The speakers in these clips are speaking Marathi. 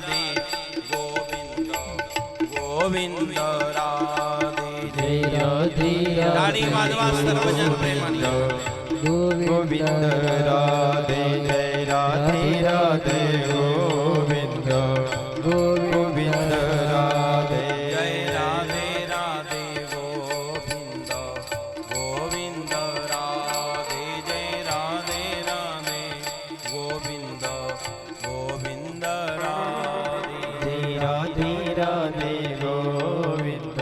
राधे गोविंद गोविंद राधे जय राधे राधे वाजवा सर्वजन प्रेमाने गोविंद राधे जय राधे राधे गोविंद गोविंद राधे जय राधे राधे गोविंद गोविंद राधे जय राधे राधे गोविंद गोविंद राधे जय राधे राधे गोविंद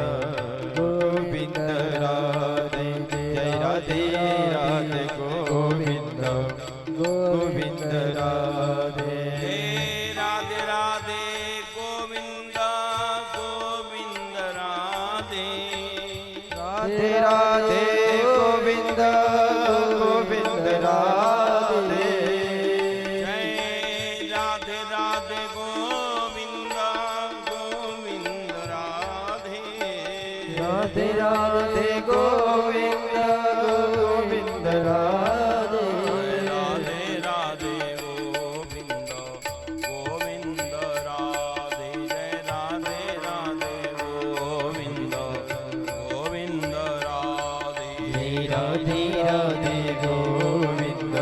गोविंद राधे जय राधे राधे गोविंद गोविंद राधे राधे राधे गोविंद गोविंद राधे राधे राधे गोविंद गोविंद राधे जय राधे राधे गोविंद गोविंद राधे राधे राधे गोविंद गोविंद राधे राधे राधे गोविंद गोविंद राधे जय राधे राधे गोविंद गोविंद राधे जय राधे राधे गोविंद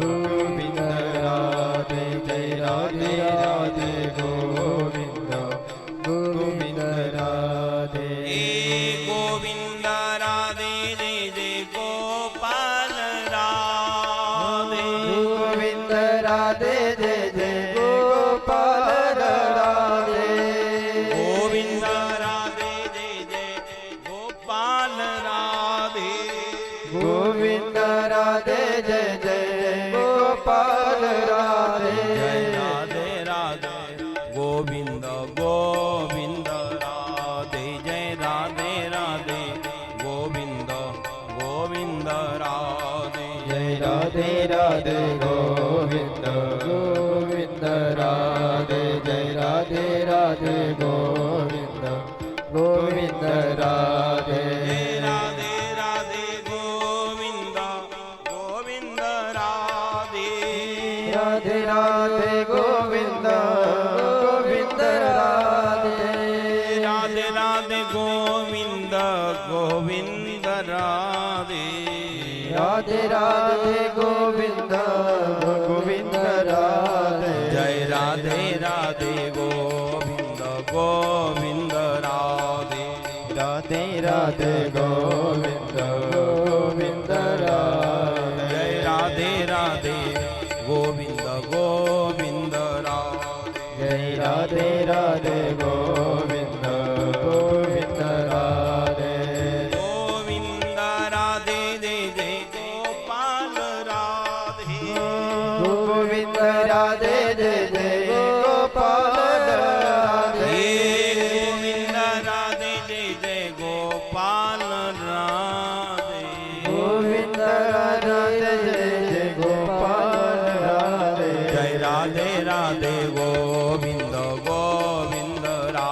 गोविंद राधे जय राधे राधे गोविंद गोविंद राधे गोविंद राधे जय जय गोपाल राधे गोविंद राधे जय जय गोपाल राधे गोविंद राधे जय जय गोपाल राधे गोविंद राधे जय जय गोपाल राधे जय राधे राधे गोविंद गोविंद राधे जय राधे राधे गोविंद गोविंद राधे जय राधे राधे गोविंद गोविंद राधे जय राधे राधे गोविंद गोविंद राधे जय राधे राधे गोविंद गोविंद राधे राधे राधे गोविंद गोविंद राधे राधे राधे गोविंद गोविंद राधे राधे राधे गोविंद गोविंद राधे जय राधे राधे गोविंद गोविंद राधे राधे राधे गोविंद गोविंद राधे जय राधे राधे गोविंद गोविंद राधे जय राधे राधे गोविंद गोविंद राधे गोविंद राधे जय जय गोपाल राधे गोविंद राधे जय जय गोपाल राधे गोविंद राधे जय जय गोपाल राधे गोविंद राधे जय जय गोपाल राधे जय राधे राधे गोविंद गोविंद राधे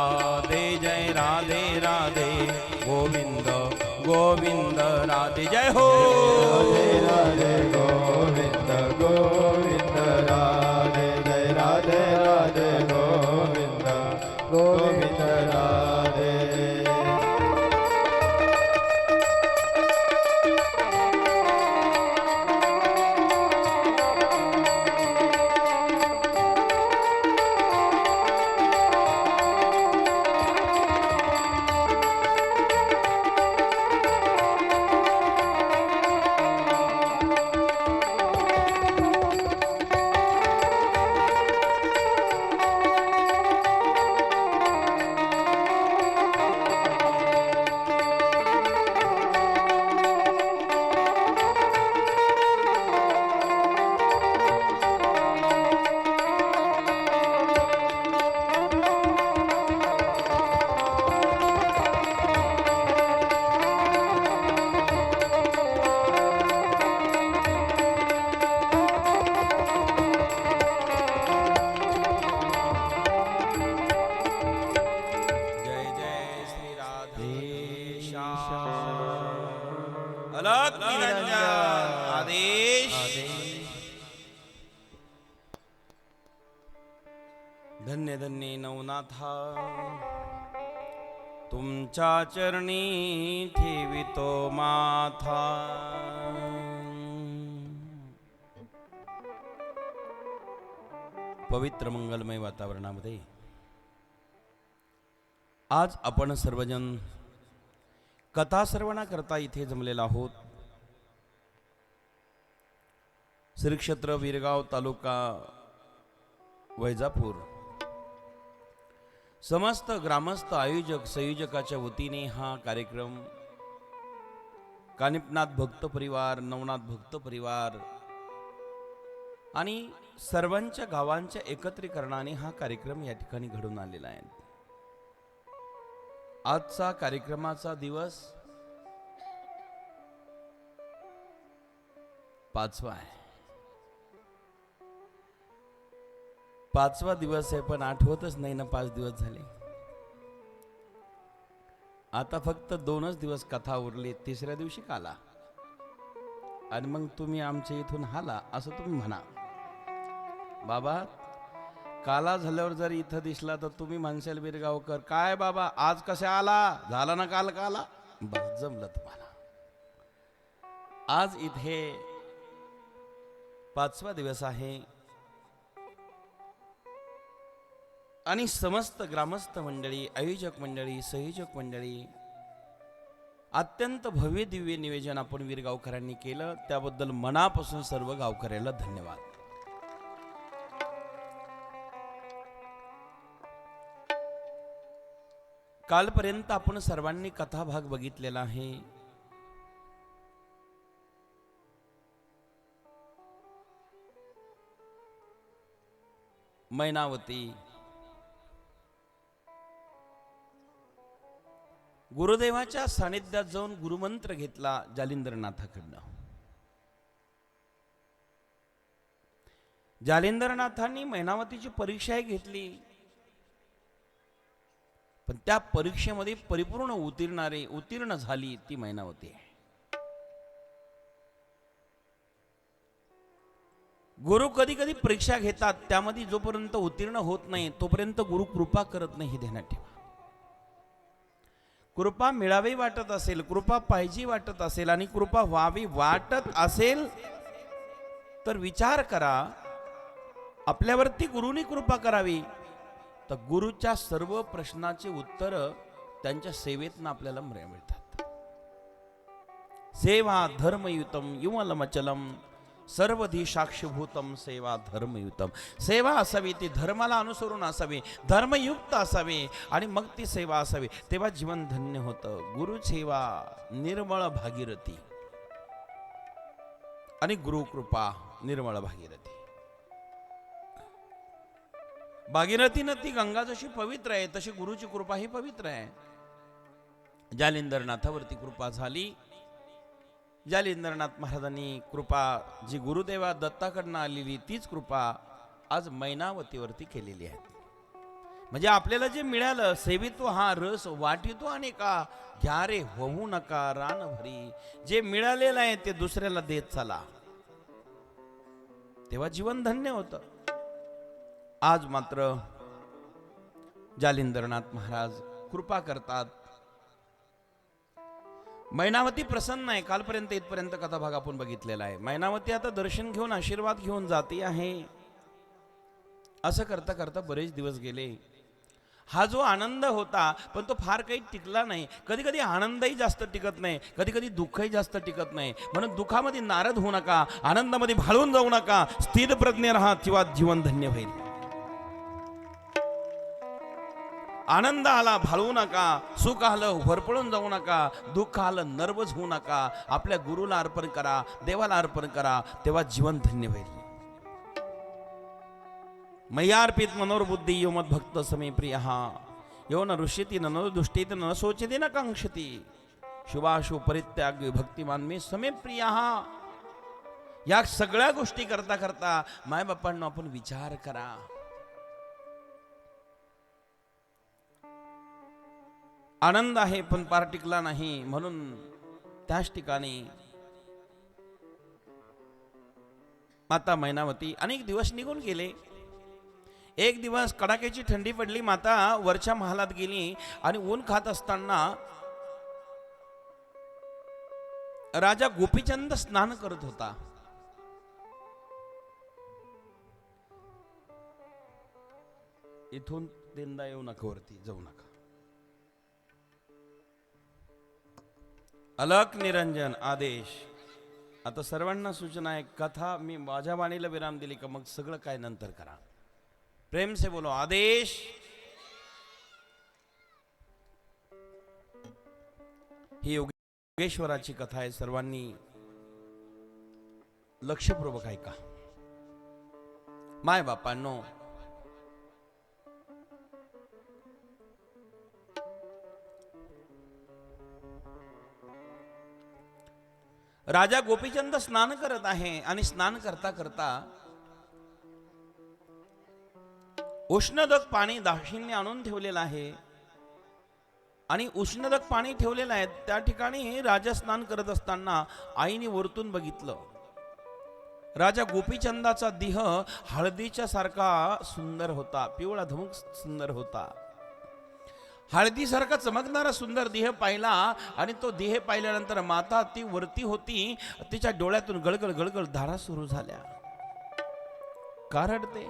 धन्य धन्य नवनाथा तुमच्या चरणी ठेवितो माथा. पवित्र मंगलमय वातावरणामध्ये आज आपण सर्वजण कथा श्रवणाकरता इथे जमलेला आहोत. श्री क्षेत्र वीरगाव तालुका वैजापूर समस्त ग्रामस्थ आयोजक संयोजकाच्या वतीने हा कार्यक्रम कानिपनाथ भक्त परिवार, नवनाथ भक्त परिवार आणि सर्वांच्या गावांच्या एकत्रीकरणाने हा कार्यक्रम या ठिकाणी घडून आलेला आहे. आजचा कार्यक्रमाचा दिवस 5वा आहे. 5वा दिवस आहे, पण आठवतच नाही ना 5 दिवस झाले. आता फक्त 2च दिवस कथा उरली. 3ऱ्या दिवशी काला आणि मग तुम्ही आमच्या इथून हाला असं तुम्ही म्हणा. बाबा काला झाल्यावर जर इथं दिसला तर तुम्ही म्हणशाल वीरगावकर काय बाबा आज कशा आला, झाला ना काल काला. बस जमलं तुम्हाला. आज इथे 5वा दिवस आहे आणि समस्त ग्रामस्थ मंडळी, आयोजक मंडळी, संयोजक मंडळी अत्यंत भव्य दिव्य नियोजन आपण वीरगावकरांनी केलं. त्याबद्दल मनापासून सर्व गावकऱ्याला धन्यवाद. कालपर्यंत आपण सर्वांनी कथा भाग बघितलेला आहे. मैनावती गुरुदेवाच्या सानिध्यात जाऊन गुरुमंत्र घेतला जालिंदरनाथाकडनं. जालिंदरनाथांनी मैनावतीची परीक्षाही घेतली, पण त्या परीक्षेमध्ये परिपूर्ण उत्तीर्ण झाली ती मैनावती आहे. गुरु कधी कधी परीक्षा घेतात, त्यामध्ये जोपर्यंत उत्तीर्ण होत नाही तोपर्यंत गुरु कृपा करत नाही, हे ध्यानात ठेवा. कृपा मिळावी वाटत असेल, कृपा पाहिजे वाटत असेल आणि कृपा व्हावी वाटत असेल तर विचार करा आपल्यावरती गुरुनी कृपा करावी तर गुरुच्या सर्व प्रश्नाचे उत्तर त्यांच्या सेवेतनं आपल्याला मिळतात. सेवा धर्मयुतम युमलमचलम सर्वधी साक्षीभूतम सेवा धर्मयुतम. सेवा असावी ती धर्माला अनुसरून असावी, धर्मयुक्त असावी आणि मग ती सेवा असावी, तेव्हा जीवन धन्य होतं. गुरुसेवा निर्मळ भागीरथी आणि गुरुकृपा निर्मळ भागीरथी. भागीरथी नदी गंगा जशी पवित्र आहे तशी गुरुची कृपा ही पवित्र आहे. जालिंदरनाथावरती कृपा झाली. जालिंदरनाथ महाराजांनी कृपा जी गुरुदेवा दत्ताकडनं आलेली तीच कृपा आज मैनावतीवरती केलेली आहे. म्हणजे आपल्याला जे मिळालं सेवितो हा रस वाटितो अनेका, घ्या रे होऊ नका रान भरी. जे मिळालेलं आहे ते दुसऱ्याला देत चला, तेव्हा जीवन धन्य होतं. आज मात्र जालिंदरनाथ महाराज कृपा करतात. मैनावती प्रसन्न आहे. कालपर्यंत इथपर्यंत कथाभाग आपण बघितलेला आहे. मैनावती आता दर्शन घेऊन आशीर्वाद घेऊन जाते आहे. असं करता करता बरेच दिवस गेले. हा जो आनंद होता पण तो फार काही टिकला नाही. कधी कधी आनंदही जास्त टिकत नाही, कधी कधी दुःखही जास्त टिकत नाही. म्हणून दुःखामध्ये नारद होऊ नका, आनंदामध्ये भाळून जाऊ नका, स्थिर प्रज्ञ राहा, तेव्हा जीवन धन्य होईल. आनंद आला भाळू नका, सुख आलं भरपळून जाऊ नका, दुःख आलं नर्वस होऊ नका. आपल्या गुरुला अर्पण करा, देवाला अर्पण करा, तेव्हा जीवन धन्य होईल. मय्यार्पित मनोर्बुद्धी यो मद्भक्त समे प्रियः यो न ऋष्यति न दुष्टेति न शोचति न कांक्षति शुभाशुभ परित्याग भक्तिमान मे समे प्रियः. या सगळ्या गोष्टी करता करता मायबापांना आपण विचार करा. आनंद आहे पण पार टिकला नाही, म्हणून त्याच ठिकाणी माता मैनावती अनेक दिवस निघून गेले. एक दिवस कडाक्याची थंडी पडली, माता वरच्या महालात गेली आणि ऊन खात असताना राजा गोपीचंद स्नान करत होता. इथून तीनदा येऊ नका, वरती जाऊ नका. अलक निरंजन आदेश. आता सर्वांना सूचना आहे, कथा मी माझ्या वाणीला विराम दिली का मग सगळं काय नंतर करा. प्रेम से बोलो आदेश. ही योगेश्वराची कथा आहे, सर्वांनी लक्षपूर्वक ऐका. माय बापांनो, राजा गोपीचंद स्नान करत आहे आणि स्नान करता करता उष्णदक पाणी दाक्षिण्य आणून ठेवलेलं आहे आणि उष्णदक पाणी ठेवलेलं आहे. त्या ठिकाणी राजा स्नान करत असताना आईने वरतून बघितलं. राजा गोपीचंदाचा देह हळदीच्या सारखा सुंदर होता, पिवळा धमुक सुंदर होता. हळदीसारखा चमकणारा सुंदर देह पाहिला आणि तो देह पाहिल्यानंतर माता ती वरती होती, तिच्या डोळ्यातून गळगळ गळगळ धारा सुरू झाल्या. का रडते?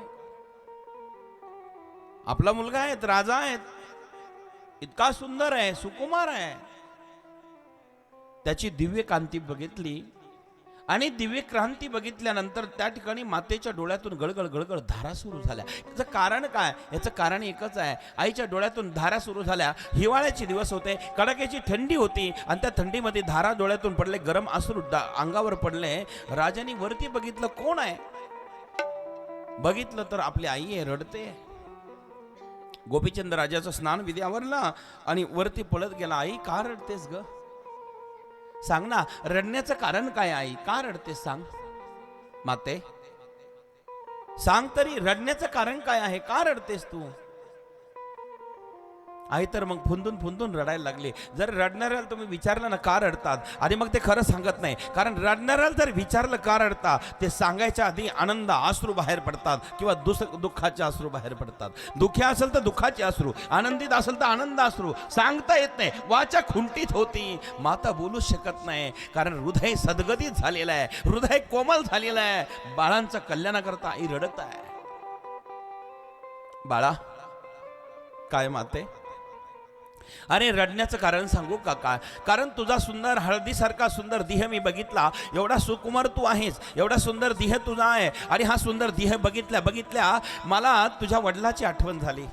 आपला मुलगा आहे, राजा आहे, इतका सुंदर आहे, सुकुमार आहे. त्याची दिव्य कांती बघितली आणि दिव्य क्रांती बघितल्यानंतर त्या ठिकाणी मातेच्या डोळ्यातून गळगळ गळगळ धारा सुरू झाल्या. याचं कारण काय? याचं कारण एकच आहे. आईच्या डोळ्यातून धारा सुरू झाल्या. हिवाळ्याचे दिवस होते, कडाक्याची थंडी होती आणि त्या थंडीमध्ये धारा डोळ्यातून पडले, गरम अश्रू अंगावर पडले. राजाने वरती बघितलं, कोण आहे? बघितलं तर आपली आई आहे, रडते. गोपीचंद राजाचं स्नान विधी आवरला आणि वरती पळत गेला. आई का रडतेस ग? सांग ना, रडण्याचं कारण काय? आई का रडतेस? सांग माते, सांग तरी, रडण्याचं कारण काय आहे? का रडतेस तू? आई तर मग फुंदून फुंदून रडायला लागली. जर रडणाऱ्याला तुम्ही विचारलं ना का रडतात, आणि मग ते खरं सांगत नाही. कारण रडणाऱ्याला जर विचारलं का रडता, ते सांगायच्या आधी आनंद अश्रू बाहेर पडतात किंवा दुःखाचे अश्रू बाहेर पडतात. दुःखी असेल तर दुःखाचे अश्रू, आनंदित असेल तर आनंद अश्रू. सांगता येत नाही, वाचा खुंटीत होती. माता बोलू शकत नाही, कारण हृदय सद्गदित झालेलं आहे, हृदय कोमल झालेलं आहे. बाळांचं कल्याणाकरता आई रडत आहे. बाळा काय माते? अरे रडण्याचं कारण सांगू का? काय कारण? तुझा सुंदर हळदीसारखा सुंदर देह मी बघितला. एवढा सुकुमार तू आहेस, एवढा सुंदर देह तुझा आहे. आणि हा सुंदर देह बघितल्या बघितल्या मला तुझ्या वडिलाची आठवण झाली.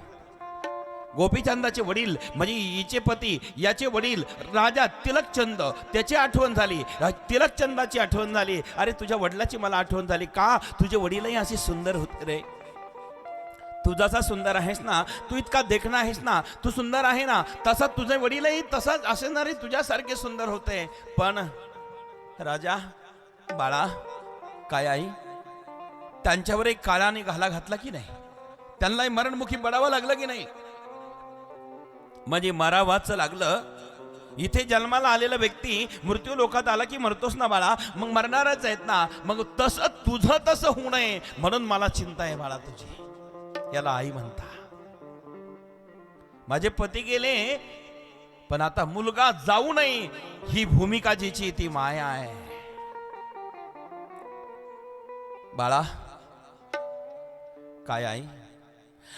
गोपीचंदाचे वडील म्हणजे हिचे पती, याचे वडील राजा तिलकचंद, त्याची आठवण झाली. तिलकचंदाची आठवण झाली. अरे तुझ्या वडिलाची मला आठवण झाली. का? तुझे वडीलही असे सुंदर होते रे. तू जसा सुंदर आहेस ना, तू इतका देखणा आहेस ना, तू सुंदर आहे ना, तसा तुझे वडीलही तसाच असणारे तुझ्यासारखे सुंदर होते. पण राजा, बाळा काय आई, त्यांच्यावर एक काळाने घाला घातला की नाही? त्यांना मरणमुखी पडावं लागलं की नाही? म्हणजे मरावाच लागलं. इथे जन्माला आलेला व्यक्ती मृत्यू लोकात आला की मरतोस ना बाळा, मग मरणारच आहेत ना. मग तसं तुझं तसं होऊ नये म्हणून मला चिंता आहे बाळा तुझी. याला आई म्हणता. माझे पती गेले पण आता मुलगा जाऊ नये, ही भूमिका जिची ती माया आहे. बाळा काय आई?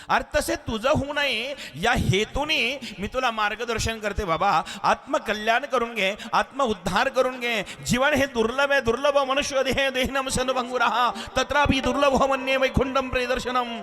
अरे तसे तुझं होऊ नये या हेतूने मी तुला मार्गदर्शन करते बाबा. आत्मकल्याण करून घे, आत्म उद्धार करून घे. जीवन हे दुर्लभ आहे. दुर्लभ मनुष्य देह देहिनम शनुभंगुरः तत्रापि दुर्लभ मन्ये वैकुंठम प्रियदर्शनम.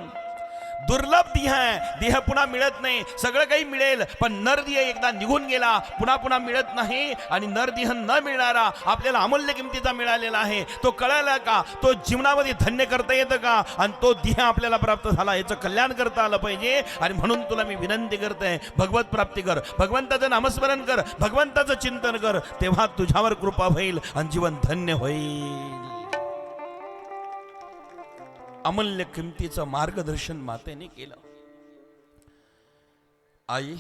दुर्लभ देह आहे, देह पुन्हा मिळत नाही. सगळं काही मिळेल पण नरदेह एकदा निघून गेला पुन्हा पुन्हा मिळत नाही. आणि नरदेह न मिळणारा आपल्याला अमूल्य किमतीचा मिळालेला आहे. तो कळाला का? तो जीवनामध्ये धन्य करता येतं का? आणि तो देह आपल्याला प्राप्त झाला, याचं कल्याण करता आलं पाहिजे. आणि म्हणून तुला मी विनंती करते, भगवत प्राप्ती कर, भगवंताचं नामस्मरण कर, भगवंताचं चिंतन कर, तेव्हा तुझ्यावर कृपा होईल आणि जीवन धन्य होईल. अमूल्य किमतीचं मार्गदर्शन मातेने केलं. आई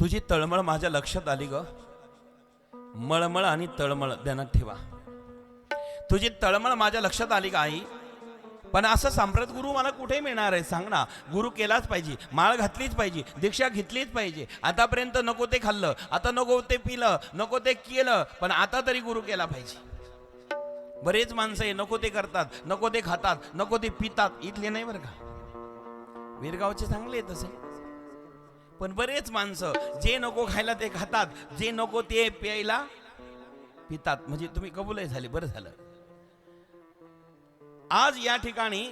तुझी तळमळ माझ्या लक्षात आली ग. मळमळ आणि तळमळ ध्यानात ठेवा. तुझी तळमळ माझ्या लक्षात आली का आई? पण असं सांप्रत गुरु मला कुठे मिळणार आहे सांग ना. गुरु केलाच पाहिजे, माळ घातलीच पाहिजे, दीक्षा घेतलीच पाहिजे. आतापर्यंत नको ते खाल्लं, आता नको ते पिलं, नको ते केलं, पण आता तरी गुरु केला पाहिजे. बरेच माणसं आहे नको ते करतात, नको ते खातात, नको ते पितात. इथले नाही बरं का, वीरगावचे चांगले आहेत तसे. पण बरेच माणसं जे नको खायला ते खातात, जे नको ते प्यायला पितात. म्हणजे तुम्ही कबूलही झाले, बरं झालं. आज या ठिकाणी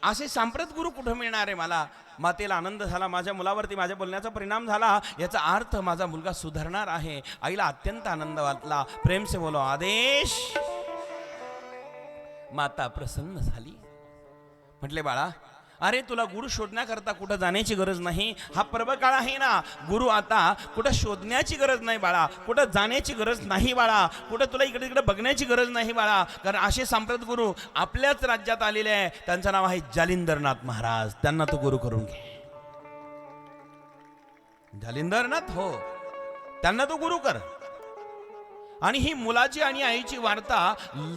असे सांप्रत गुरु कुठं मिळणार आहे मला. मातेला आनंद झाला, माझ्या मुलावरती माझ्या बोलण्याचा परिणाम झाला, याचा अर्थ माझा मुलगा सुधारणार आहे. आईला अत्यंत आनंद वाटला. प्रेम से बोलो आदेश. माता प्रसन्न झाली. म्हटले बाळा, अरे तुला गुरु शोधण्याकरता कुठं जाण्याची गरज नाही. हा पर्व काळ आहे ना, गुरु आता कुठं शोधण्याची गरज नाही बाळा, कुठं जाण्याची गरज नाही बाळा, कुठं तुला इकडे तिकडे बघण्याची गरज नाही बाळा. कारण असे सांप्रत गुरु आपल्याच राज्यात आलेले आहे. त्यांचं नाव आहे जालिंदरनाथ महाराज. त्यांना तू गुरु करून घे. जालिंदरनाथ, हो, त्यांना तू गुरु कर. आणि ही मुलाची आणि आईची वार्ता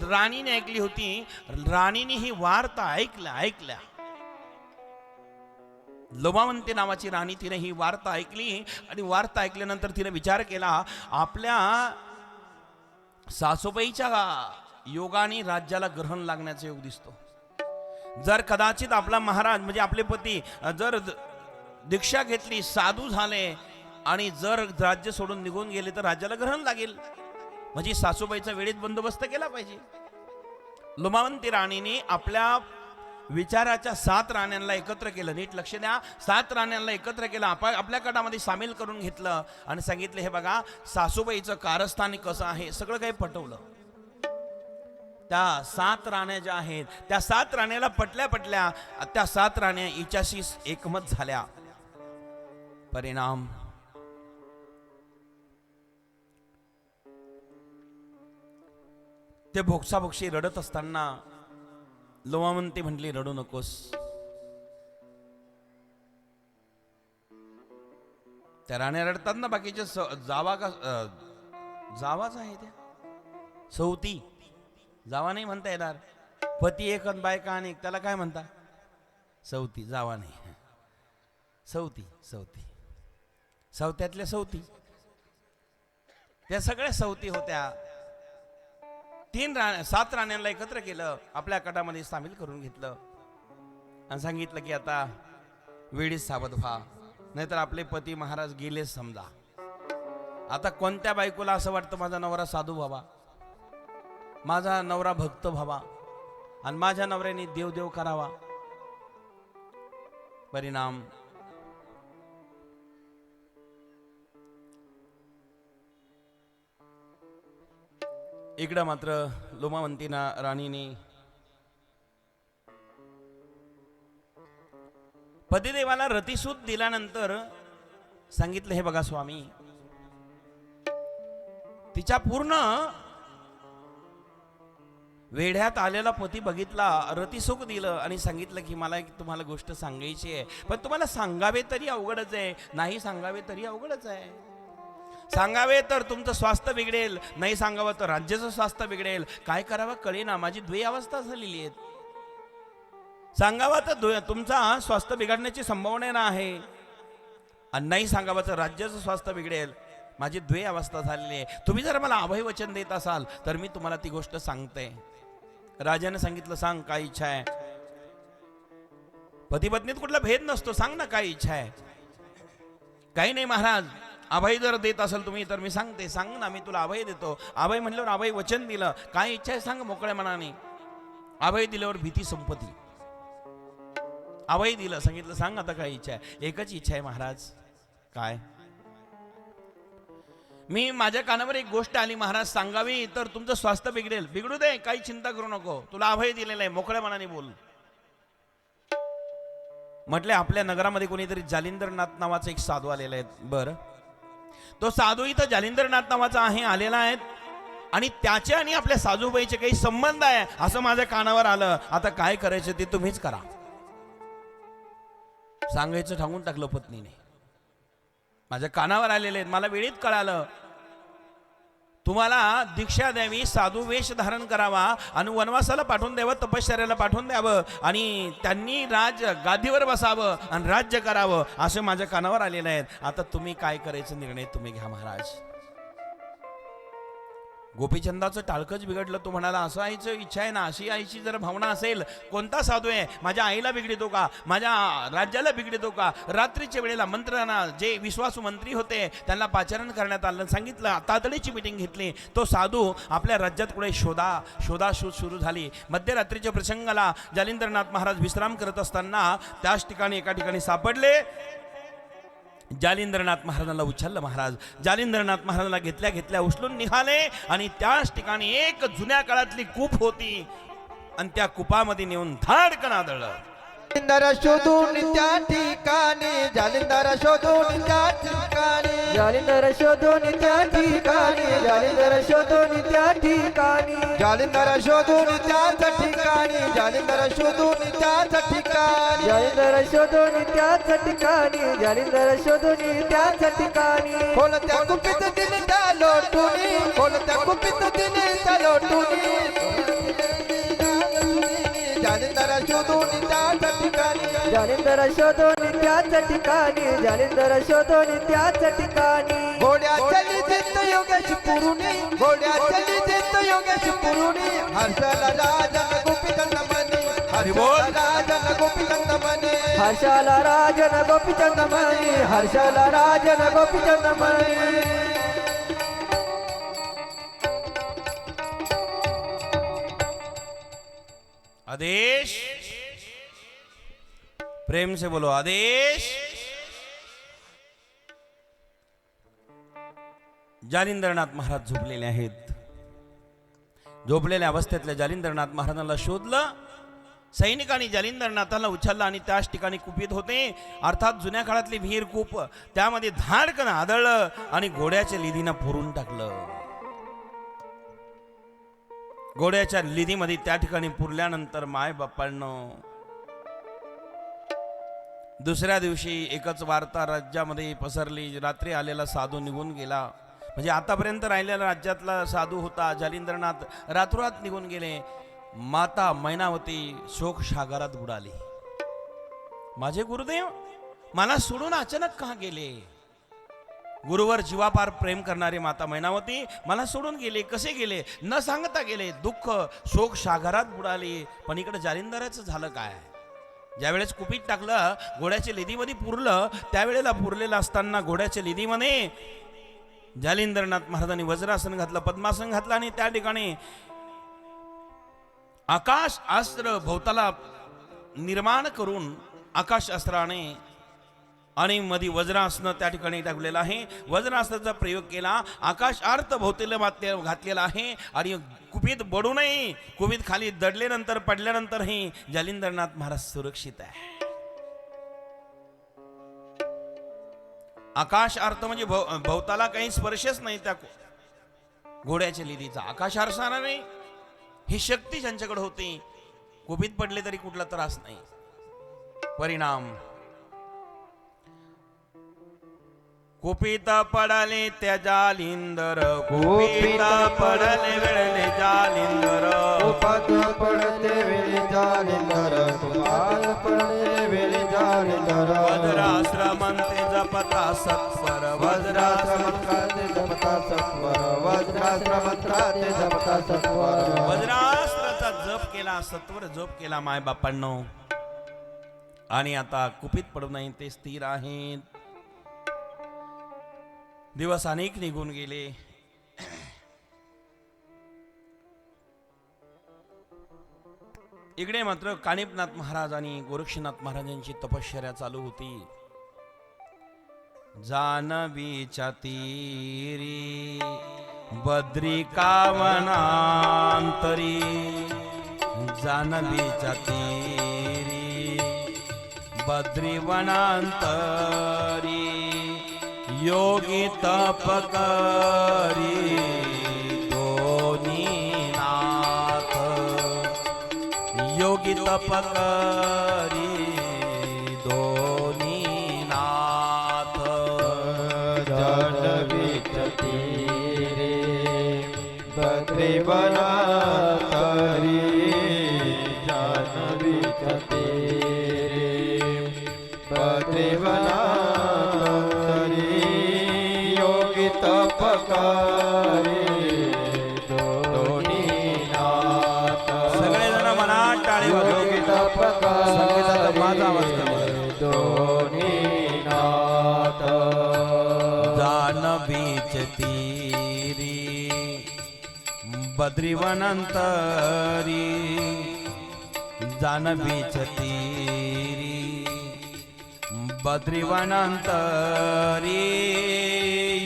राणीने ऐकली होती. राणीने ही वार्ता ऐकल्या. लोभावंती नावाची राणी, तिने ही वार्ता ऐकली. आणि वार्ता ऐकल्यानंतर तिने विचार केला, आपल्या सासूबाईच्या योगाने राज्याला ग्रहण लागण्याचा योग दिसतो. जर कदाचित आपला महाराज म्हणजे आपले पती जर दीक्षा घेतली, साधू झाले आणि जर राज्य सोडून निघून गेले तर राज्याला ग्रहण लागेल. म्हणजे सासूबाईचा वेळेत बंदोबस्त केला पाहिजे. लोभावंती राणीने आपल्या विचाराच्या 7 राण्यांना एकत्र केलं. नीट लक्ष द्या, 7 राण्यांना एकत्र केलं, आपल्या गटामध्ये सामील करून घेतलं आणि सांगितलं, हे बघा सासूबाईचं कारस्थान कसं आहे, सगळं काही पटवलं. त्या 7 राण्या ज्या आहेत, त्या 7 राण्याला पटल्या त्या 7 राण्या हिच्याशी एकमत झाल्या. परिणाम ते भोक्षाभोक्षी रडत असताना लोभावंती म्हटली, रडू नकोस. त्या राण्या रडतात ना, बाकीचे जावा का जावाच आहे त्या सौती. जावा नाही म्हणता येणार. पती एक आणि बायका अनेक, त्याला काय म्हणता? सौती. जावा नाही, सौती. सौत्यातल्या सौती. त्या सगळ्या सौती होत्या. 7 राण्यांना एकत्र केलं, आपल्या गटामध्ये सामील करून घेतलं आणि सांगितलं की आता वेळीच सावध व्हा, नाहीतर आपले पती महाराज गेलेच समजा. आता कोणत्या बायकोला असं वाटतं माझा नवरा साधू व्हावा, माझा नवरा भक्त व्हावा आणि माझ्या नवऱ्याने देव करावा. परिणाम इकडं मात्र लोभावंतीना राणीने पतिदेवाला रतिसूत दिल्यानंतर सांगितलं, हे बघा स्वामी, तिच्या पूर्ण वेढ्यात आलेला पती बघितला, रतिसुख दिलं आणि सांगितलं की मला एक तुम्हाला गोष्ट सांगायची आहे, पण तुम्हाला सांगावे तरी अवघडच आहे, नाही सांगावे तरी अवघडच आहे. सांगावे तर तुमचं स्वास्थ्य बिघडेल, नाही सांगावं तर राज्याचं स्वास्थ्य बिघडेल. काय करावं कळेना, माझी द्वैअवस्था झालेली आहे. सांगावा तर तुमचा स्वास्थ्य बिघडण्याची संभावना आहे आणि नाही सांगावं तर राज्याचं स्वास्थ्य बिघडेल. माझी द्वैअवस्था झालेली आहे. तुम्ही जर मला अभय वचन देत असाल तर मी तुम्हाला ती गोष्ट सांगते. राजाने सांगितलं, सांग काय इच्छा आहे. पती पत्नीत कुठला भेद नसतो, सांग ना काय इच्छा आहे. काही नाही महाराज, अभय जर देत असेल तुम्ही तर मी सांगते. सांग ना, मी तुला अभय देतो. अभय म्हणल्यावर अभय वचन दिलं. काय इच्छा आहे सांग मोकळ्या मनाने. अभय दिल्यावर भीती संपत्ती. अभय दिलं, सांगितलं सांग आता काय इच्छा आहे. एकच इच्छा आहे महाराज. काय? मी माझ्या कानावर एक गोष्ट आली महाराज, सांगावी तर तुमचं स्वास्थ्य बिघडेल. बिघडू दे, काही चिंता करू नको, तुला अभय दिलेलं आहे, मोकळ्या मनाने बोल. म्हटले आपल्या नगरामध्ये कोणीतरी जालिंदरनाथ नावाचा एक साधू आलेला आहे. बरं, तो साधू इथं जालिंदरनाथ नावाचा आहे, आलेला आहे आणि त्याचे आणि आपल्या साजूबाईचे काही संबंध आहे असं माझ्या कानावर आलं. आता काय करायचं ते तुम्हीच करा. सांगायचं ठाकून टाकलं पत्नीने. माझ्या कानावर आलेले आहेत, मला वेळीत कळालं. तुम्हाला दीक्षा द्यावी, साधू वेश धारण करावा आणि वनवासाला पाठवून द्यावं, तपश्चर्याला पाठवून द्यावं आणि त्यांनी गादीवर बसावं आणि राज्य करावं असं माझ्या कानावर आलेलं आहे. आता तुम्ही काय करायचं निर्णय तुम्ही घ्या महाराज. गोपीचंदाचं टाळकंच बिघडलं. तो म्हणाला असं आईचं इच्छा आहे ना, अशी आईची जर भावना असेल, कोणता साधू आहे माझ्या आईला बिघडितो का, माझ्या राज्याला बिघडितो का. रात्रीच्या वेळेला मंत्र्यांना, जे विश्वासू मंत्री होते त्यांना पाचारण करण्यात आलं, सांगितलं, तातडीची मिटिंग घेतली. तो साधू आपल्या राज्यात पुढे शोधाशोध सुरू झाली. मध्यरात्रीच्या प्रसंगाला जालिंदरनाथ महाराज विश्राम करत असताना त्याच ठिकाणी एका ठिकाणी सापडले. जालिंदरनाथ महाराजांना उचललं महाराज. जालिंदरनाथ महाराजांना घेतल्या उचलून निघाले आणि त्याच ठिकाणी एक जुन्या काळातली कूप होती आणि त्या कुपामध्ये नेऊन धाडकन आदळलं. जालिंदर शोधून त्या ठिकाणी, जालिंदर शोधून त्या ठिकाणी, जालिंदर शोधून त्या ठिकाणी, जालिंदर शोधून त्या ठिकाणी, जालिंदर शोधून त्याच ठिकाणी, जालिंदर शोधून त्याच ठिकाणी, जालिंदर शोधून त्याच ठिकाणी, जालिंदर शोधून त्याच ठिकाणी. खोलत्या कुपीत दिली त्या लोटुनी, खोलत्या कुपीत दिली त्या लोटुनी, जालिंदर शोधून त्याच ठिकाणी, जालिंदर शोधून त्याच ठिकाणी, जालिंदर शोधून त्याच ठिकाणी. घोड्या चली जित योगेश पुरुणी, घोड्या चली जित योगेश पुरुणी, हर्षला राजन गोपीचंद मनी, हरिबोल राजन गोपीचंद मनी, हर्षाला राजन गोपीचंद मणी, हर्षाला राजन गोपीचंद मणी. आदेश, प्रेम से बोलो आदेश. जालिंदरनाथ महाराज झोपलेले आहेत. झोपलेल्या अवस्थेतल्या जालिंदरनाथ महाराजांना शोधलं. सैनिकांनी जालिंदरनाथाला उचललं आणि त्याच ठिकाणी कुपीत होते, अर्थात जुन्या काळातली विहीर कूप. त्यामध्ये धाडकन आदळलं आणि घोड्याच्या लिदीनं पुरून टाकलं. घोड्याच्या लिदीमध्ये त्या ठिकाणी पुरल्यानंतर माय बापांनो, दुसऱ्या दिवशी एकच वार्ता राज्यामध्ये पसरली. रात्री आलेला साधू निघून गेला. म्हणजे आतापर्यंत राहिलेला राज्यातला साधू होता जालिंदरनाथ, रातोरात निघून गेले. माता मैनावती शोक सागरात बुडाली. माझे गुरुदेव मला सोडून अचानक का गेले? गुरुवर जीवापार प्रेम करणारी माता मैनावती मला सोडून गेले. कसे गेले? न सांगता गेले. दुःख शोक सागरात बुडाली. पण इकडे जालिंदराचं झालं काय? ज्यावेळेस कुपीत टाकलं, घोड्याच्या लिदीमध्ये पुरलं, त्यावेळेला पुरलेलं असताना घोड्याच्या लिदीमध्ये जालिंदरनाथ महाराजांनी वज्रासन घातलं, पद्मासन घातलं आणि त्या ठिकाणी आकाश अस्त्र भोवताला निर्माण करून आकाश अस्त्राने आणि मध्ये वज्रासन त्या ठिकाणी टाकलेलं आहे. वज्रास्त्राचा प्रयोग केला. आकाश अर्थ भोवतीला घातलेला आहे आणि कुपीत बडू नये. कुपीत खाली दडल्यानंतर पडल्यानंतरही जालिंदरनाथ महाराज सुरक्षित आहे. आकाश अर्थ म्हणजे भोवताला काही स्पर्शच नाही त्या घोड्याच्या लिदीचा. आकाश आरसाना नाही, ही शक्ती ज्यांच्याकडे होती. कुपीत पडले तरी कुठला त्रास नाही. परिणाम कुपीत पडले त्या जालिंदर, कुपीत पडले वेळले जालिंदर, कुपात पडते वेळी जालिंदर, कुपात पडते वेळी जालिंदर. वज्राश्रमंते जपता सत्वर, वज्राश्रमंत्राते जपता सत्वर, वज्राश्रमंत्राते जपता सत्वर. वज्रास्त्राचा जप केला, सत्वर जप केला माय बापांनो. आणि आता कुपीत पडू नये ते स्थिर आहेत. दिवस अनेक निघून गेले. इकडे मात्र कानिपनाथ महाराज आणि गोरक्षनाथ महाराजांची तपश्चर्या चालू होती. जानवीच्या तीरी बद्रिकावनांतरी, जानवीच्या तीरी बद्रीवनांतरी, योगी तपकरी दोनी नाथ, योगी तपकरी दोनी नाथ. जानवीच्या तीरे बद्रीवनातरी जान्हवीच्या तेरे बद्रीवनातरी योगी तपकारी दोन्ही नाथ सगळेजण मनात टाळी वाजवा. योगी संगीताचा माझा आवाज तपकारी कमी. दोन्ही नाथ जान्हवीच तीरी बद्रीवनांतरी जान्हवीच तीरी बद्रीवनांतरी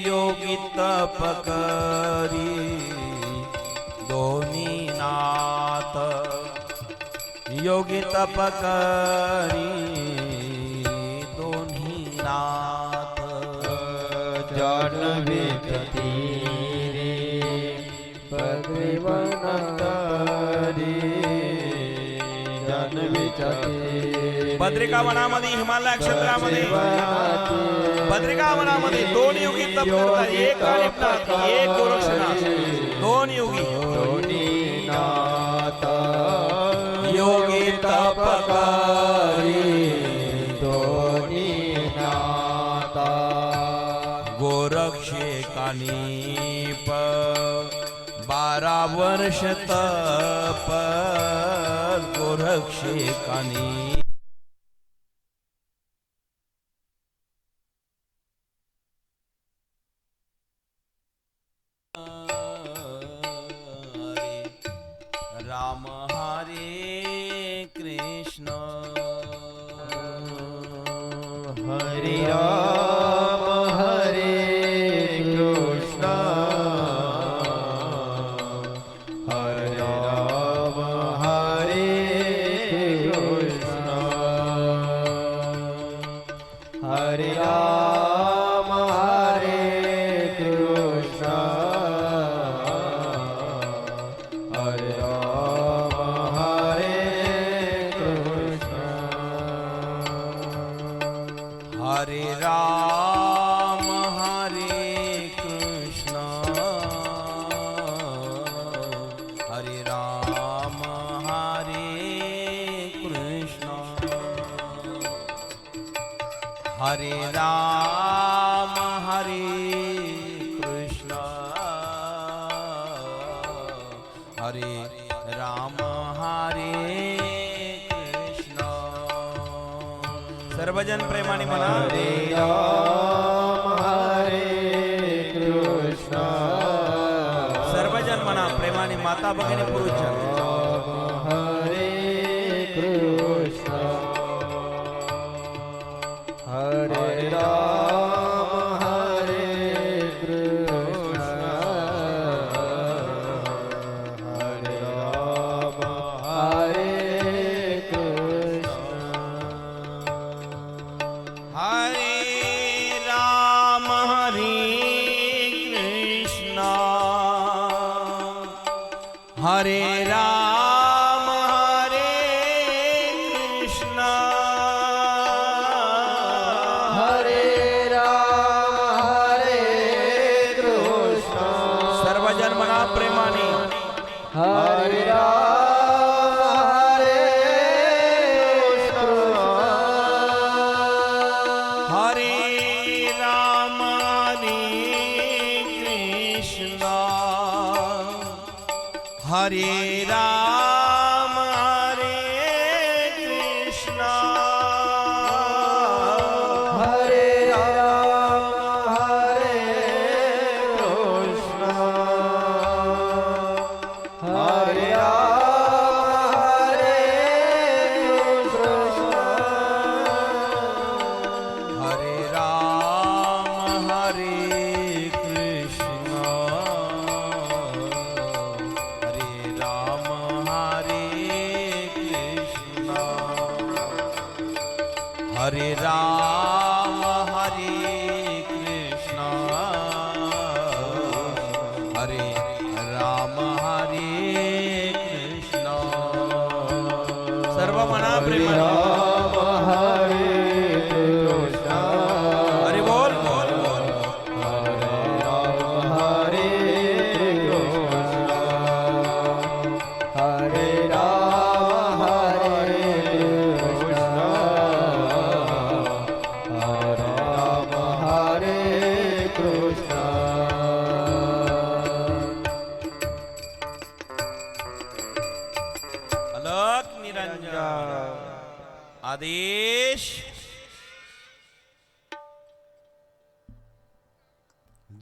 योगी तपकरी दोन्ही नाथ योगी तपकरी दोन्ही नाथ जान्हवीच्या तीरे बद्रीवनातरी जान्हवीच्या तीरे बद्रिका वनामध्ये हिमालय क्षेत्रामध्ये बद्रिका वनामध्ये दोन योगी तप करतात. एक कालिपनाथ एक गोरक्षनाथ दोन योगी दोन्ही नाथ योगी तपकारी दोन्ही नाथ गोरक्षे कानीप 12 वर्ष तप गोरक्षे कानी राम हरे कृष्ण हरे राम हरे कृष्ण हरे राम हरे कृष्ण हरे राम हरे कृष्ण हरे राम हरे कृष्ण हरे राम हरे कृष्ण हरे राम हरे कृष्ण हरे राम हरे कृष्ण हरे राम हरे कृष्ण सर्वजन प्रेमाने म्हणा हरे राम हरे कृष्ण सर्वजन म्हणा प्रेमाने माता भगिनी पुरुष जन. राम हरे कृष्ण हरे राम हरे कृष्ण हरे राम हरे कृष्ण हरे राम हरे कृष्ण हरे राम हरे कृष्ण हरे राम हरे कृष्ण सर्वजन म्हणा प्रेमाने हरे राम हरे कृष्ण हरे राम हरे कृष्ण हरे राम हरे कृष्ण हरे राम हरे कृष्ण हरे राम हरे कृष्ण हरे राम हरे कृष्ण हरे राम हरे कृष्ण हरे राम हरे कृष्ण हरे राम हरे कृष्ण सर्व म्हणा प्रेमाने राम हरे कृष्ण हरे बोल बोल बोल हरे राम हरे कृष्ण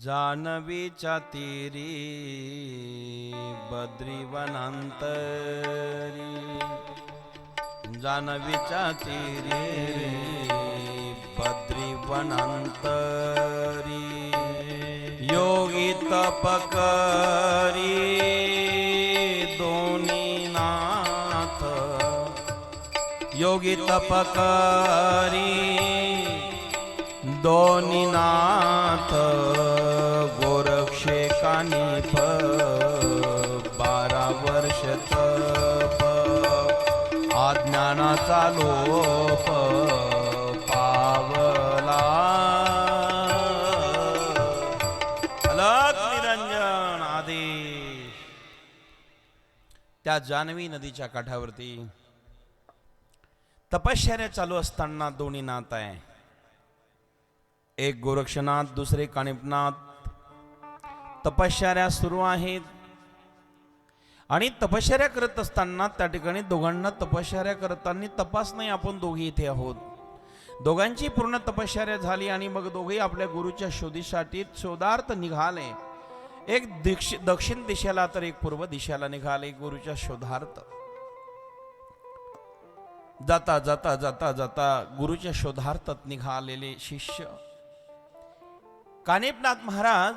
जानवीच्या तीरी बद्रीवनांतरी, जानवीच्या तीरी बद्रीवनांतरी, योगी तपकरी दोन्ही नाथ, योगी तपकरी दोन्ही नाथ, गोरक्षे कानिफ 12 वर्ष तप, अज्ञानाचा लोप पावला, अलग निरंजन आदेश. त्या जानवी नदीच्या काठावरती तपश्चर्या चालू असताना दोन्ही नाथ आहे. एक गोरक्षनाथ, दुसरे कानिफनाथ. तपश्चर्या सुरू आहेत आणि तपश्चर्या करत असताना त्या ठिकाणी दोघांना तपश्चर्या करताना तपास नाही, आपण दोघे इथे आहोत. दोघांची पूर्ण तपश्चर्या झाली आणि मग दोघे आपल्या गुरुच्या शोधीसाठी शोधार्थ निघाले. एक दक्षिण दिशेला तर एक पूर्व दिशेला निघाले गुरुच्या शोधार्थ. जाता जाता जाता जाता गुरुच्या शोधार्थात निघालेले शिष्य कानिफनाथ महाराज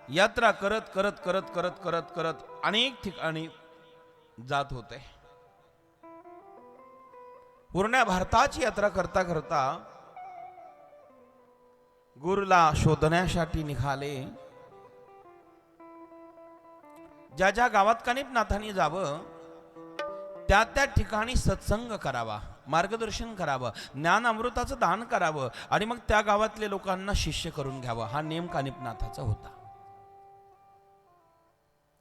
यात्रा करत करत करत करत करत करत अनेक ठिकाणी जात होते. पूर्ण भारताची यात्रा करता करता गुरुला शोधण्यासाठी निघाले. ज्या ज्या गावात कानिफनाथांनी जावं त्या त्या ठिकाणी सत्संग करावा, मार्गदर्शन करावं, ज्ञान अमृताचं दान करावं आणि मग त्या गावातले लोकांना शिष्य करून घ्यावं. हा नेम कानिफनाथाचा होता.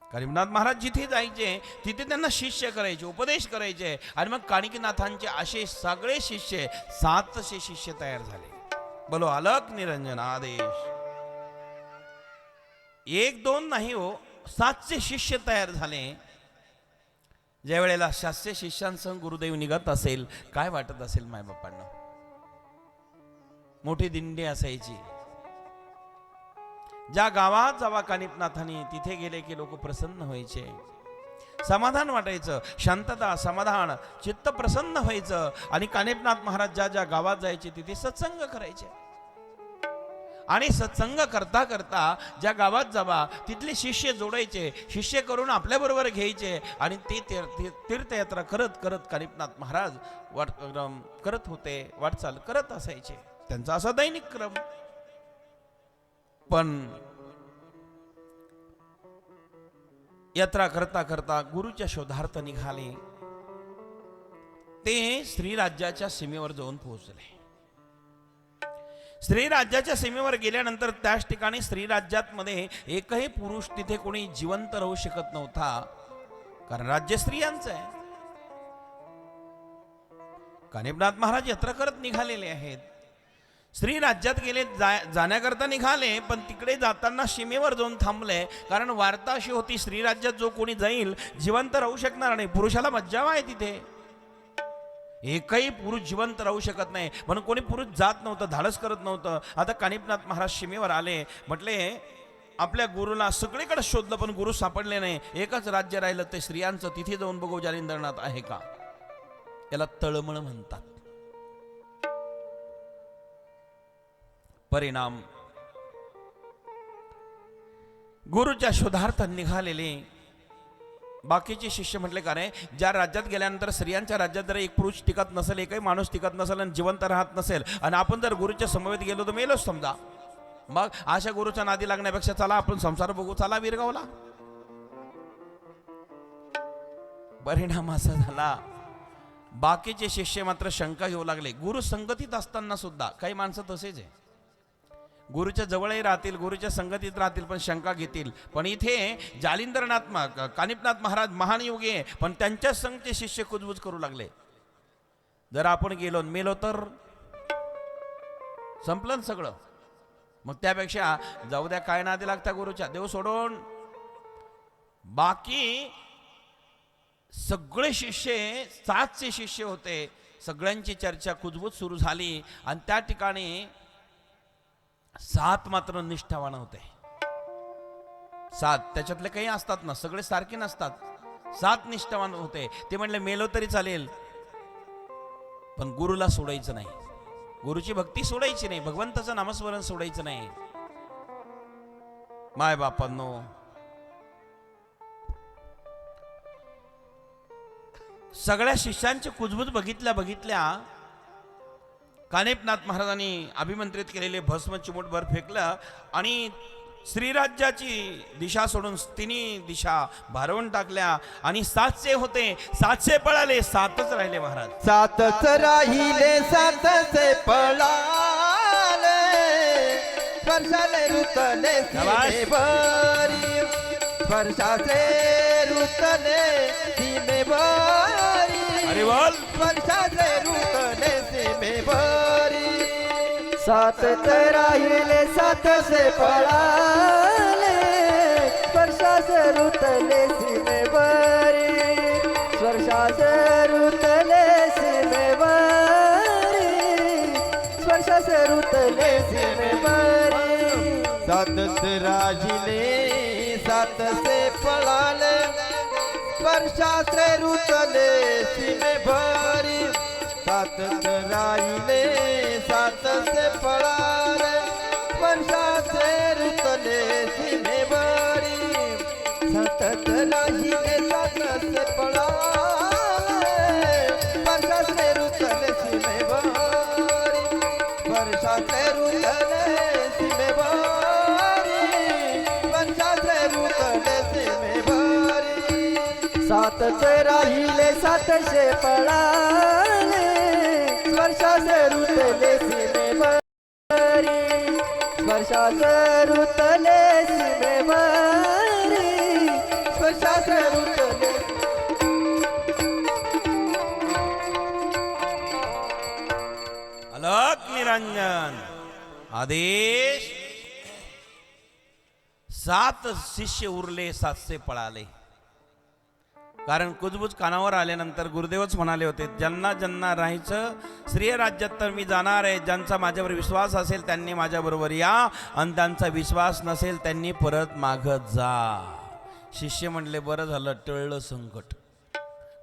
कानिफनाथ महाराज जिथे जायचे तिथे त्यांना शिष्य करायचे, उपदेश करायचे आणि मग कानिफनाथांचे असे सगळे शिष्य 700 शिष्य तयार झाले. बोलो अलग निरंजन आदेश. 1-2 नाही हो, 700 शिष्य तयार झाले. ज्या वेळेला 700 शिष्यांसह गुरुदेव निघत असेल, काय वाटत असेल मायबापांना? मोठी दिंडी असायची. ज्या गावात जावा कानिफनाथांनी तिथे गेले की लोक प्रसन्न व्हायचे, समाधान वाटायचं, शांतता, समाधान, चित्त प्रसन्न व्हायचं. आणि कानिफनाथ महाराज ज्या ज्या गावात जायचे तिथे सत्संग करायचे आणि सत्संग करता करता ज्या गावात जावा तिथले शिष्य जोडायचे, शिष्य करून आपल्या बरोबर घ्यायचे आणि ते तीर्थयात्रा करत करत कानिफनाथ महाराज करत होते, वाटचाल करत असायचे. त्यांचा असा दैनिक क्रम. पण यात्रा करता करता गुरुच्या शोधार्थ निघाले. ते श्रीराज्याच्या सीमेवर जाऊन पोहोचले. श्रीराज्याच्या सीमेवर गेल्यानंतर त्याच ठिकाणी श्रीराज्यात मध्ये एकही पुरुष तिथे कोणी जिवंत राहू शकत नव्हता, कारण राज्य स्त्रियांचं आहे. कानिफनाथ महाराज यात्रा करत निघालेले आहेत. श्रीराज्यात गेले, जाण्याकरता निघाले, पण तिकडे जाताना सीमेवर जाऊन थांबले. कारण वार्ता अशी होती, श्रीराज्यात जो कोणी जाईल जिवंत राहू शकणार नाही. पुरुषाला मज्जाव आहे तिथे, एकही पुरुष जिवंत राहू शकत नाही, म्हणून कोणी पुरुष जात नव्हतं, धाडस करत नव्हतं. आता कानिफनाथ महाराज सीमेवर आले. म्हटले आपल्या गुरुला सगळीकडे शोधलं पण गुरु सापडले नाही. एकच राज्य राहिलं ते स्त्रियांचं. तिथे जाऊन बघू जालिंदरनाथ आहे का. याला तळमळ म्हणतात. परिणाम गुरुच्या शोधार्थ निघालेले बाकीचे शिष्य म्हटले का रे, ज्या राज्यात गेल्यानंतर स्त्रियांच्या राज्यात जर एक पुरुष टिकत नसेल, एकही माणूस टिकत नसेल आणि जिवंत राहत नसेल आणि आपण जर गुरुच्या समवेत गेलो तर मेलोच समजा. मग अशा गुरुच्या नादी लागण्यापेक्षा चला आपण संसार बघू, चला वीरगावला. परिणाम असा झाला, बाकीचे शिष्य मात्र शंका घेऊ लागले. गुरु संगतीत असताना सुद्धा काही माणसं तसेच आहे, गुरुच्या जवळही राहतील, गुरुच्या संगतीत राहतील, पण शंका घेतील. पण इथे जालिंदरनाथ कानिफनाथ महाराज महान योगी आहे, पण त्यांच्या संगचे शिष्य कुजबुज करू लागले. जर आपण गेलो मेलो तर संपलं सगळं. मग त्यापेक्षा जाऊ द्या, काय नादी लागता गुरुच्या, देव सोडून. बाकी सगळे शिष्य 700 शिष्य होते, सगळ्यांची चर्चा कुजबूज सुरू झाली आणि त्या ठिकाणी 7 मात्र निष्ठावान होते. 7 त्याच्यातले काही असतात ना, सगळे सारखे नसतात. 7 निष्ठावान होते. ते म्हणले मेलो तरी चालेल पण गुरुला सोडायचं नाही, गुरुची भक्ती सोडायची नाही, भगवंताचं नामस्मरण सोडायचं नाही. माय बापांनो, सगळ्या शिष्यांची कुजबूज बघितल्या कानिफनाथ महाराजांनी अभिमंत्रित केलेले भस्म चिमूटभर फेकलं आणि श्रीराज्याची दिशा सोडून तिन्ही दिशा भारवून टाकल्या आणि 700 होते, 700 पळाले, 7च राहिले महाराज. 7च राहिले 700 पळाले, स्पर्शाले रुतले सीमेवरी, स्पर्शाचे रुतले सीमेवरी, अरे बोल. स्पर्शाचे रुतले सीमेवरी. 7च राहिले 700 पळाले, स्पर्शाचे रुतले सीमेवरी, स्पर्शाचे रुतले सीमेवरी, स्पर्शाचे रुतले सीमेवरी. 7च राहिले 700 पळाले, स्पर्शाचे रुतले सीमेवरी. 7च राहिले 700 पळाले, स्पर्शाचे रुतले सीमेवरी. 7च राहिले 700 पळाले, स्पर्शाचे रुतले सीमेवरी, स्पर्शाचे रुतले सीमेवरी, स्पर्शाचे रुतले सीमेवरी. 7च राहिले 700 पळाले, स्पर्शाचे रुतले सीमेवरी, स्पर्शाचे रुतले सीमेवरी, स्पर्शाचे रुतले. अलक निरंजन आदेश. 7 शिष्य उरले, 700 पळाले. कारण कुजबूज कानावर आल्यानंतर गुरुदेवच म्हणाले होते, ज्यांना ज्यांना राहायचं श्रेय राज्यात तर मी जाणार आहे, ज्यांचा माझ्यावर विश्वास असेल त्यांनी माझ्याबरोबर या आणि त्यांचा विश्वास नसेल त्यांनी परत मागत जा. शिष्य म्हणले बरं झालं, टळलं संकट.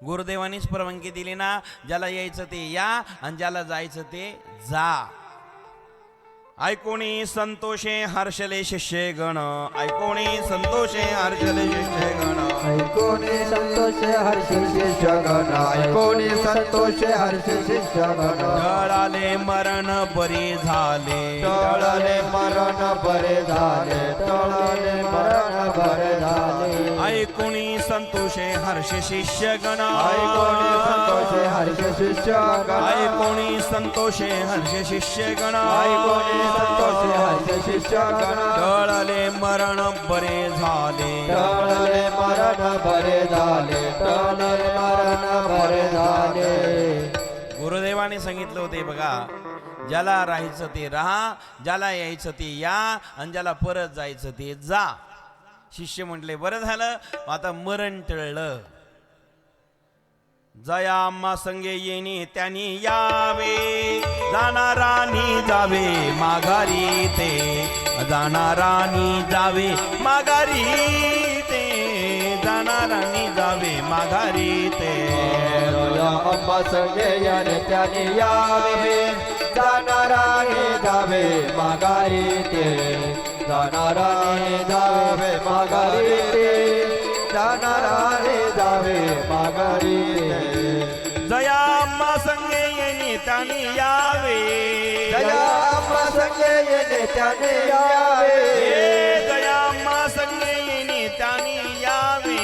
गुरुदेवानीच परवानगी दिली ना, ज्याला यायचं ते या आणि ज्याला जायचं ते जा. ऐकोणी संतोषे हर्षले शिष्य गण, ऐकोणी संतोषे हर्षले शिष्य गण, ऐकोने संतोष हर्ष शिष्यगण, ऐकोनी संतोषे हर्ष शिष्यगण. टळाले मरण बरी झाले, टळले मरण बरे झाले, टळले मरण बरे झाले. ऐकोणी संतोषे हर्ष शिष्य गण, ऐकोनी संतोषे हर्ष शिष्यगण, ऐकोणी संतोषे हर्ष शिष्य गण, ऐकोनी संतोषे हर्ष शिष्यगण. टळाले मरण बरे झाले, टळले मरण बरे झाले, टळले मरण बरे झाले. गुरुदेवाने सांगितलं होते बघा, ज्याला राहायचं ते राहा, ज्याला यायचं ते या आणि ज्याला परत जायचं ते जा. शिष्य म्हटले बरं झालं, आता मरण टळलं. जया आम्हा संगे येणे त्यांनी यावे, जाणारानी जावे माघारी ते, जाणारानी जावे माघारी ते, जाणारानी जावे माघारी ते. जया आम्हा संगे येणे त्याने यावे, जाणाराने जावे माघारी ते, जाणाराने जावे माघारी ते, जाणाराने जावे माघारी ते. जया आम्हा संगे येणे त्यांनी यावे, जया आम्हा संगे येणे त्याने यावे, जया आम्हा संगे येणे त्यांनी यावे,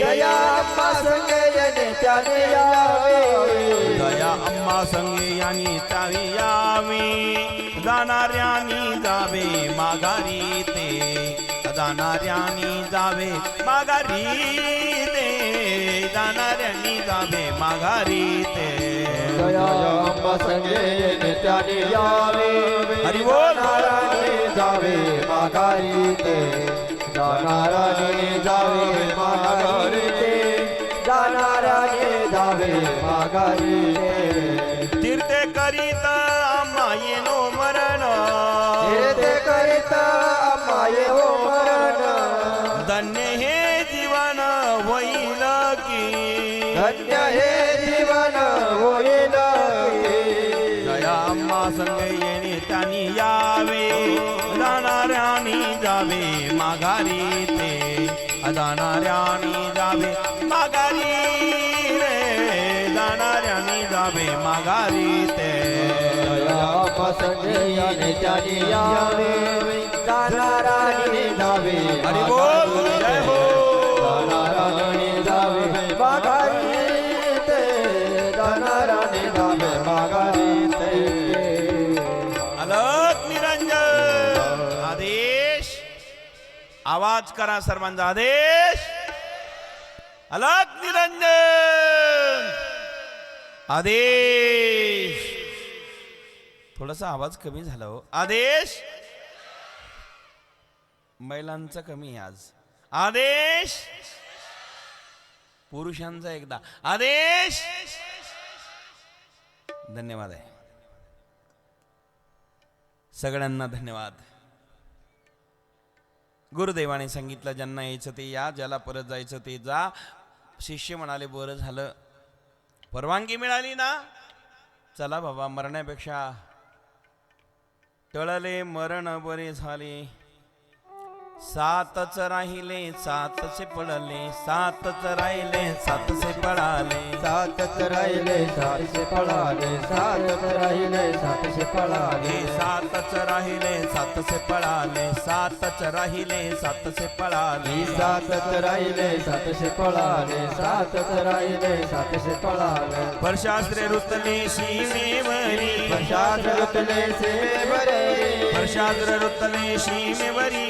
जया आम्हा संगे येणे त्याने यावे, दया आम्हा संगे यांनी त्यावी यावे, जाणाऱ्यानी जावे माघारी ते, जाणाऱ्यानी जावे माघारी ते, जाणाऱ्यानी जावे माघारी ते. जया आम्हा संगे येणे त्याने यावे, हरी बोल. जाणाराने जावे माघारी ते, जाणाराने जावे माघारी ते, जाणाराने जावे माघारी ते. तीर्थ करीत आम्हा येनो मरण, ते करीत आम्हा येवो मरण, धन्य हे जीवन होईल की धन्य हे जीवन होईल दया आम्हा संग येणे त्यांनी यावे जाणाऱ्यानी जावे माघारी ते जाणाऱ्यानी जावे माघारी रे जाणाऱ्यानी जावे माघारी ते संजयाने त्याने यावे जाणाराने जावे हरी बोल जय हो जाणाराने जावे माघारी ते जाणाराने जावे माघारी ते अलक निरंजन आदेश आवाज करा सर्वांचा आदेश अलक निरंजन आदेश थोडासा आवाज कमी झाला हो आदेश महिलांचा कमी आहे आज आदेश पुरुषांचा एकदा आदेश धन्यवाद आहे सगळ्यांना धन्यवाद गुरुदेवाने सांगितलं ज्यांना यायचं ते या ज्याला परत जायचं ते जा शिष्य म्हणाले बरं झालं परवानगी मिळाली ना चला बाबा मरण्यापेक्षा टळले मरण बरे झाले सातच राहिले सातचे पडले सातच राहिले सातचे पळाले सातच राहिले सातशे पळाले सातच राहिले सातशे पळाले सातच राहिले सातचे पळाले सातच राहिले सातचे पळाले सातच राहिले सातशे पळाले सातच राहिले सातशे पळाले वर्षास्त्रे रुतले सीमेवरी वर्षात रुतले सेवेवरे वर्षास्त्रे रुतले सीमेवरी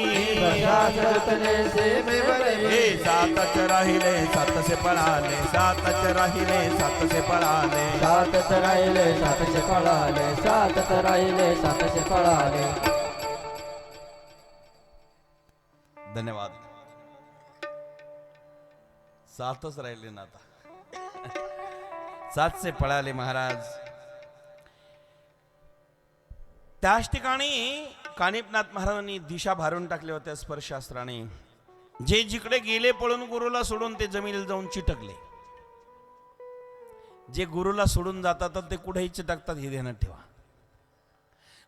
रुतले सेवेवरे सातच राहिले सातशे पळाले सातच राहिले सातशे पळाले सातच राहिले सातशे पळाले सातच राहिले सातशे पळाले धन्यवाद सातच राहिले ना आता सातशे पळाले महाराज त्याच ठिकाणी कानिपनाथ महाराजांनी दिशा भारून टाकल्या होत्या स्पर्शास्त्राने जे जिकडे गेले पळून गुरुला सोडून ते जमिनीला जाऊन चिटकले जे गुरुला सोडून जातात ते कुठेही चिटकतात हे ध्यानात ठेवा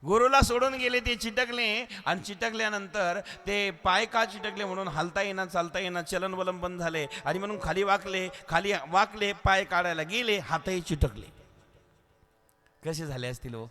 गुरुला सोडून गेले ते चिटकले आणि चिटकल्यानंतर ते पाय का चिटकले म्हणून हालता येणार चालता येणार चलन वलन बंद झाले आणि म्हणून खाली वाकले पाय काढायला गेले हातही चिटकले कसे झाले असतील हो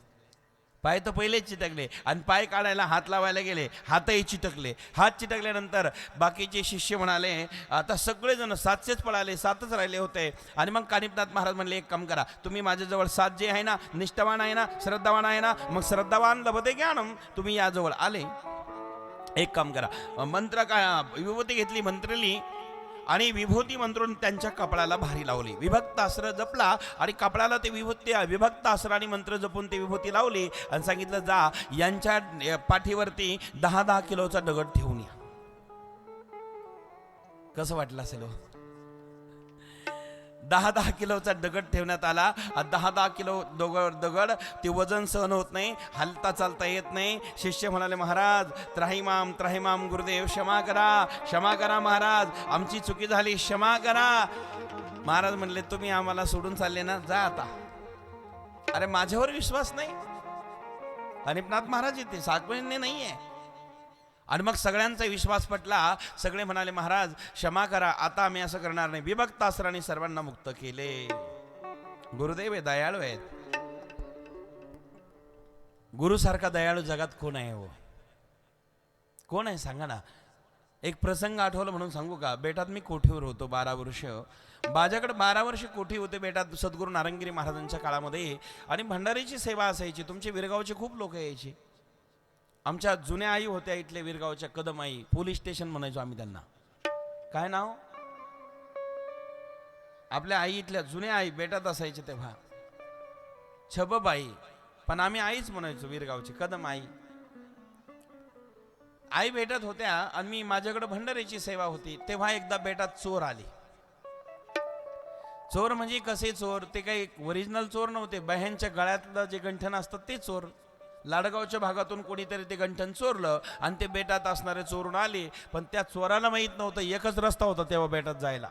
पाय तर पहिलेच चिटकले आणि पाय काढायला हात लावायला गेले हातही चिटकले हात चिटकल्यानंतर बाकीचे शिष्य म्हणाले आता सगळेजण सातशेच पळाले सातच राहिले होते आणि मग कानिपनाथ महाराज म्हणले एक काम करा तुम्ही माझ्याजवळ सात जे आहे ना निष्ठावान आहे ना श्रद्धावान आहे ना मग श्रद्धावान लभते ज्ञानम तुम्ही याजवळ आले एक काम करा मंत्र काय विभूती घेतली मंत्रली आणि विभूती मंत्रून त्यांच्या कपडाला भारी लावली विभक्त अस्त्र जपला आणि कपडाला ते विभूती विभक्त अस्त्र आणि मंत्र जपून ते विभूती लावली आणि सांगितलं जा यांच्या पाठीवरती 10-10 किलोचा दगड ठेवून या कसं वाटलं असेल 10-10 किलोचा दगड ठेवण्यात आला 10-10 किलो दगड ते वजन सहन होत नाही हलता चालता येत नाही शिष्य म्हणाले महाराज त्राहिमाम गुरुदेव क्षमा करा महाराज आमची चुकी झाली क्षमा करा महाराज म्हणले तुम्ही आम्हाला सोडून चालले ना जा आता अरे माझ्यावर विश्वास नाही कानिपनाथ महाराज येते सातवण्य नाहीये आणि मग सगळ्यांचा विश्वास पटला सगळे म्हणाले महाराज क्षमा करा आता आम्ही असं करणार नाही विभक्त अस्त्राने सर्वांना मुक्त केले गुरुदेव दयाळू आहेत गुरुसारखा दयाळू जगात कोण आहे हो कोण आहे सांगा ना एक प्रसंग आठवलं म्हणून सांगू का बेटात मी कोठीवर होतो 12 वर्ष माझ्याकडे 12 वर्ष कोठी होते बेटात सद्गुरू नारायणगिरी महाराजांच्या काळामध्ये आणि भंडारीची सेवा असायची तुमचे विरगावचे खूप लोक यायचे आमच्या जुन्या आई होत्या इथले विरगावच्या कदम आई पोलीस स्टेशन म्हणायचो आम्ही त्यांना काय नाव आपल्या आई इथल्या जुन्या आई बेटात असायचे तेव्हा छबबाई पण आम्ही आईच म्हणायचो विरगावची कदम आई भेटत होत्या आणि मी माझ्याकडे भंडारीची सेवा होती तेव्हा एकदा बेटात चोर आले चोर म्हणजे कसे चोर ते काही ओरिजिनल चोर नव्हते बह्यांच्या गळ्यातलं जे गंठण असतं ते चोर लाडगावच्या भागातून कोणीतरी ते गंठन चोरलं आणि ते बेटात असणारे चोरून आले, पण त्या चोराला माहीत नव्हतं एकच रस्ता होता तेव्हा बेटात जायला,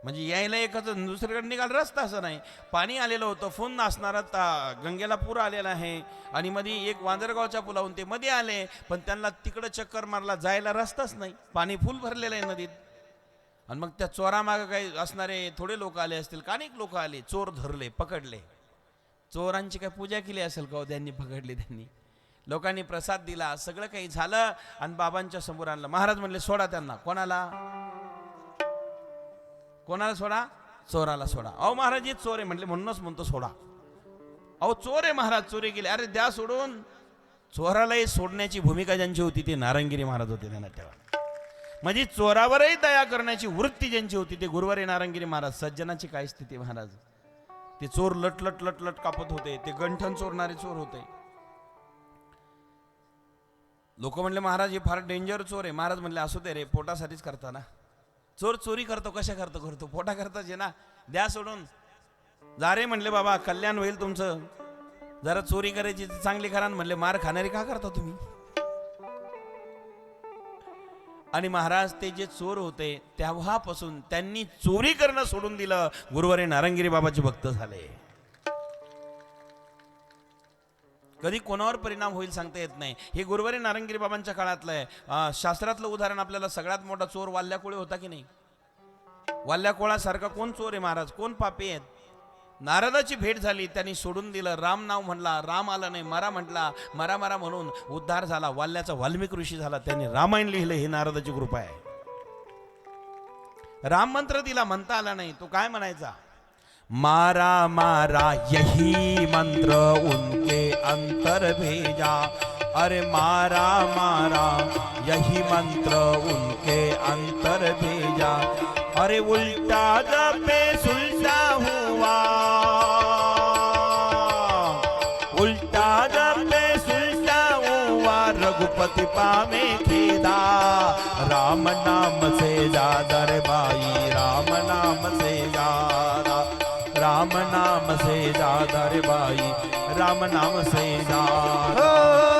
म्हणजे यायला एकच, दुसरीकडे निघाला रस्ता असं नाही. पाणी आलेलं होतं, फुन असणारा गंगेला पूर आलेला आहे आणि मध्ये एक वांजरगावच्या पुलावून ते मध्ये आले, पण त्यांना तिकडं चक्कर मारला, जायला रस्ताच नाही, पाणी फुल भरलेलं आहे नदीत. आणि मग त्या चोरामागं काही असणारे थोडे लोक आले असतील, अनेक लोक आले, चोर धरले, पकडले. चोरांची काय पूजा केली असेल का त्यांनी, पकडले त्यांनी, लोकांनी प्रसाद दिला, सगळं काही झालं आणि बाबांच्या समोर आणलं. महाराज म्हणले सोडा त्यांना. कोणाला सोडा? चोराला सोडा. अहो महाराज हे चोर आहे म्हटले, म्हणूनच म्हणतो सोडा. अहो चोर आहे महाराज, चोरी केली, अरे द्या सोडून. चोरालाही सोडण्याची भूमिका ज्यांची होती ते नारंगिरी महाराज होते त्यांना तेव्हा, म्हणजे चोरावरही दया करण्याची वृत्ती ज्यांची होती ते गुरुवारी नारंगिरी महाराज. सज्जनाची काय स्थिती महाराज, ते चोर लटलट लटलट कापत होते, ते गंठन चोरणारे चोर होते. लोक म्हणले महाराज हे फार डेंजर चोर आहे. महाराज म्हणले असू दे रे, पोटासाठीच करता ना. चोर चोरी करतो कशा करतो पोटा करताच आहे ना, द्या सोडून. जा रे म्हणले बाबा, कल्याण होईल तुमचं, जरा चोरी करायची चांगली करा. म्हणले मार खाणारी का करता तुम्ही? आणि महाराज ते जे चोर होते तेव्हापासून त्यांनी चोरी करणं सोडून दिलं, गुरुवारी नारंगिरी बाबाचे भक्त झाले. कधी कोणावर परिणाम होईल सांगता येत नाही. हे गुरुवारी नारंगिरी बाबांच्या काळातलं आहे. शास्त्रातलं उदाहरण आपल्याला, सगळ्यात मोठा चोर वाल्याकोळी होता की नाही? वाल्याकोळासारखा कोण चोर आहे महाराज, कोण पापी आहेत? नारदाची भेट झाली, त्यांनी सोडून दिलं, राम नाव म्हणला, राम आला नाही, मरा म्हटला, मरा मरा म्हणून उद्धार झाला. वाल्याचा वाल्मिक ऋषी झाला, त्यांनी रामायण लिहिलं. हे नारदाची कृपा आहे. राम मंत्र दिला, म्हणता आला नाही, तो काय म्हणायचा? मारा मारा यही मंत्र उनके अंतर भेजा. अरे मारा मारा यही मंत्र उनके अंतर भेजा. अरे उल्टा जपे सुलटा हुआ, उल्टा जपे सुलटा हुआ, रघुपति पावे खेदा. राम नाम से ज्यादा रे भाई, राम नाम से ज्यादा, राम नाम से ज्यादा रे भाई, राम नाम से ज्यादा.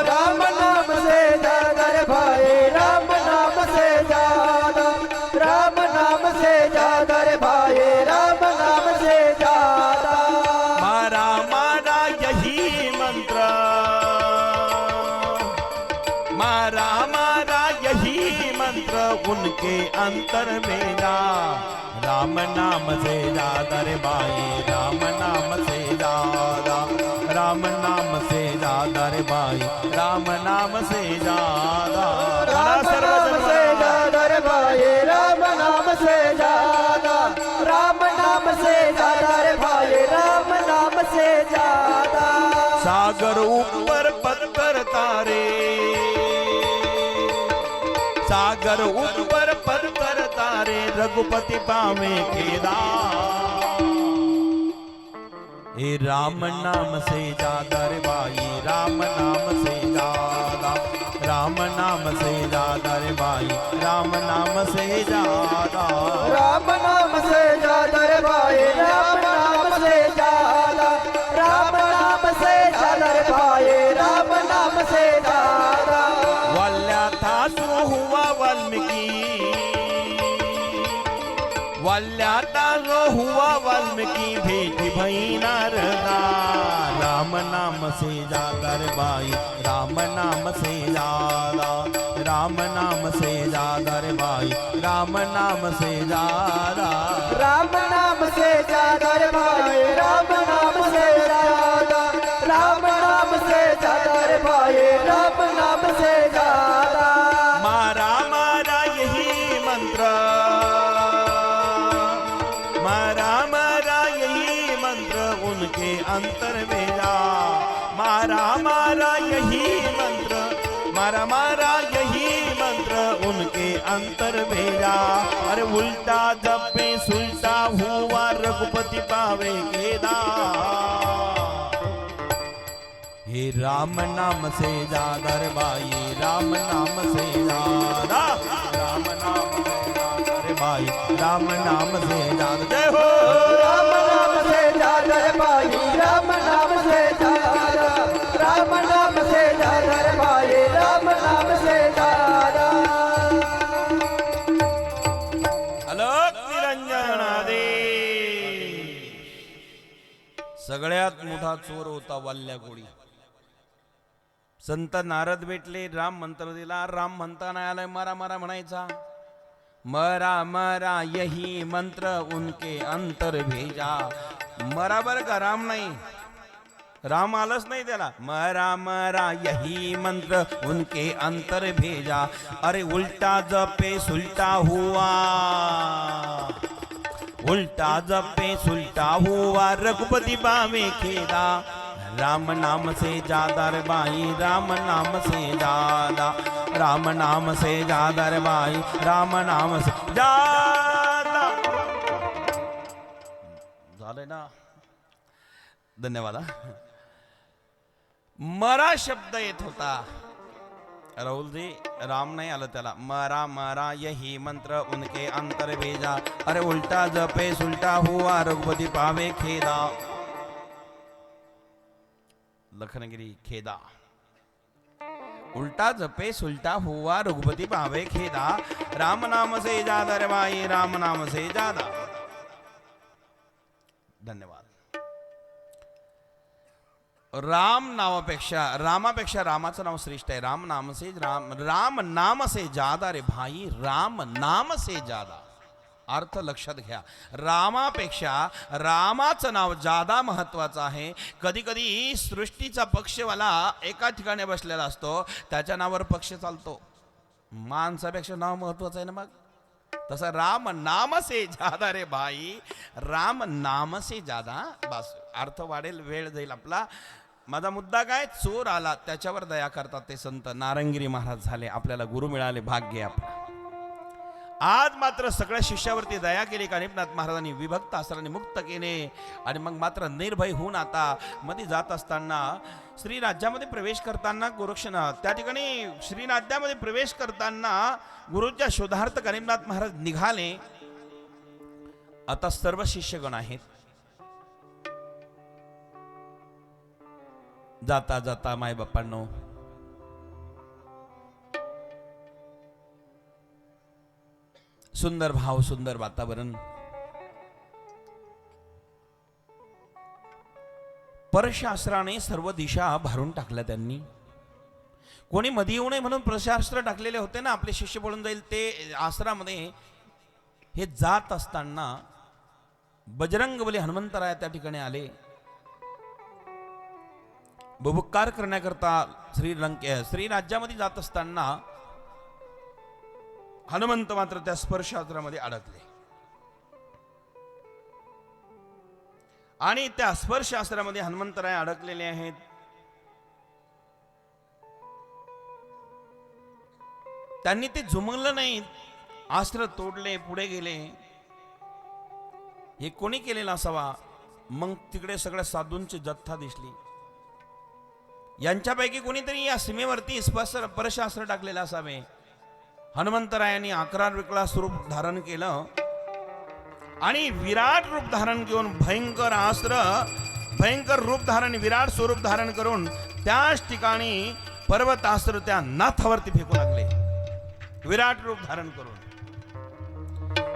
राम नाम से ज्यादा रे भाई, राम नाम से ज्यादा, राम नाम से ज्यादा रे भाई, राम नाम से ज्यादा. मारा मारा यही मंत्र, मारा मारा यही मंत्र उनके अंतर में जा. राम नाम से ज्यादा रे भाई, राम नाम से ज्यादा, राम नाम से ज्यादा रे भाई, राम नाम से ज्यादा. राम नाम से ज्यादा रे भाई, राम नाम से ज्यादा, राम नाम से ज्यादा रे भाई, राम नाम से ज्यादा. सागर ऊपर पत्थर तारे, सागर ऊपर पत्थर तारे, रघुपति पावे खेदा. ए राम नाम से ज्यादा रे भाई, राम नाम से ज्यादा, राम नाम से ज्यादा रे भाई, राम नाम से ज्यादा. राम नाम से ज्यादा रे भाई, राम नाम से ज्यादा, राम नाम से ज्यादा रे भाई, राम नाम से ज्यादा. वाल्या था सो हुआ वाल्मीकि, वाल्या था सो हुआ वाल्मीकि, भेटी भई नारदा. राम नाम से ज्यादा रे भाई, राम नाम से ज्यादा, राम नाम से ज्यादा रे भाई, राम नाम से ज्यादा. राम नाम से ज्यादा रे भाई, राम नाम से ज्यादा, राम नाम से ज्यादा रे भाई, राम नाम से ज्यादा. मारा मारा यही मंत्र, मारा मारा यही मंत्र उनके अंतर में जा. मारा मारा यही मंत्र, मारा मारा यही मंत्र उनके अंतर भेजा. अरे उल्टा जपे सुलटा हुआ, रघुपति पावे खेदा. हे राम नाम से ज्यादा रे भाई, राम नाम से ज्यादा, राम नाम से ज्यादा रे भाई, राम नाम से ज्यादा. जय हो. राम नाम से ज्यादा रे भाई, राम नाम से ज्यादा, राम नाम से ज्यादा रे भाई राम नाम से ज्यादा अलग निरंजन आदेश. सगळ्यात मोठा चोर होता वाल्या कोळी. संत नारद भेटले, राम मंत्र दिला. राम म्हणता नाही आलाय, मारा मारा म्हणायचा. मरा मरा यही मंत्र उनके अंतर भेजा. मरा बर का, राम नाही, राम आलंच नाही त्याला. मरा मरा यही मंत्र उनके अंतर भेजा. अरे उल्टा जपे सुलटा हुआ, उल्टा जपे सुलटा हुआ, रघुपति बावे खेदा. राम नाम से ज्यादा रे भाई, राम नाम से ज्यादा, राम नाम से ज्यादा रे भाई, राम नाम से ज्यादा. झालंय ना, धन्यवाद. मरा शब्द येत होता. राहुलजी, राम नाही आलं त्याला. मरा मरा यही मंत्र उनके अंतर भेजा. अरे उल्टा जपे सुलटा हुआ, रघुपति पावे खेदा. लखनगिरी खेदा. उल्टा जपे सुलटा हुआ, रघुपति पावे खेदा. राम नाम से ज्यादा रे भाई, राम नाम से ज्यादा. धन्यवाद. राम नावापेक्षा, रामापेक्षा रामाचं नाव श्रेष्ठ आहे. राम नाम से राम नाम से ज्यादा रे भाई, राम नाम से ज्यादा. अर्थ लक्षात घ्या. रामापेक्षा रामाचं नाव जादा महत्वाचं आहे. कधी कधी सृष्टीचा पक्षवाला एका ठिकाणी बसलेला असतो, त्याच्या नावावर पक्ष चालतो. माणसापेक्षा नाव महत्वाचं आहे ना. मग तसा राम नाम से ज्यादा रे भाई, राम नाम से ज्यादा. बस अर्थ वाढेल, वेळ जाईल आपला. माझा मुद्दा काय, चोर आला त्याच्यावर दया करतात ते संत नारंगिरी महाराज झाले. आपल्याला गुरु मिळाले, भाग्य आपला. आज मात्र सगळ्या शिष्यावरती दया केली. कानिपनाथ महाराजांनी विभक्त आसराने मुक्त केले. आणि मग मात्र निर्भय होऊन आता मध्ये जात असताना, श्री राज्यामध्ये प्रवेश करताना, गोरक्षनाथ त्या ठिकाणी श्री राज्यामध्ये प्रवेश करताना गुरुच्या शोधार्थ कानिपनाथ महाराज निघाले. आता सर्व शिष्यगण आहेत. जाता जाता माय बाप्पांनो, सुंदर भाव, सुंदर वातावरण. परशास्त्राने सर्व दिशा भारून टाकल्या त्यांनी. कोणी मध्ये येऊ नये म्हणून परशास्त्र टाकलेले होते ना, आपले शिष्य पळून जाईल ते आश्रामध्ये. हे जात असताना बजरंगबली हनुमंतराय त्या ठिकाणी आले. बुभुक्कार करण्याकरता श्री राज्यामध्ये जात असताना हनुमंत मात्र त्या स्पर्शास्त्रामध्ये अडकले. आणि त्या स्पर्शास्त्रामध्ये हनुमंतराय अडकलेले आहेत. त्यांनी ते जुमवलं नाही, अस्त्र तोडले, पुढे गेले. हे कोणी केलेलं असावा? मग तिकडे सगळ्या साधूंची जत्था दिसली. यांच्यापैकी कोणीतरी या सीमेवरती परशास्त्र टाकलेलं असावे. हनुमंतरायांनी 11 विकला स्वरूप धारण केलं आणि विराट रूप धारण घेऊन भयंकर अस्त्र, भयंकर रूप धारण, विराट स्वरूप धारण करून त्याच ठिकाणी पर्वतास्त्र त्या नाथावरती फेकू लागले. विराट रूप धारण करून.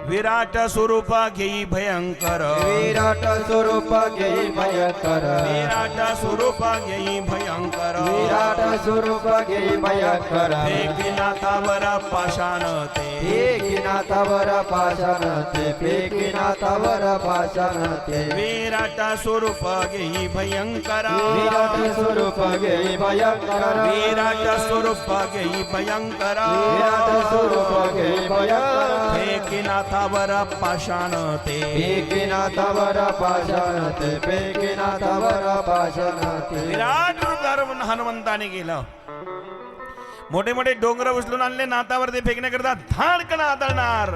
विराट स्वरूप घेई भयंकर, विराट स्वरूप घेई भयंकर, विराट स्वरूप घेई भयंकर, विराट स्वरूप घेई भयंकर. फेकिनाथावर पाषाण ते, फेकिनाथावर पाषाण ते, फेकिनाथावर पाषाण ते. विराट स्वरूप घेई भयंकर, विराट स्वरूप घेई भयंकर, विराट स्वरूप घेई भयंकर, विराट स्वरूप घेई भयंकर. फेकिनाथावर पाषाण ते, फेकिनाथावर पाषाण ते, फेकिनाथावर पाषाण ते. विराट रूप धारण हनुमंताने केलं. मोठे मोठे डोंगर उचलून आणले, नाथावर ते फेकण्याकरता धाडकन आदळणार.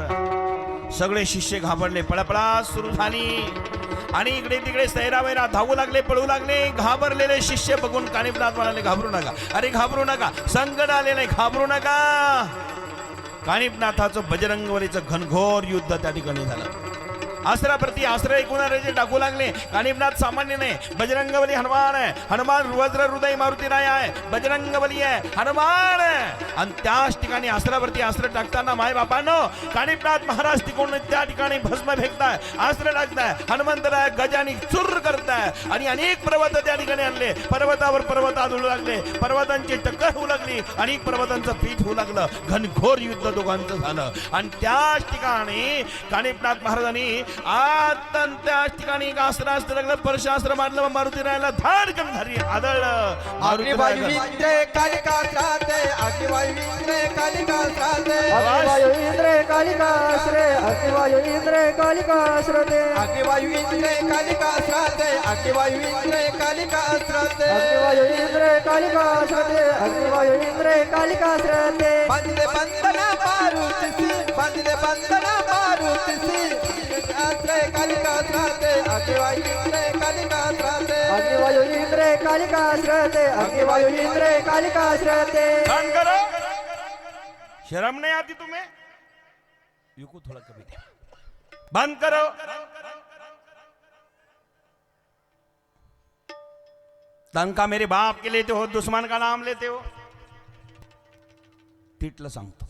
सगळे शिष्य घाबरले, पळपळा सुरू झाली आणि इकडे तिकडे सैरावैरा धावू लागले, पळू लागले. घाबरलेले शिष्य बघून कानिपनाथ म्हणाले, घाबरू नका, अरे घाबरू नका, संकट आलेले, घाबरू नका. कानिपनाथाचं बजरंगबलीचं घनघोर युद्ध त्या ठिकाणी झालं. अस्त्राप्रती अस्त्र एकूणाचे टाकू लागले. कानिपनाथ सामान्य नाही, बजरंगबली हनुमान आहे. हनुमान वज्र हृदय मारुती राय आहे, बजरंगबली आहे, हनुमान आहे. आणि त्याच ठिकाणी अस्त्रावरती अस्त्र टाकताना माय बापांनो कानिपनाथ महाराज तिकडून त्या ठिकाणी भस्म फेकताय, अस्त्र टाकताय. हनुमंतराय गजानी चुर करताय आणि अनेक पर्वत त्या ठिकाणी आणले. पर्वतावर पर्वत आदळू लागले, पर्वतांची टक्कर होऊ लागली, अनेक पर्वतांचं पीठ होऊ लागलं. घनघोर युद्ध दोघांचं झालं. आणि त्याच ठिकाणी कानिपनाथ महाराजांनी आता त्याच ठिकाणी एक अस्त्र लागलं, परशास्त्र मारलं, मारुतीरायाला धाडकन घरी आदळलं. अग्निवायू इंद्र कालिका श्राते, अग्निवायू इंद्र कालिका श्राते, अग्निवायू इंद्र कालिका श्रे, अग्निवायू इंद्र कालिका श्रते, अग्निवायू इंद्र कालिका श्राते, अग्निवायू इंद्र कालिका श्राते, अग्निवायू इंद्र कालिका श्रते, अग्निवायू इंद्र कालिका श्रते. बंदे बंदना मारुतीसी, बंदे बंदना मारुतीसी, श्राते कालिका श्राते, अग्निवायू इंद्र कालिका श्राते, अग्निवायू इंद्र कालिका श्रते, अग्निवायू इंद्र कालिका श्रते. बंद करो, शर्म नहीं आती तुम्हें? युको थोड़ा कभी दे. बंद करो. तंका मेरे बाप के लेते हो, दुश्मन का नाम लेते हो. तिटलं सांगतो.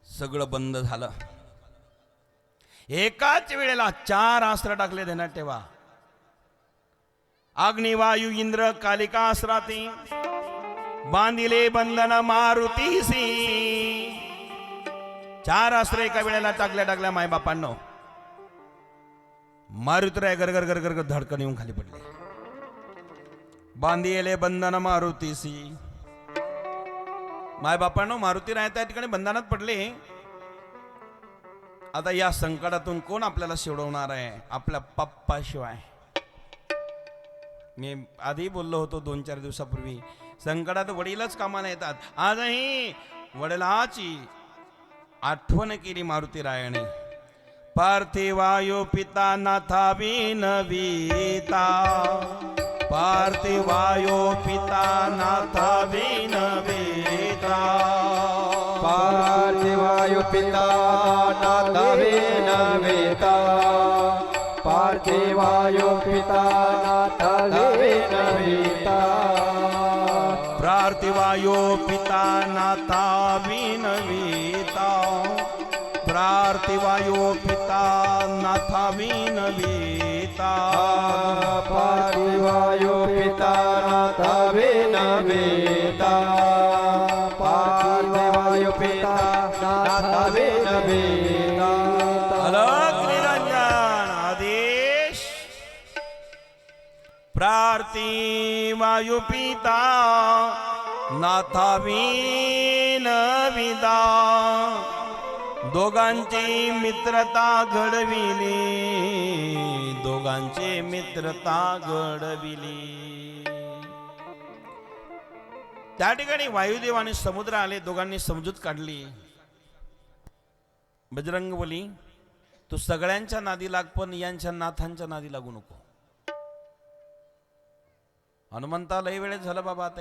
सगळं बंद झालं. एकाच वेळेला 4 अस्त्र टाकले देण्यात ठेवा. अग्निवायू इंद्र कालिका अस्त्राती बांधिले बंधन मारुतीसी. 4 अस्त्र एका वेळेला टाकल्या माय बापांनो. मारुतीराय गरगर गरगर धडकन येऊन खाली पडले. बांधिले बंधन मारुतीसी. माय बापांनो मारुतीराय त्या ठिकाणी बंधनात पडले. आता या संकटातून कोण आपल्याला सोडवणार आहे? आपल्या पप्पा शिवाय. मी आधी बोललो होतो 2-4 दिवसापूर्वी, संकटात वडीलच कामाला येतात. आजही वडिलाची आठवण केली मारुतीरायाने. पार्थिवायो पिता नाथा विनविता, पार्थिवायो पिता नाथा विनविता, पार्थिवायु पिता नाथ विनविता, पार्थिवायु पिता नाथ विनविता, पार्थिवायो पिता नाथा विनविता, पार्थिवायो पिता नाथा विनविता, पार्थिवायु पिता नाथ विनविता, पार्थिवायु पिता नाथ विनविता. अलग निरंजन आदेश. पार्थिवायो पिता नाथा विनविता. दोघांची मित्रता घडविली, दोघांची मित्रता घडविली. त्या ठिकाणी वायुदेव आणि समुद्र आले. दोघांनी समजूत काढली. बजरंगबली तू सगळ्यांच्या नादी लाग, पण यांच्या नाथांच्या नादी लागू नको. हनुमंता लय वेळेत झालं बाबा. आता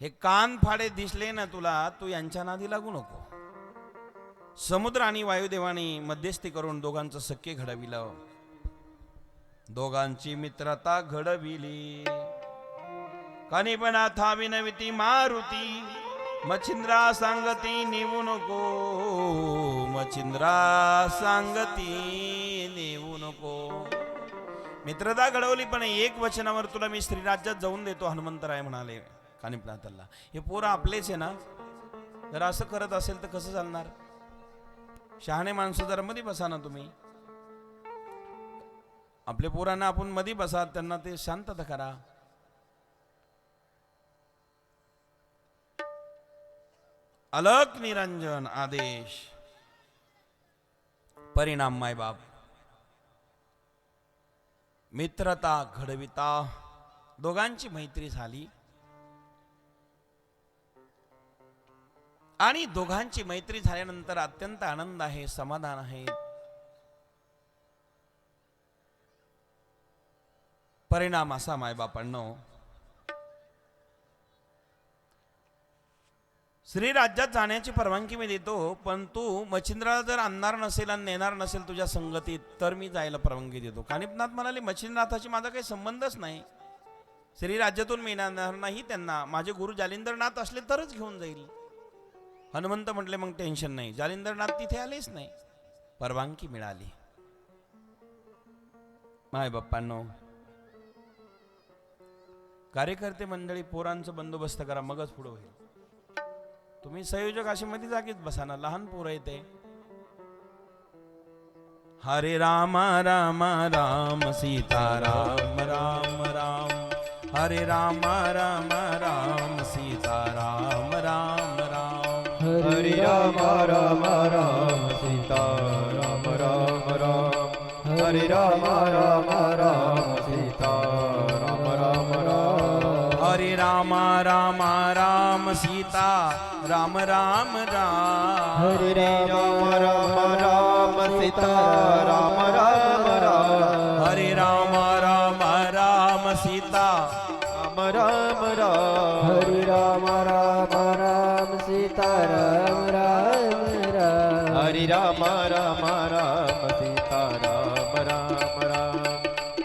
हे कान फाडे दिसले ना तुला, तू यांच्या नादी लागू नको. समुद्र आणि वायुदेवानी मध्यस्थी करून दोघांचं सख्य घडविलं, दोघांची मित्रता घडविली. कानिपनाथा विनविती मारुती, मच्छिंद्रा सांगती नेऊ नको, मच्छिंद्रा सांगती नेऊ नको. मित्रता घडवली, पण एक वचनावर तुला मी श्रीराज्यात जाऊन देतो. हनुमंतराय म्हणाले कानिपनाथाला, हे पोरं आपलेच आहे ना, जर असं करत असेल तर कसं चालणार? शहाणे माणसं जरा मध्ये बसा ना तुम्ही. आपल्या पोरांना आपण मध्ये बसा, त्यांना ते शांतता करा. अलग निरंजन आदेश. परिणाम मायबाप मित्रता घडविता. दोघांची मैत्री झाली आणि दोघांची मैत्री झाल्यानंतर अत्यंत आनंद आहे, समाधान आहे. परिणाम असा मायबापांनो, श्री राज्यात जाण्याची परवानगी मी देतो, पण तू मच्छिंद्राला जर आणणार नसेल आणि नेणार नसेल तुझ्या संगतीत तर मी जायला परवानगी देतो. कानिपनाथ म्हणाले, मच्छिंद्रनाथाशी माझा काही संबंधच नाही, श्री राज्यातून मिळणार नाही त्यांना, माझे गुरु जालिंदरनाथ असले तरच घेऊन जाईल. हनुमंत म्हटले, मग टेन्शन नाही. जालिंदरनाथ तिथे आलेच नाही, परवानगी मिळाली. माय बाप्पांनो, कार्यकर्ते मंडळी पोरांचं बंदोबस्त करा, मगच पुढे होईल. तुम्ही संयोजक अशी मध्ये जागीच बसा ना, लहान पोरं येते. हरे राम राम राम सीता राम राम राम, हरे राम राम राम सीता राम राम राम, हरे राम राम राम सीता राम राम राम, हरे राम राम राम सीता राम राम राम, हरे राम राम राम सीता राम राम राम, हरे राम राम राम सीता राम राम राम, हरे राम राम राम सीता राम राम राम, हरे राम राम राम सीता राम राम राम, हरे राम राम राम सीता राम राम राम,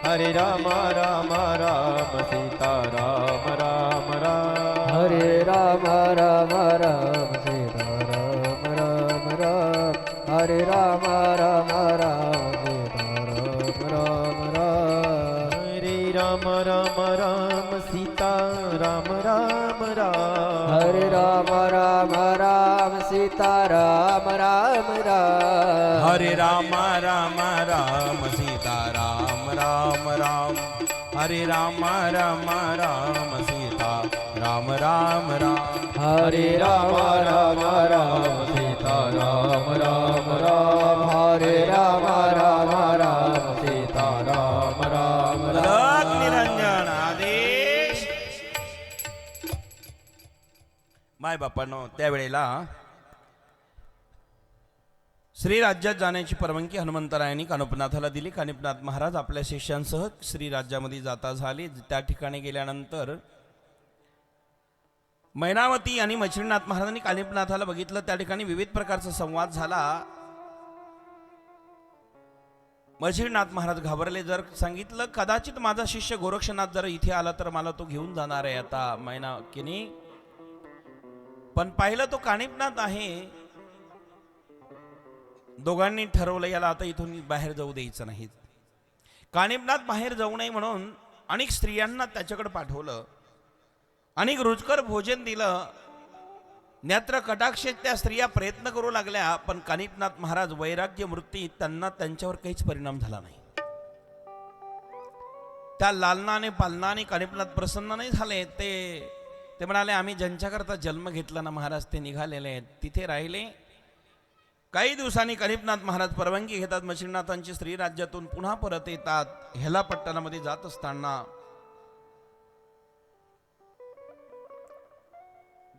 हरे राम राम राम सीता राम राम राम, हरे राम राम राम सीता राम राम राम, हरे राम राम राम सीता राम राम राम, हरे राम राम राम सीता राम राम राम, हरे राम राम राम सीता राम राम राम, हरे राम राम राम सीता राम राम राम, हरे राम राम राम सीता राम राम राम, हरे राम राम राम सीता राम राम राम, हरे राम राम राम सीता राम राम राम, अलग निरंजन आदेश. माय बापांनो, त्यावेळेला श्री राज्यात जाण्याची परवानगी हनुमंतरायांनी कानिपनाथाला दिली. कानिपनाथ महाराज आपल्या शिष्यांसह श्री राज्यामध्ये जाता झाले. त्या ठिकाणी गेल्यानंतर मैनावती आणि मच्छिंद्रनाथ महाराजांनी कानिपनाथाला बघितलं. त्या ठिकाणी विविध प्रकारचा संवाद झाला. मच्छिंद्रनाथ महाराज घाबरले. जर सांगितलं कदाचित माझा शिष्य गोरक्षनाथ जर इथे आला तर मला तो घेऊन जाणार आहे आता मैनाकिनी, पण पाहिलं तो कानिपनाथ आहे. दोघांनी ठरवलं याला आता इथून बाहेर जाऊ द्यायचं नाही. कानिपनाथ बाहेर जाऊ नये म्हणून अनेक स्त्रियांना त्याच्याकडे पाठवलं, अनेक रुचकर भोजन दिलं. नेत्र कटाक्षेत त्या स्त्रिया प्रयत्न करू लागल्या, पण कानिपनाथ महाराज वैराग्य वृत्ती त्यांना त्यांच्यावर काहीच परिणाम झाला नाही. त्या लालनाने पालनाने कानिपनाथ प्रसन्न नाही झाले. ते म्हणाले, आम्ही ज्यांच्याकरता जन्म घेतला ना महाराज ते निघालेले आहेत. तिथे राहिले. काही दिवसांनी कानिपनाथ महाराज परवानगी घेतात. मच्छिंद्रनाथांची स्त्री राज्यातून पुन्हा परत येतात. हेला पट्टणामध्ये जात असताना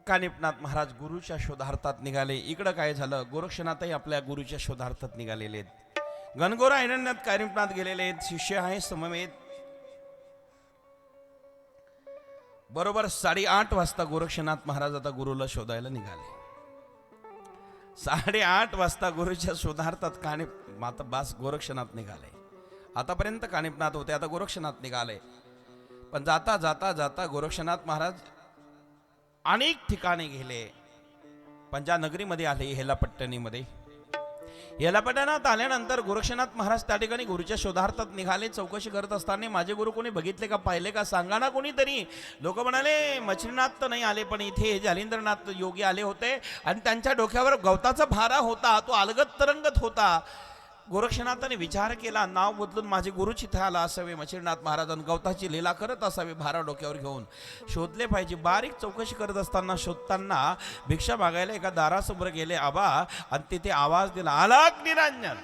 कानिपनाथ महाराज गुरुच्या शोधार्थात निघाले. इकडं काय झालं, गोरक्षनाथही आपल्या गुरुच्या शोधार्थात निघालेले आहेत. घनघोर अरण्यात कानिपनाथ गेलेले आहेत. शिष्य आहे समवेत. बरोबर 8:30 वाजता गोरक्षनाथ महाराज आता गुरुला शोधायला निघाले. 8:30 वाजता गुरुच्या शोधार्थात माता बास गोरक्षनाथ निघाले. आतापर्यंत कानिपनाथ होते, आता गोरक्षनाथ निघाले. पण जाता जाता जाता गोरक्षनाथ महाराज अनेक ठिकाणी गेले. पंजानगरीमध्ये आले, हेलापट्टणीमध्ये. हेलापट्टणात आल्यानंतर गोरक्षनाथ महाराज त्या ठिकाणी गुरुच्या शोधार्थात निघाले. चौकशी करत असताना माझे गुरु कोणी बघितले का, पाहिले का, सांगा ना कोणीतरी. लोक म्हणाले मच्छिंद्रनाथ तर नाही आले, पण इथे जालिंदरनाथ योगी आले होते आणि त्यांच्या डोक्यावर गवताचा भारा होता, तो अलगत तरंगत होता. गोरक्षनाथाने विचार केला, नाव बदलून माझे गुरुच इथे आला असावे. मच्छिंद्रनाथ महाराजांनी गवताची लीला करत असावे भारा डोक्यावर घेऊन. शोधले पाहिजे. बारीक चौकशी करत असताना शोधताना भिक्षा मागायला एका दारासमोर गेले आबा, आणि तिथे आवाज दिला, अलक निरंजन,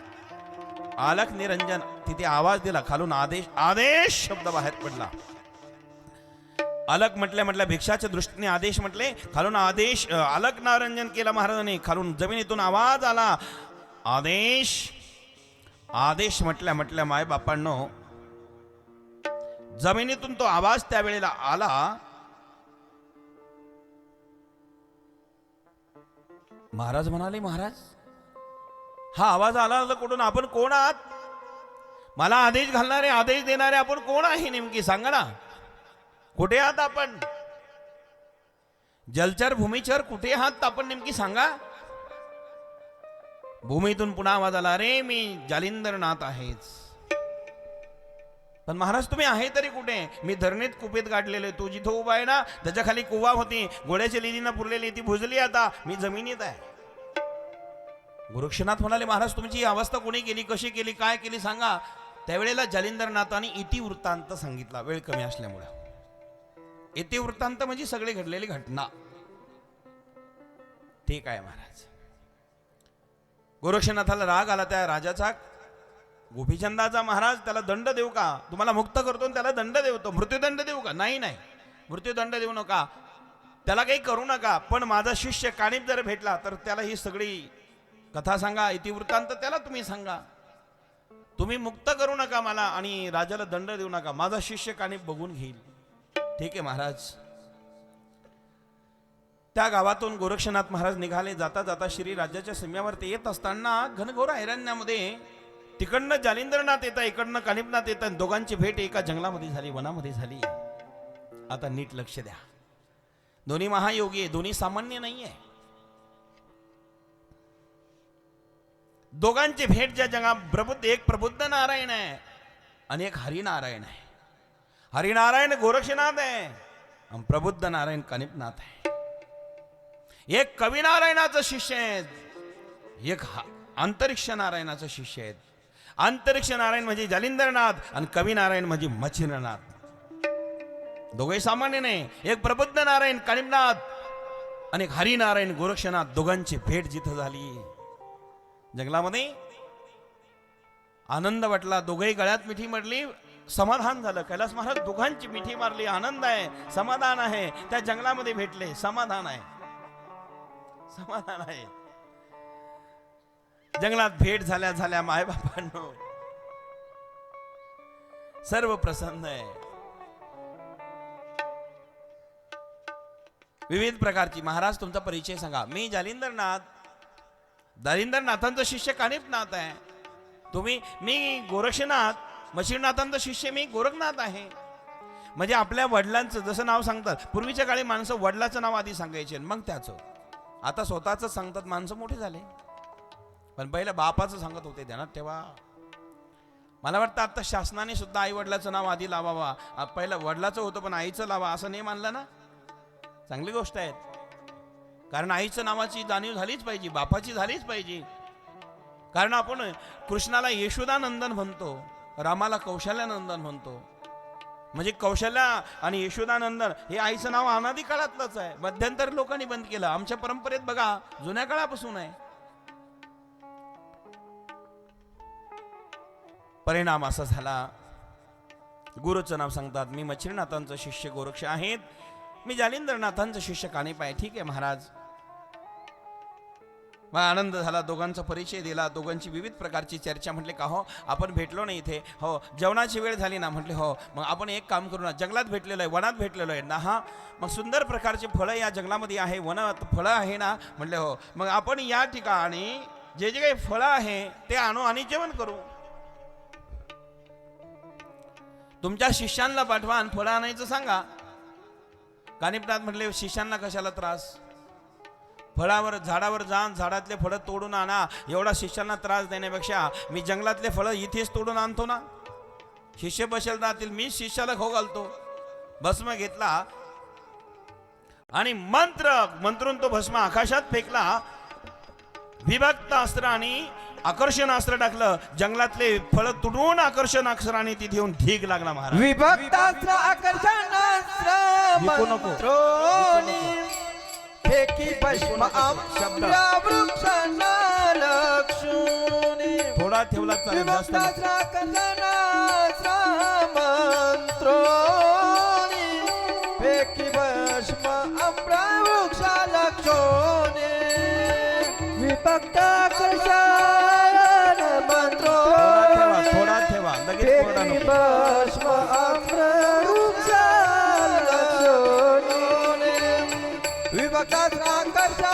अलक निरंजन. तिथे आवाज दिला. खालून आदेश, आदेश शब्द बाहेर पडला. अलक म्हटल्या भिक्षाच्या दृष्टीने आदेश म्हटले. खालून आदेश, अलक निरंजन केला महाराजांनी. खालून जमिनीतून आवाज आला, आदेश. आदेश म्हटल्या माय बापांनो, जमिनीतून तो आवाज त्यावेळेला आला. महाराज म्हणाले, महाराज हा आवाज आला तर कुठून? आपण कोण आहात? मला आदेश घालणारे, आदेश देणारे आपण कोण आहे नेमकी सांगा ना. कुठे आहात आपण? जलचर भूमीचर कुठे आहात आपण नेमकी सांगा. भूमीतून पुन्हा आवाज आला, अरे मी जालिंदरनाथ आहेच. पण महाराज तुम्ही आहे तरी कुठे? मी धरणीत कुपेत गाडलेले, तू जिथं उभा आहे ना त्याच्या खाली कुवा होती, घोड्याच्या लिदीनं पुरलेली, ती भुजली, आता मी जमिनीत आहे. गोरक्षनाथ म्हणाले, महाराज तुमची ही अवस्था कोणी केली, कशी केली, काय केली सांगा. त्यावेळेला जालिंदरनाथाने इतिवृत्तांत सांगितला, वेळ कमी असल्यामुळे. इतिवृत्तांत म्हणजे सगळे घडलेली घटना. ठीक आहे महाराज. गोरक्षनाथाला राग आला त्या राजाचा, गोपीचंदाचा. महाराज त्याला दंड देऊ का? तुम्हाला मुक्त करतो आणि त्याला दंड देवतो. मृत्यूदंड देऊ का? नाही नाही, मृत्यूदंड देऊ नका, त्याला काही करू नका. पण माझा शिष्य कानिप जर भेटला तर त्याला ही सगळी कथा सांगा, इतिवृत्तांत त्याला तुम्ही सांगा. तुम्ही मुक्त करू नका मला आणि राजाला दंड देऊ नका. माझा शिष्य कानिप बघून घेईल. ठीक आहे महाराज. त्या गावातून गोरक्षनाथ महाराज निघाले. जाता जाता श्री राज्याच्या सीमेवरती येत असताना घनघोर अरण्यामध्ये तिकडनं जालिंदरनाथ येतात, इकडनं कानिपनाथ येतात. दोघांची भेट एका जंगलामध्ये झाली, वनामध्ये झाली. आता नीट लक्ष द्या. दोन्ही महायोगी आहे, दोन्ही सामान्य नाही आहे. दोघांची भेट ज्या जंगलात, एक प्रबुद्ध नारायण आहे आणि एक हरिनारायण आहे. हरिनारायण गोरक्षनाथ आहे आणि प्रबुद्ध नारायण कानिपनाथ आहे. एक कवी नारायणाचं शिष्य आहे, एक अंतरिक्ष नारायणाचं शिष्य आहेत. अंतरिक्ष नारायण म्हणजे जालिंदरनाथ आणि कवी नारायण म्हणजे मच्छिंद्रनाथ. दोघे सामान्य नाही. एक प्रबुद्ध नारायण कानिपनाथ आणि एक हरिनारायण गोरक्षनाथ. दोघांची भेट जिथं झाली जंगलामध्ये, आनंद वाटला. दोघेही गळ्यात मिठी मारली, समाधान झालं. कैलास महाराज दोघांची मिठी मारली, आनंद आहे, समाधान आहे. त्या जंगलामध्ये भेटले, समाधान आहे, समाधान आहे. जंगलात भेट झाल्या झाल्या मायबापांनो सर्व प्रसन्न आहे. विविध प्रकारची. महाराज तुमचा परिचय सांगा. मी जालिंदरनाथ, जालिंदरनाथांचा शिष्य कानिपनाथ आहे. मी गोरक्षनाथ, मच्छिंद्रनाथांचा शिष्य मी गोरखनाथ आहे. म्हणजे आपल्या वडिलांचं जसं नाव सांगतात. पूर्वीच्या काळी माणसं वडिलाचं नाव आधी सांगायचे मग त्याचं. आता स्वतःच सांगतात, माणसं मोठे झाले. पण पहिलं बापाचं सांगत होते, ध्यानात ठेवा. मला वाटतं आता शासनाने सुद्धा आई वडिलाचं नाव आधी लावावा. पहिलं वडिलाचं होतं पण आईचं लावा असं नाही मानलं ना. चांगली गोष्ट आहे, कारण आईचं नावाची जाणीव झालीच पाहिजे, बापाची झालीच पाहिजे. कारण आपण कृष्णाला यशोदानंदन म्हणतो, रामाला कौशल्यानंदन म्हणतो. म्हणजे कौशल्या आणि यशोदानंदन हे आईचं नाव अनादी काळातलंच आहे. मध्यंतर लोकांनी बंद केलं. आमच्या परंपरेत बघा जुन्या काळापासून आहे. परिणाम असा झाला. गुरुचं नाव सांगतात. मी मच्छिंद्रनाथांचं शिष्य गोरक्ष आहेत. मी जालिंदरनाथांचं शिष्य कानिप आहे. ठीक आहे महाराज. मला आनंद झाला. दोघांचा परिचय दिला. दोघांची विविध प्रकारची चर्चा. म्हटले का हो आपण भेटलो नाही इथे? हो. जेवणाची वेळ झाली ना? म्हटले हो. मग आपण एक काम करू ना, जंगलात भेटलेलो आहे, वनात भेटलेलो आहे ना? हा. मग सुंदर प्रकारची फळं या जंगलामध्ये आहे, वनात फळं आहे ना? म्हटले हो. मग आपण या ठिकाणी जे जे काही फळं आहे ते आणू आणि जेवण करू. तुमच्या शिष्यांना पाठवा आणि फळं आणायचं सांगा. कानिपनाथ म्हटले शिष्यांना कशाला त्रास? फळावर झाडावर जाण, झाडातले फळं तोडून आणा. एवढा शिष्यांना त्रास देण्यापेक्षा मी जंगलातले फळं इथेच तोडून आणतो ना. शिष्य बसेल राहतील, मी शिष्याला खाऊ घालतो. भस्म घेतला आणि मंत्रून तो भस्म आकाशात फेकला. विभक्त अस्त्र आणि आकर्षण अस्त्र टाकलं. जंगलातले फळ तुडवून आकर्षण अस्त्राने तिथे येऊन ढीग लागला महाराज. विभक्तास्त्र आकर्षणास्त्र मंत्रोनी फेकी भस्म आम्रा वृक्षांना लक्षुनी. थोडा ठेवला चालेल, जास्त नाही. विभक्तास्त्र आकर्षणास्त्र मंत्रोनी फेकी भस्म आम्रा वृक्षा लक्षुनी. विभक्त आकर्षण मंत्रो थोडा ठेवा लगेच कोरडा नको. भस्म आम्रा वृक्षा लक्षुनी. विभक्तास्त्र आकर्षण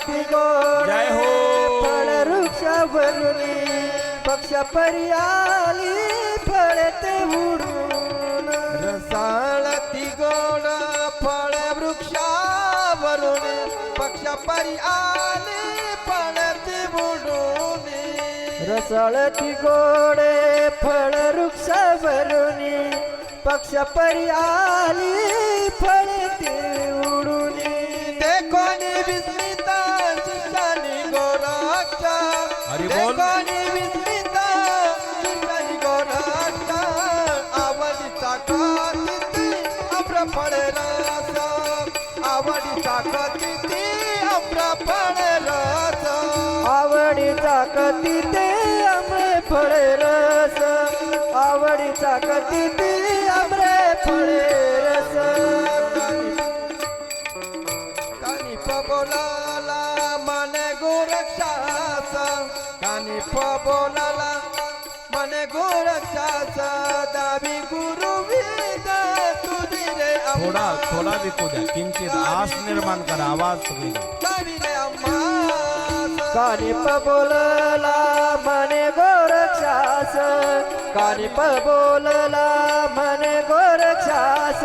ती गोड जय हो. फळ वृक्षावरुनी पक्ष पर्याली फळते उडून रसाळती गोड फळ वृक्षावरून पक्ष परी आले फळते बुडून रसाळती गोडे फळ वृक्षावरुनी पक्ष पर्याली फळते उडून ते कोणी विस्मित शिष्यानी गोरक्षा हरी ते बोल. कोणी विस्मित शिष्यानी गोरक्षा आवडीचा किती अम्र फळ रस आवडीचा किती अम्र फळ रस आवडीचा कधी ते आंबे फळे रस आवडीचा कधी ते आंबे फळे रस कानी बोलाला मन गोरक्षास कानी बोलाला मन गोरक्षास दावी गुरु विद तुझी रे थोडा थोडा विकू द्या, किंचित आस निर्माण करा, आवाज सगळी दावी रे अम्मास कानिप बोलला मने गोरक्षास कानिप बोलला मने गोरक्षास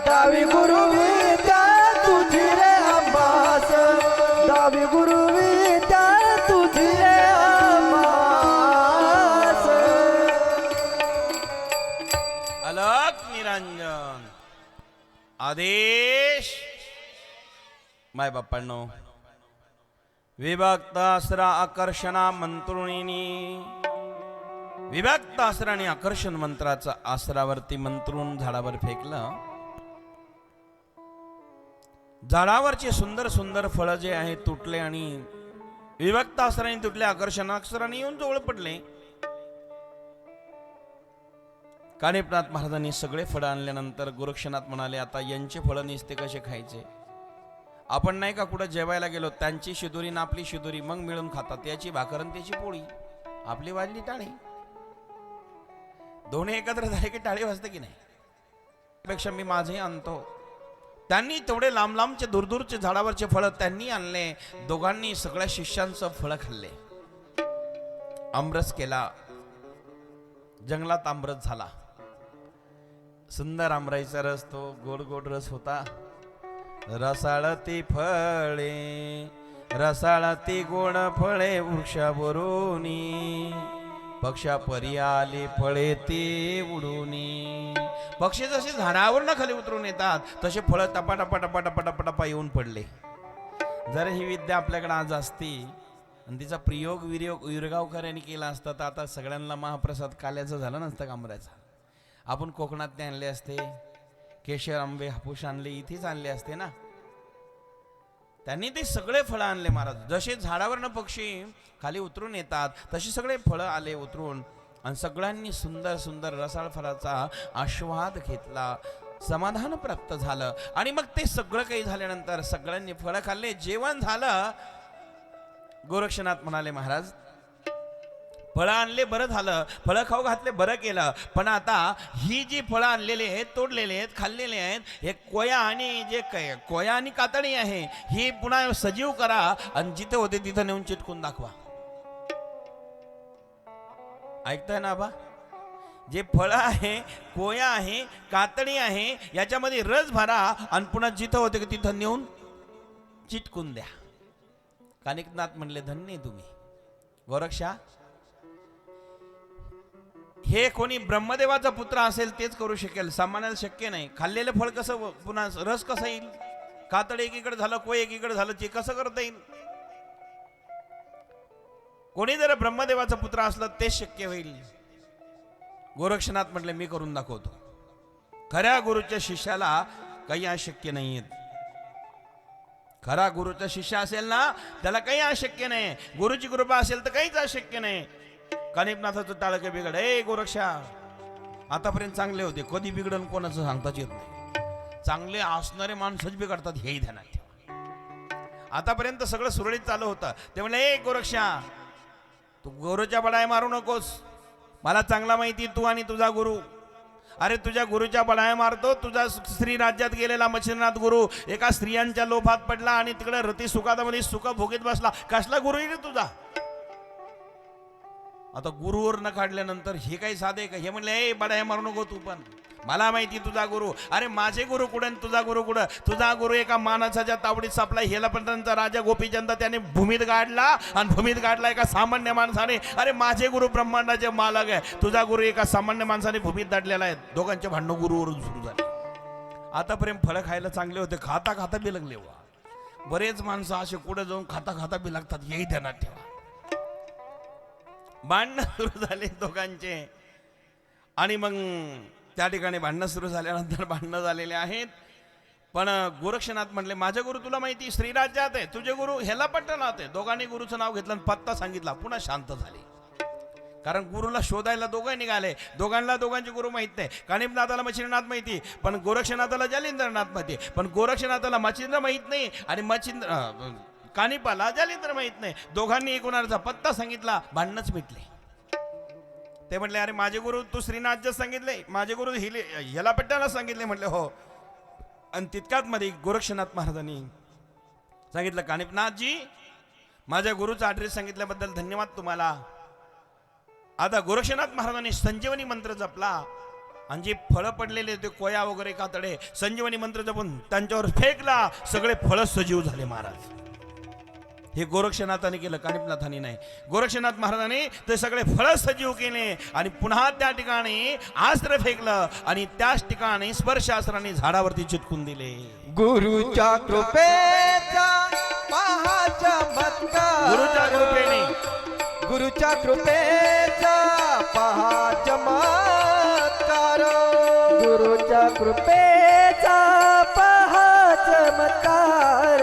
दावी गुरु विद्या तुझी रे अंबास दावी गुरु विद्या तुझी रे अंबास अलक निरंजन आदेश. माय बाप्पांनो, विभक्त आसरा आकर्षणा मंत्रुणीनी विभक्त आसरा आणि आकर्षण मंत्राचा आसरावरती मंत्रून झाडावर फेकलं. झाडावरचे सुंदर सुंदर फळं जे आहेत तुटले आणि विभक्त आसराने तुटले, आकर्षण अक्षराने येऊन जवळ पडले. कानिपनाथ महाराजांनी सगळे फळं आणल्यानंतर गोरक्षनाथ म्हणाले, आता यांचे फळं निसते कसे खायचे? आपण नाही का कुठं जेवायला गेलो, त्यांची शिदोरी ना आपली शिदोरी मग मिळून खातात, याची भाकर आणि त्याची पोळी, आपली वाजली टाळी. दोन्ही एकत्र झाले की टाळी वाजते की नाही? पेक्षा मी माझे आणतो. त्यांनी तेवढे लांब लांबचे दूरदूरचे झाडावरचे फळं त्यांनी आणले. दोघांनी सगळ्या शिष्यांचं फळं खाल्ले. आमरस केला, जंगलात आमरस झाला. सुंदर आमराईचा रस, तो गोड गोड रस होता. रसाळती फळे रसाळती गोड फळे वृक्षावरुनी पक्षा परी आली फळे ते उडूनी. पक्षी जसे झाडावरून खाली उतरून येतात तसे फळं टपा टपा टपा टपा टपा टपा येऊन पडले. जर ही विद्या आपल्याकडे आज असती आणि तिचा प्रयोग विरगावकर यांनी केला असता तर आता सगळ्यांना महाप्रसाद काल्याचं झालं नसतं कांबऱ्याचा. आपण कोकणात आणले असते, केशर आंबे हापूस आणले, इथेच आणले असते ना. त्यांनी ते सगळे फळं आणले महाराज. जसे झाडावरनं पक्षी खाली उतरून येतात तसे सगळे फळं आले उतरून आणि सगळ्यांनी सुंदर सुंदर रसाळ फळाचा आस्वाद घेतला. समाधान प्राप्त झालं आणि मग ते सगळं काही झाल्यानंतर सगळ्यांनी फळं खाल्ले, जेवण झालं. गोरक्षनाथ म्हणाले, महाराज फळं आणले बरं झालं, फळं खाऊ घातले बरं केलं, पण आता ही जी फळं आणलेली आहेत, तोडलेले आहेत, खाल्लेले आहेत, हे कोया आणि जे कोया आणि कातडी आहे ही पुन्हा सजीव करा आणि जिथे होते तिथं नेऊन चिटकून दाखवा. ऐकताय ना बा? जे फळं आहे, कोया आहे, कातडी आहे, याच्यामध्ये रस भरा आणि पुन्हा जिथं होते तिथं नेऊन चिटकून द्या. कानिकनाथ म्हणले, धन्य तुम्ही गोरक्षा. हे कोणी ब्रह्मदेवाचा पुत्र असेल तेच करू शकेल, सामान्याला शक्य नाही. खाल्लेलं फळ कसं पुन्हा रस कसा येईल? कातड एकीकडे झालं, कोय एकीकडे झालं, ते कसं करता येईल? कोणी जर ब्रह्मदेवाचा पुत्र असलं तेच शक्य होईल. गोरक्षनाथ म्हटले, मी करून दाखवतो. खऱ्या गुरुच्या शिष्याला काही अशक्य नाहीये. खरा गुरुचा शिष्य असेल ना त्याला काही अशक्य नाही. गुरुची कृपा असेल तर काहीच अशक्य नाही. कानिपनाथाचं टाळके बिघड, ए गोरक्षा आतापर्यंत चांगले होते, कधी बिघडन कोणाचं सांगताच येत नाही. चांगले असणारे माणसंच बिघडतात, हेही ध्यानात ठेवा. आतापर्यंत सगळं सुरळीत चालू होतं. ते म्हणले, ए गोरक्षा तू गुरुच्या बडाय मारू नकोस, मला चांगला माहिती तू आणि तुझा गुरु. अरे तुझ्या गुरुच्या बडाया मारतो. तुझा स्त्री राज्यात गेलेला मच्छिंद्रनाथ गुरु एका स्त्रियांच्या लोभात पडला आणि तिकडे रती सुखामध्ये सुख भोगीत बसला. कसला गुरु रे तुझा? आता गुरुवर न काढल्यानंतर हे काही साधे का? हे म्हणले ए बडाया मारू नको तू, पण मला माहिती तुझा गुरु. अरे माझे गुरु कुठे तुझा गुरु कुठं? तुझा गुरु एका माणसाच्या तावडीत सापला. हेलापट्टणचा राजा गोपीचंद त्याने भूमीत गाडला आणि भूमीत गाडला एका सामान्य माणसाने. अरे माझे गुरु ब्रह्मांडाचे मालक आहे, तुझा गुरु एका सामान्य माणसाने भूमीत दाटलेला आहे. दोघांचे भांडण गुरुवरून सुरू झाले. आतापर्यंत फळं खायला चांगले होते, खाता खाता बिलगले. बरेच माणसं असे कुठे जाऊन खाता खाता बिलगतात, हेही ध्यानात ठेवा. भांडणं सुरू झाले दोघांचे आणि मग त्या ठिकाणी भांडणं सुरू झाल्यानंतर भांडणं झालेले आहेत. पण गोरक्षनाथ म्हणले माझे गुरु तुला माहिती श्रीराज्यात आहे, तुझे गुरु ह्याला पट्टनात आहे. दोघांनी गुरुचं नाव घेतलं आणि पत्ता सांगितला. पुन्हा शांत झाले, कारण गुरुला शोधायला दोघं निघाले. दोघांना दोघांचे गुरु माहित नाही. कानिपनाथाला मच्छिंद्रनाथ माहिती, पण गोरक्षनाथाला जालिंद्रनाथ माहिती. पण गोरक्षनाथाला मच्छिंद्र माहित नाही आणि कानिपाला जालिंद्र माहित नाही. दोघांनी एकूणाचा पत्ता सांगितला, भांडणच मिटले. ते म्हटले अरे माझे गुरु तू श्रीनाथच सांगितले, माझे गुरु ह्याला पट्ट्याला सांगितले. म्हटले हो. आणि तितक्यात मध्ये गोरक्षनाथ महाराजांनी सांगितलं कानिपनाथजी माझ्या गुरुचा ऍड्रेस सांगितल्याबद्दल धन्यवाद तुम्हाला. आता गोरक्षनाथ महाराजांनी संजीवनी मंत्र जपला आणि जे फळं पडलेले ते कोया वगैरे कातडे संजीवनी मंत्र जपून त्यांच्यावर फेकला. सगळे फळं सजीव झाले महाराज. हे गोरक्षनाथाने केलं, कानिपनाथाने नाही. गोरक्षनाथ महाराजांनी ते सगळे फळं सजीव केले आणि पुन्हा त्या ठिकाणी अस्त्र फेकलं आणि त्याच ठिकाणी स्पर्शास्त्राने झाडावरती चिटकून दिले. गुरुच्या कृपेचा महा चमत्कार, गुरुच्या कृपेने, गुरुच्या कृपेचा पहा चमत्कार, गुरुच्या कृपेचा पहा चमत्कार,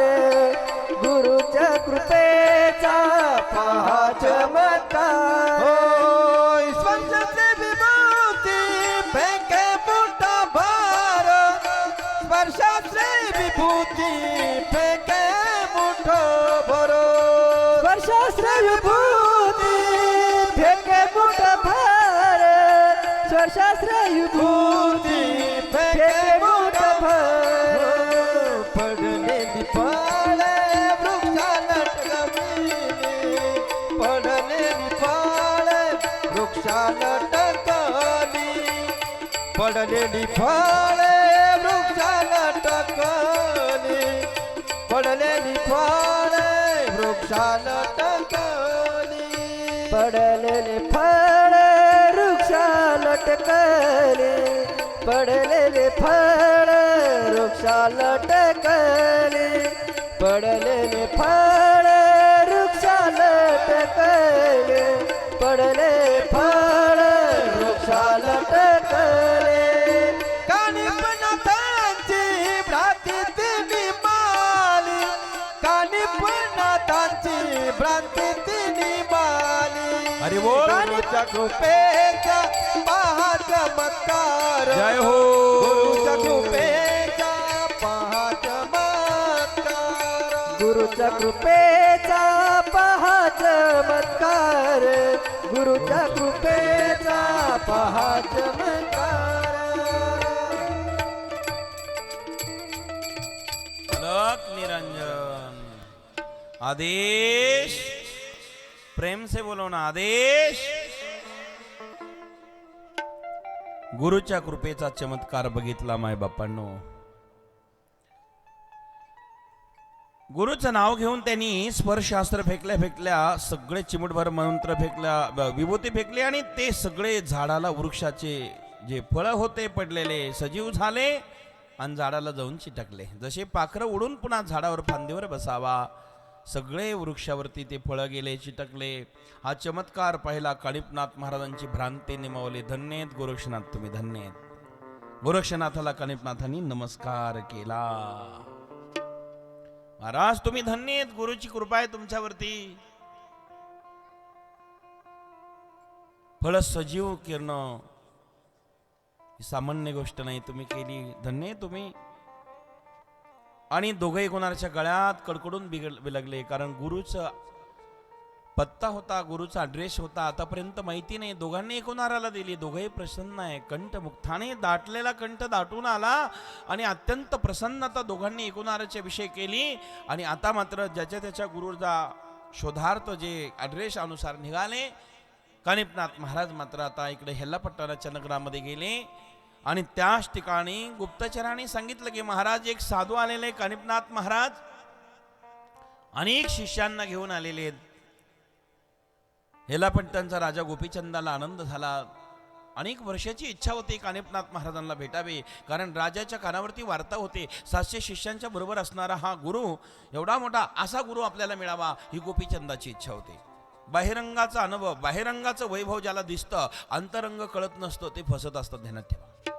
गुरुच्या कृपेचा पहा चमत्कार. होय स्पर्शाचे विभूती फेके मोठा भार, स्पर्शाचे विभूती फेके मोठा भार, स्पर्शास्त्र विभूती फेके मोठ भार, स्पर्शास्त्र विभूती फेके मोठ भार. पडलेली फळे वृक्षाला टकली, पडलेली फळे वृक्षाला टकली, पडलेली फळे वृक्षाला टकली, पडलेली फळे वृक्षाला टकली, पडलेले फळ वृक्षा लटकले, पडलेले फळ वृक्षा लटकले, पडलेले फळ वृक्षा लटकले, पडले फळ वृक्षा लटकले. कानिपनाथांची भ्रांती तिनी माली, कानिपनाथांची भ्रांती तिनी माली. हरी बोल. गुरुच्या कृपेचा पहा चमत्कार, जय हो. गुरुच्या कृपेचा पहा चमत्कार, गुरुच्या कृपेचा पहा चमत्कार, गुरुच्या कृपेचा पहा चमत्कार. अलक निरंजन. आदेश, प्रेम से बोलो ना आदेश. गुरुच्या कृपेचा चमत्कार बघितला माय बापांनो. गुरुचं नाव घेऊन त्यांनी स्पर्शास्त्र फेकल्या फेकल्या सगळे चिमूटभर मंत्र फेकल्या, विभूती फेकली आणि ते सगळे झाडाला वृक्षाचे जे फळं होते पडलेले सजीव झाले आणि झाडाला जाऊन चिटकले. जसे पाखरं उडून पुन्हा झाडावर फांदीवर बसावा, सगळे वृक्षावरती ते फळं गेले, चिटकले. हा चमत्कार पाहिला. कानिपनाथ महाराजांची भ्रांती निमावली. धन्येत गोरक्षनाथ, तुम्ही धन्येत. गोरक्षनाथाला कानिपनाथांनी नमस्कार केला. महाराज तुम्ही धन्येत, गुरुची कृपा आहे तुमच्यावरती. फळ सजीव किरण सामान्य गोष्ट नाही, तुम्ही केली. धन्य तुम्ही. आणि दोघंही कोणाच्या गळ्यात कडकडून बिलगले, कारण गुरुचं पत्ता होता, गुरुचा ड्रेस होता, आतापर्यंत माहिती नाही. दोघांनी एकूणाराला दिली. दोघंही प्रसन्न आहे. कंठ मुक्ताने दाटलेला कंठ दाटून आला आणि अत्यंत प्रसन्नता दोघांनी एकूणाराची विषय केली. आणि आता मात्र ज्याच्या त्याच्या गुरुचा शोधार्थ जे ॲड्रेस अनुसार निघाले. कानिपनाथ महाराज मात्र आता इकडे हेल्लापट्टणाच्या नगरामध्ये गेले आणि त्याच ठिकाणी गुप्तचरांनी सांगितलं की महाराज एक साधू आलेले. कानिपनाथ महाराज अनेक शिष्यांना घेऊन आलेले आहेत. हेलापट्टणचा राजा गोपीचंदाला आनंद झाला. अनेक वर्षाची इच्छा होती कानिपनाथ महाराजांना भेटावे, कारण राजाच्या कानावरती वार्ता होते 700 शिष्यांच्या बरोबर असणारा हा गुरु, एवढा मोठा असा गुरु आपल्याला मिळावा ही गोपीचंदाची इच्छा होती. बाहेरंगाचा अनुभव, बाहेरंगाचं वैभव ज्याला दिसतं, अंतरंग कळत नसतं, ते फसत असतं, ध्यानात ठेवा.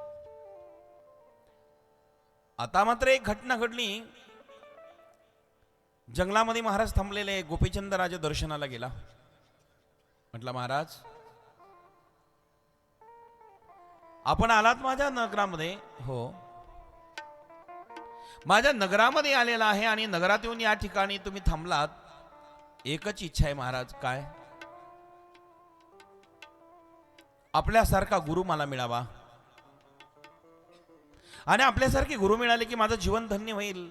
आता मात्र एक घटना घडली. जंगलामध्ये महाराज थांबलेले. गोपीचंद राजा दर्शनाला गेला. म्हटलं महाराज आपण आलात माझ्या नगरामध्ये? हो, माझ्या नगरामध्ये आलेला आहे आणि नगरात येऊन या ठिकाणी तुम्ही थांबलात. एकच इच्छा आहे महाराज. काय? आपल्यासारखा गुरु मला मिळावा आणि आपल्यासारखे गुरु मिळाले की माझं जीवन धन्य होईल.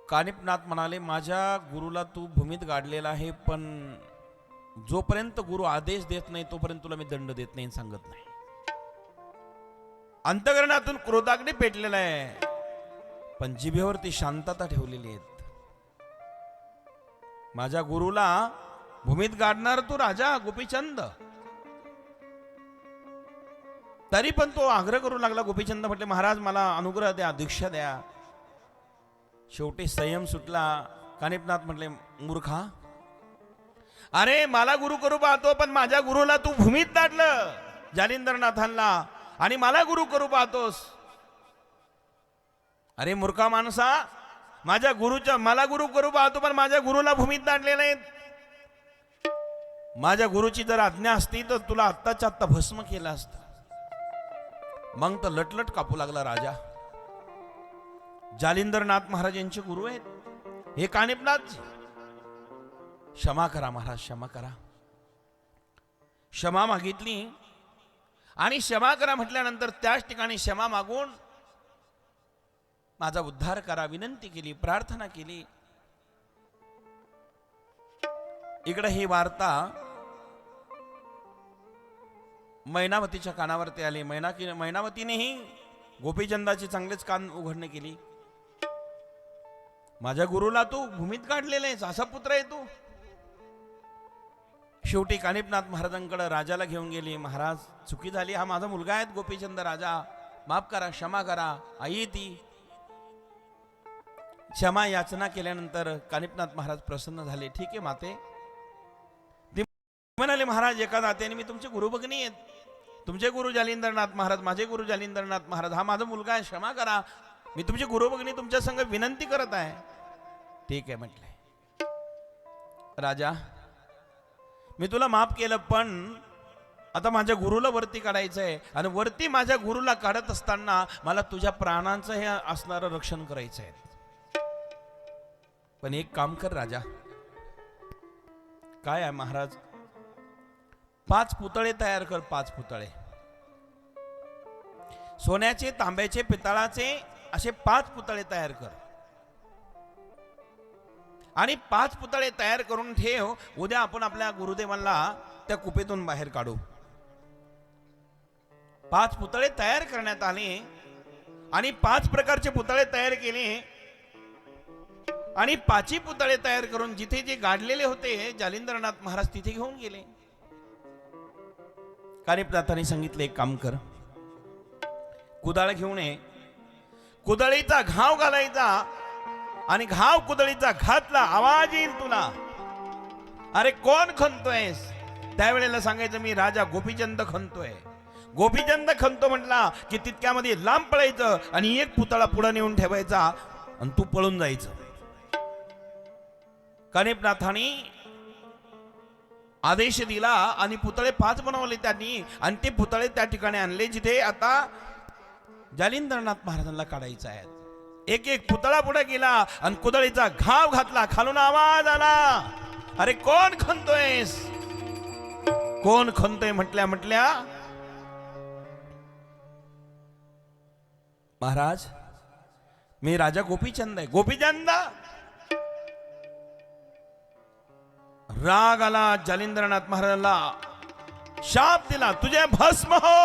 कानिपनाथ म्हणाले माझ्या गुरुला तू भूमीत गाडलेला आहे, पण जोपर्यंत गुरु आदेश देत नाही तोपर्यंत तुला मी दंड देत नाही, सांगत नाही. अंतःकरणातून क्रोधाग्नी पेटलेला आहे, पण जिभेवरती शांतता ठेवलेली आहे. माझ्या गुरुला भूमीत गाडणार तू राजा गोपीचंद. तरी पण तो आग्रह करू लागला. गोपीचंद म्हटले महाराज मला अनुग्रह द्या, दीक्षा द्या. शेवटी संयम सुटला. कानिपनाथ म्हटले मूर्खा, अरे मला गुरु करू पाहतो, पण माझ्या गुरुला तू भूमीत दाटलं जालिंदरनाथांना, आणि मला गुरु करू पाहतोस. अरे मूर्खा माणसा, मला गुरु करू पाहतो, पण माझ्या गुरुला भूमीत दाटले नाहीत. माझ्या गुरुची जर आज्ञा असती तर तुला आत्ताच्या आत्ता भस्म केला असता. मग तर लटलट कापू लागला राजा. जालिंदरनाथ महाराज यांचे गुरु आहेत हे कानिपनाथ. क्षमा करा महाराज, क्षमा करा. क्षमा मागितली आणि क्षमा करा म्हटल्यानंतर त्याच ठिकाणी क्षमा मागून माझा उद्धार करा विनंती केली, प्रार्थना केली. इकडे ही वार्ता मैनावतीच्या कानावरती आली. मैनावतीनेही गोपीचंदाची चांगलेच कान उघडणे केली. माझ्या गुरुला तू भूमीत काढलेला आहेस, असा पुत्र आहे तू. शेवटी कानिपनाथ महाराजांकडे राजाला घेऊन गेली. महाराज चुकी झाली, हा माझा मुलगा आहे गोपीचंद राजा, माफ करा, क्षमा करा. आई ती क्षमा याचना केल्यानंतर कानिपनाथ महाराज प्रसन्न झाले. ठीक आहे माते. ते म्हणाले महाराज एका नात्याने मी तुमचे गुरु भगिनी आहेत. तुमचे गुरु जालिंदरनाथ महाराज, माझे गुरु जालिंदरनाथ महाराज, हा माझा मुलगा आहे, क्षमा करा. मी तुमचे गुरु भगिनी तुमच्या संग विनंती करत आहे. ठीक आहे म्हटले. राजा मी तुला माफ केलं, पण आता माझ्या गुरुला वरती काढायचं आहे, आणि वरती माझ्या गुरुला काढत असताना मला तुझ्या प्राणांचं हे असणारं रक्षण करायचं आहे. पण एक काम कर राजा. काय आहे महाराज? 5 पुतळे तयार कर. 5 पुतळे, सोन्याचे, तांब्याचे, पितळाचे, असे 5 पुतळे तयार कर आणि 5 पुतळे तयार करून ठेव. उद्या आपण आपल्या गुरुदेवांना त्या कुपेतून बाहेर काढू. 5 पुतळे तयार करण्यात आले आणि 5 प्रकारचे पुतळे तयार केले आणि 5ही पुतळे तयार करून जिथे जे गाडलेले होते जालिंदरनाथ महाराज तिथे घेऊन गेले. कानिपनाथांनी सांगितले एक काम कर, कुदाळ घेऊन ये. कुदळीचा घाव घालायचा आणि घाव कुदळीचा घातला, आवाज येईल तुला. अरे कोण खणतोयस? त्यावेळेला सांगायचं मी राजा गोपीचंद खणतोय. गोपीचंद खणतो म्हटला की तितक्यामध्ये लांब पळायचं आणि एक पुतळा पुढे नेऊन ठेवायचा आणि तू पळून जायचं. कानिपनाथांनी आदेश दिला आणि पुतळे 5 बनवले त्यांनी, आणि ते पुतळे त्या ठिकाणी आणले जिथे आता जालिंदरनाथ महाराजांना काढायचं आहे. एक एक पुतळा पुढे गेला आणि कुदळीचा घाव घातला. खालून आवाज आला, अरे कोण खणतोयस, कोण खणतोय म्हटल्या म्हटल्या, महाराज मी राजा गोपीचंद आहे. गोपीचंद. राग आला जालिंद्रनाथ महाराजांना, शाप दिला, तुझे भस्म हो.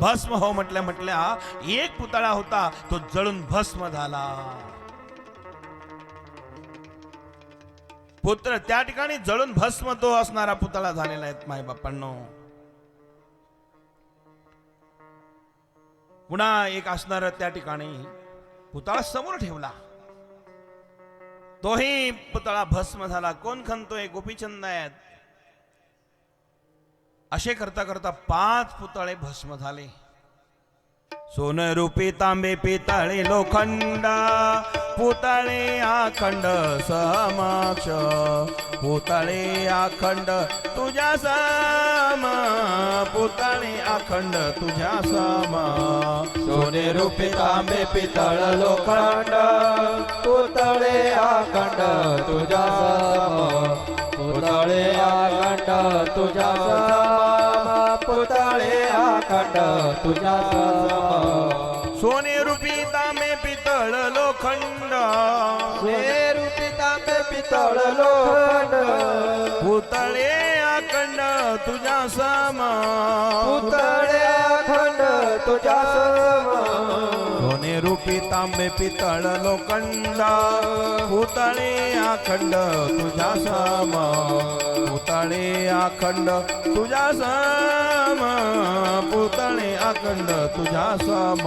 भस्म हो म्हटल्या म्हटल्या एक पुतळा होता तो जळून भस्म झाला. पुत्र त्या ठिकाणी जळून भस्म तो असणारा पुतळा झालेला आहे माय बापांनो. पुन्हा एक असणार त्या ठिकाणी पुतळा समोर ठेवला, तोही पुतळा भस्म झाला. कोण खणतोय, गोपीचंद आहेत. असे करता करता 5 पुतळे भस्म झाले. सोनं रूपी तांबे पितळे लोखंड, पुतळे अखंड समक्ष, पुतळे अखंड तुझ्या सम, पुतळे अखंड तुझ्या सम. सोने रूपी तांबे पितळ लोखंड, पुतळे अखंड तुझ्या सम, पुतळे अखंड तुझ्या सम, पुतळे अखंड तुझ्या सम. सोने रूपी तांबे पितळ लोखंड, सोने रूपी तांबे पितळ लोखंड, पुतळे अखंड तुझ्या सम, पुतळे अखंड तुझ्या सम. सोने रूपी तांबे पितळ लोखंड, पुतळे अखंड तुझ्या सम, पुतळे अखंड तुझ्या सम, पुतळे अखंड तुझ्या सम.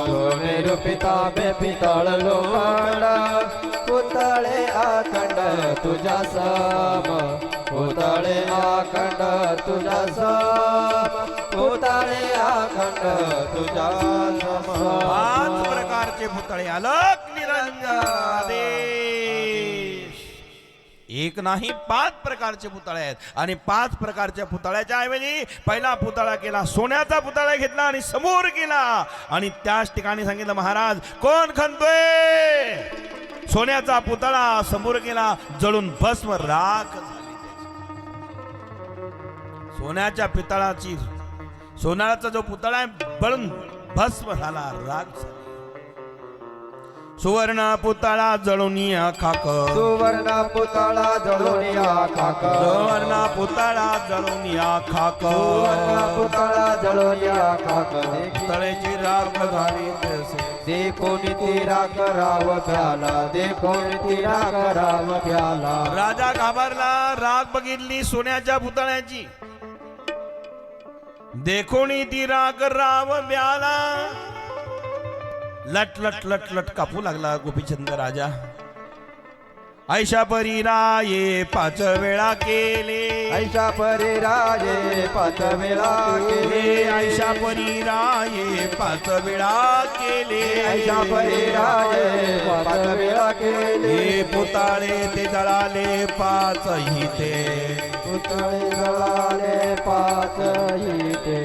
सोने रूपी तांबे पितळ लोखंड, पुतळे अखंड तुझ्या सम, पुतळे अखंड तुझ्या सम, पुतळे अखंड तुझ्या सम. 5 प्रकारचे पुतळे, अलग निरंजन आदेश. एक नाही 5 प्रकारचे पुतळे आहेत. आणि 5 प्रकारच्या पुतळ्याच्या ऐवजी पहिला पुतळा केला, सोन्याचा पुतळा घेतला आणि समोर केला. आणि त्याच ठिकाणी सांगितलं, महाराज कोण खणतोय. सोन्याचा पुतळा समोर केला, जळून भस्म राख झाली. सोन्याच्या पितळाची, सोन्याचा जो पुतळा आहे बळून भस्म झाला, राख झाली. सुवर्ण पुतळा जळून खाक, सुवर्ण पुतळा जळून खाक, सुवर्ण पुतळा जळून खाक, सुवर्ण पुतळा जळून खाक. पुतळ्याची राख झाली तसे. देखून ती राख राव प्याला, देखून ती राख राव प्याला. राजा घाबरला, राख बघितली सोन्याच्या पुतळ्याची, देखून ती राख राव प्याला. लट लट लट लट कापू लागला गोपीचंद राजा. ऐशा परी राये 5 वेळा केले, ऐशा परी राजे 5 वेळा केले, ऐशा परी राये 5 वेळा केले, ऐशा परी राजे 5 वेळा केले. हे पुतळे ते जळाले 5 ही ते, पुतळे जळाले 5 ही ते,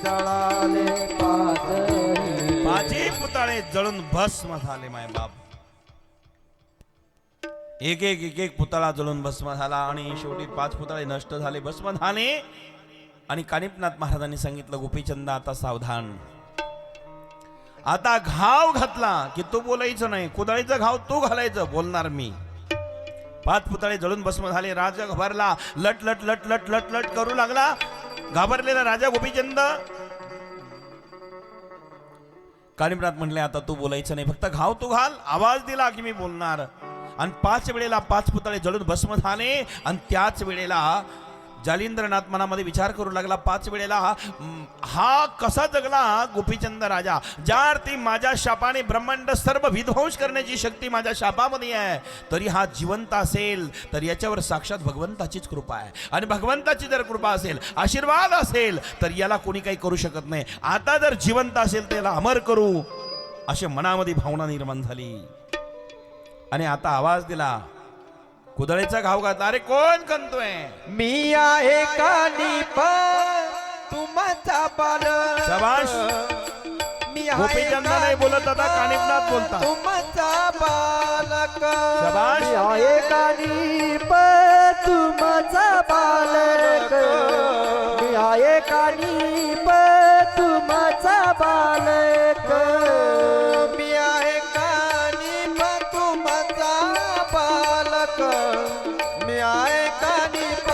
जळाले 5 ही. 5 पुतळे जळून भस्म झाले माय बाप. एक एक एक एक पुतळा जळून भस्म झाला. आणि शेवटी 5 पुतळे नष्ट झाले, भस्म झाले. आणि कानिपनाथ महाराजांनी सांगितलं, गोपीचंद आता सावधान, आता घाव घातला की तू बोलायचं नाही, कुदळीचा घाव तू घालायचं, बोलणार मी. 5 पुतळे जळून भस्म झाले. राजा घाबरला, लट लट लट लट लट लट करू लागला. घाबरलेला राजा गोपीचंद. कानिपनाथ म्हणले, आता तू बोलायचं नाही, फक्त घाव तू घाल, आवाज दिला की मी बोलणार. आणि 5 वेळेला 5 पुतळे जळून भस्म झाले. आणि त्याच वेळेला जालिंद्रनाथ मनामध्ये विचार करू लागला, 5 वेळेला हा कसा जगला गोपीचंद राजा, ज्या अर्थी माझ्या शापाने ब्रह्मांड सर्व विध्वंस करण्याची शक्ती माझ्या शापामध्ये आहे, तरी हा जिवंत असेल तर याच्यावर साक्षात भगवंताचीच कृपा आहे. आणि भगवंताची जर कृपा असेल, आशीर्वाद असेल, तर याला कोणी काही करू शकत नाही. आता जर जिवंत असेल तर याला अमर करू, अशी मनामध्ये भावना निर्माण झाली. आणि आता आवाज दिला, कुदळीचा घाव घातला, अरे कोण खणतोय. मी आहे कानिप तुमचा बाल, शाबाश. मी आहे गोपीचंद नाही बोलत आता, कानिपनाथ बोलतात. तुमचा बालक शाबास. मी आहे कानिप तुमचा बालक, मी आहे कानिप तुमचा बालक, मी आहे कानिप तुमचा बालक, मी आहे कानिप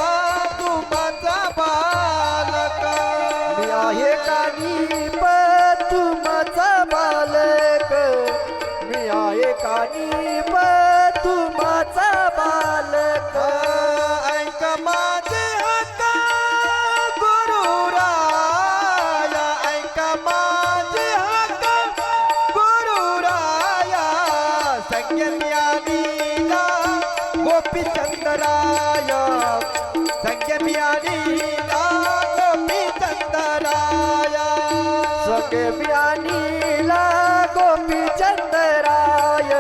तुमचा बालक, मी आहे कानिप तुमचा बालक, मी आहे कानिप तुमचा बालक. ऐक माझे हक्क गुरुराया, ऐक माझे हक्क गुरुराया, संगम्यानीला गोपीचंदराया, संगम्यानीला गोपीचंदराया, सखे बियानीला गोपीचंदराय,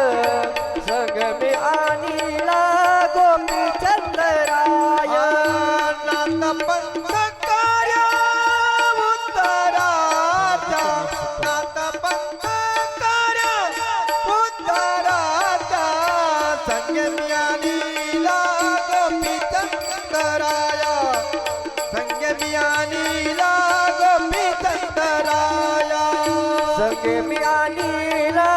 सग मी आणीला गोपीचंदराय. नाथ पंथ कार्य उत्तराचा, नाथ पंथ कार्य उत्तराचा, संगम्यानीला गोपीचंदराया, संगम्यानीला गोपीचंदराया, सगे मी आणीला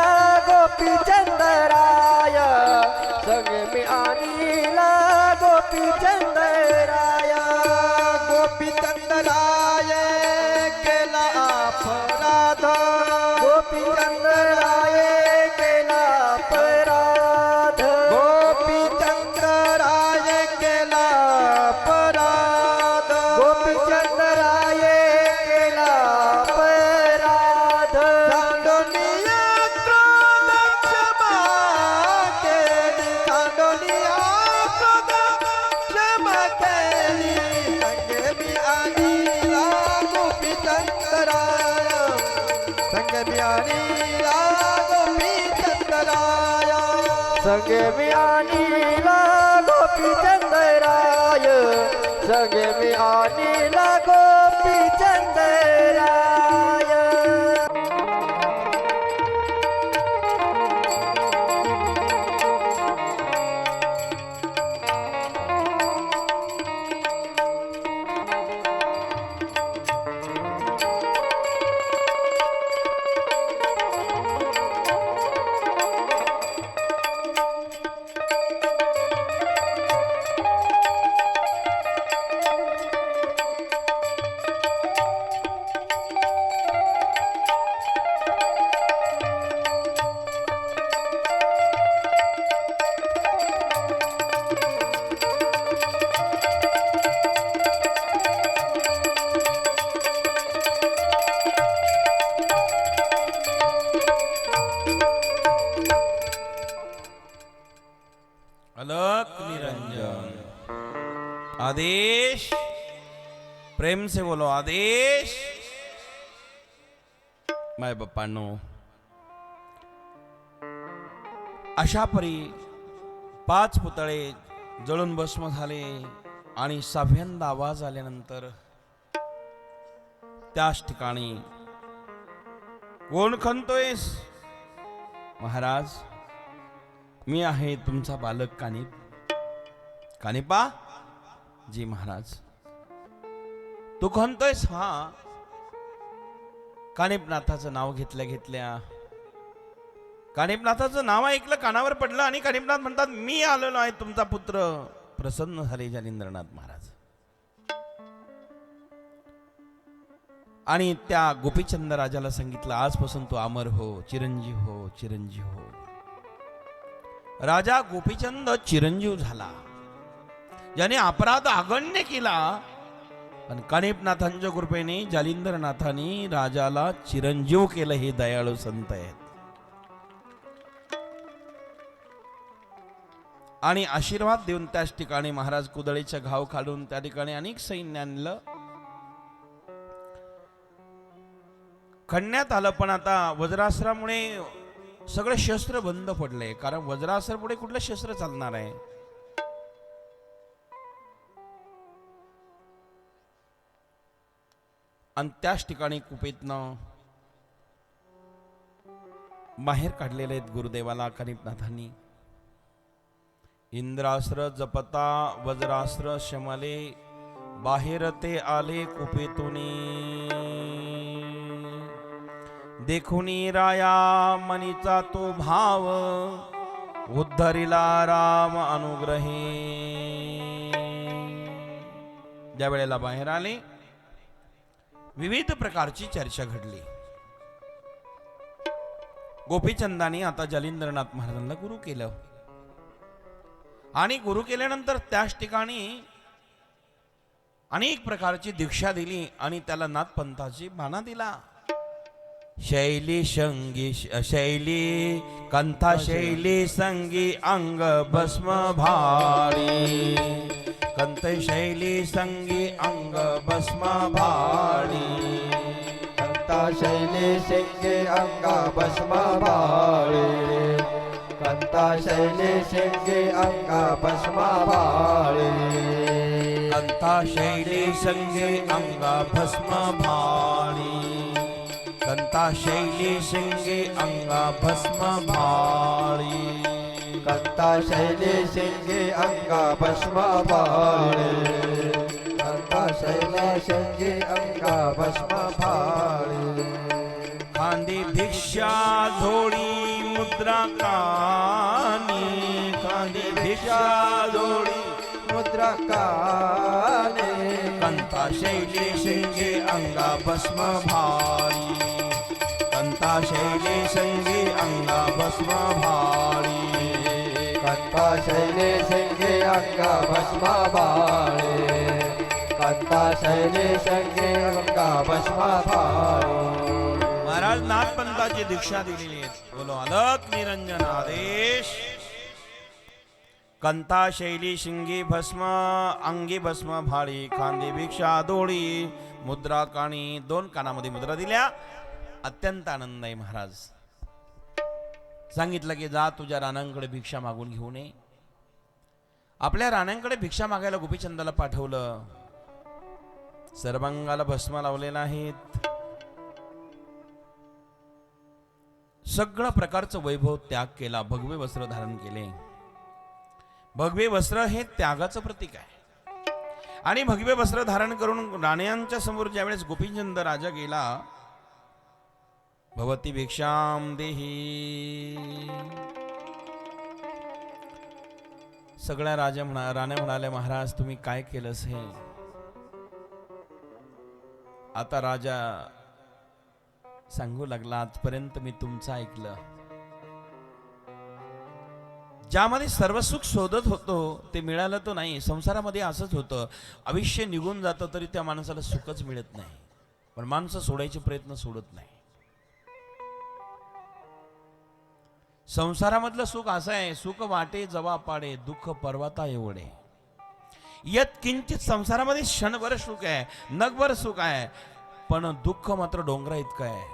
गोपीचंदराय, सगे मी आणीला गोपीचंदराय. गोपीचंदराय केला अपराध, गोपीचंदराय केला अपराध, गोपीचंदराय केला अपराध, गोपीचंदराय केला अपराध. सांडोलिया क्रोध क्षमा केली, सांडोलिया क्रोध क्षमा केली, संगमी आणीला गोपीचंदराय, संगमी आणीला गोपीचंदराय, सगे मी आणीला गोपीचंदराय, सगे मी आणीला गोपीचंदराय. अलक निरंजन. आदेश, प्रेम से बोलो आदेश. माय बाप्पांनो, अशा परी 5 पुतळे जळून भस्म झाले आणि 6व्यांदा आवाज आल्यानंतर त्याच ठिकाणी कोण खणतोयस? महाराज, मी आहे तुमचा बालक कानिप. कानिपा? जी महाराज. तू खणतोयस? हा. कानिपनाथाचं नाव घेतल्या घेतल्या कानिपनाथाचं नाव ऐकलं, कानावर पडलं आणि कानिपनाथ म्हणतात, मी आलेलो आहे तुमचा पुत्र. प्रसन्न झाले जालिंद्रनाथ महाराज. आणि त्या गोपीचंद राजाला सांगितलं, आजपासून तू अमर हो, चिरंजीव हो, चिरंजीव हो. राजा गोपीचंद चिरंजीव झाला. ज्याने अपराध आगण्य केला, पण कानिपनाथांच्या कृपेने जालिंद्रनाथांनी राजाला चिरंजीव केलं. हे दयाळू संत आहेत. आणि आशीर्वाद देऊन त्याच ठिकाणी महाराज कुदळीचा घाव काढून त्या ठिकाणी अनेक सैन्य आणलं, खणण्यात आलं. पण आता वज्रास्त्रामुळे सगळे शस्त्र बंद पडले, कारण वज्रास्त्र पुढे कुठलं शस्त्र चालणार आहे. आणि त्याच ठिकाणी कुपेतनं बाहेर काढलेले आहेत गुरुदेवाला कानिपनाथांनी. इंद्रास्त्र जपता वज्रास्त्र शमले, बाहेर ते आले कुपेतुनी. देखुनी राया मनीचा तो भाव, उद्धरिला राम अनुग्रहे. ज्या वेळेला बाहेर आले विविध प्रकारची चर्चा घडली. गोपीचंदानी आता जालिंद्रनाथ महाराजांना गुरु केलं आणि गुरु केल्यानंतर त्याच ठिकाणी अनेक प्रकारची दीक्षा दिली आणि त्याला नाथपंथाची बाणा दिला. शैली संगी शैली कंथा शैली संगी अंग भस्म भारी. कंथ शैली संगी अंग भस्म भारी. कंथा शैली सिंगे अंगा भस्म भारी. कंथा शैली सिंगे अंगा भस्म भारी. कंथा शैली संगी अंग भस्म भारी. कंथा शैली सिंगे अंगा भस्म भारी. कंथा शैली सिंगे अंगा भस्म भारी. कंथा शैली सिंगे अंगा भस्म भारी. खांदी भिक्षा झोडी मुद्रा कानी. खांदी भिक्षा झोडी मुद्रा काने. कंथा शैली सिंगे अंगा भस्म भारी. कंथा शैली संगी अंगा भस्म भारी. कंथा शैली सिंगे अंगा भस्म भारी. कंथा शैली सिंगे अंगा भस्म भारी. महाराज नाथपंथाची दीक्षा दिलेली आहे. बोलो अलक निरंजन आदेश. कंथा शैली शिंगी भस्म अंगी भस्म भाडी. खांदी भिक्षा दोडी मुद्रा काणी. 2 कानामध्ये मुद्रा दिल्या. अत्यंत आनंद आहे. महाराज सांगितलं की जा तुझ्या राणांकडे भिक्षा मागून घेऊन ये. आपल्या राण्यांकडे भिक्षा मागायला गोपीचंदाला पाठवलं. सर्वांगाला भस्म लावलेला आहेत. सगळं प्रकारचं वैभव त्याग केला. भगवे वस्त्र धारण केले. भगवे वस्त्र हे त्यागाचं प्रतीक आहे. आणि भगवे वस्त्र धारण करून राण्यांच्या समोर ज्यावेळेस गोपीचंद राजा गेला, भवती भिक्षाम देही. सगळ्या राण्या म्हणाल्या महाराज तुम्ही काय केलंस हे. आता राजा सांगू लागला आजपर्यंत मी तुमचं ऐकलं. ज्यामध्ये सर्व सुख शोधत होतो ते मिळालं तर नाही. संसारामध्ये असंच होतं. आयुष्य निघून जातं तरी त्या माणसाला सुखच मिळत नाही. पण माणसं सोडायचे प्रयत्न सोडत नाही. संसारामधलं सुख असं आहे. सुख वाटे जवा पाडे, दुःख पर्वता एवढे. यत किंचित संसारामध्ये क्षणभर सुख आहे, नगभर सुख आहे, पण दुःख मात्र डोंगरा इतकं आहे.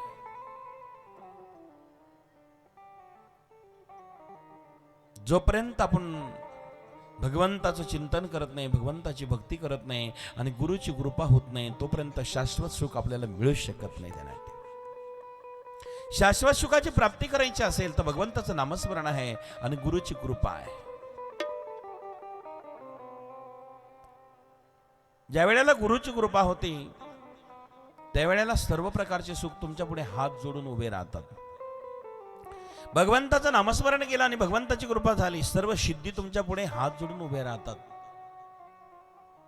जोपर्यंत आपण भगवंताचं चिंतन करत नाही, भगवंताची भक्ती करत नाही आणि गुरुची कृपा होत नाही, तोपर्यंत शाश्वत सुख आपल्याला मिळू शकत नाही. त्याला शाश्वत सुखाची प्राप्ती करायची असेल तर भगवंताचं नामस्मरण आहे आणि गुरुची कृपा आहे. ज्या वेळेला गुरुची कृपा होती त्यावेळेला सर्व प्रकारचे सुख तुमच्या पुढे हात जोडून उभे राहतात. भगवंताचं नामस्मरण केलं आणि भगवंताची कृपा झाली, सर्व सिद्धी तुमच्या पुढे हात जोडून उभे राहतात.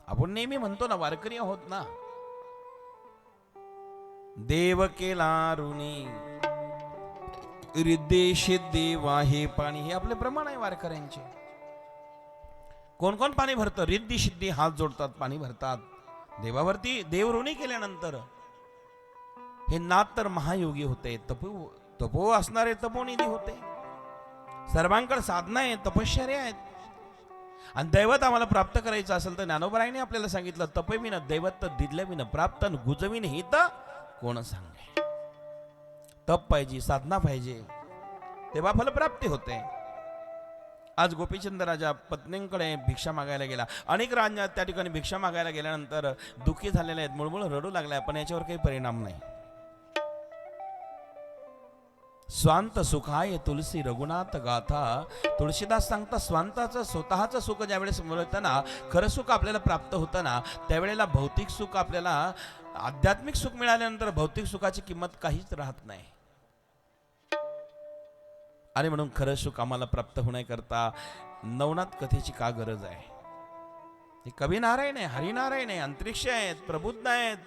आपण नेहमी म्हणतो ना, वारकरी आहोत ना, देव केला ऋणी रिद्धी सिद्धी वाहे पाणी. हे आपले प्रमाण आहे वारकऱ्यांचे. कोण कोण पाणी भरतं? रिद्धी सिद्धी हात जोडतात, पाणी भरतात. देवावरती देव ऋणी केल्यानंतर हे नाथ तर महायोगी होते, तपो असणारे तपोनिधी होते. सर्वांकडे साधना आहे, तपश्चर्या आहेत. आणि दैवत आम्हाला प्राप्त करायचं असेल तर ज्ञानोबरायने आपल्याला सांगितलं, तपविन दैवत दिदल्याविन प्राप्त गुजविन हित कोण सांगे. तप पाहिजे, साधना पाहिजे, तेव्हा फलप्राप्ती होते. आज गोपीचंद राजा पत्नींकडे भिक्षा मागायला गेला. अनेक राजा त्या ठिकाणी भिक्षा मागायला गेल्यानंतर दुःखी झालेले आहेत, मुळमुळ रडू लागल्या, पण याच्यावर काही परिणाम नाही. स्वांत सुखाय तुलसी रघुनाथ गाथा. तुळशीदास सांगता स्वांताचं स्वतःचं सुख ज्यावेळेस मिळतं ना, खरं सुख आपल्याला प्राप्त होतं ना, त्यावेळेला भौतिक सुख आपल्याला, आध्यात्मिक सुख मिळाल्यानंतर भौतिक सुखाची किंमत काहीच राहत नाही. आणि म्हणून खरं सुख आम्हाला प्राप्त होण्याकरता नवनाथ कथेची का गरज आहे? हे कवी नारायण आहे, हरिनारायण आहे, अंतरिक्ष आहेत, प्रबुद्ध आहेत,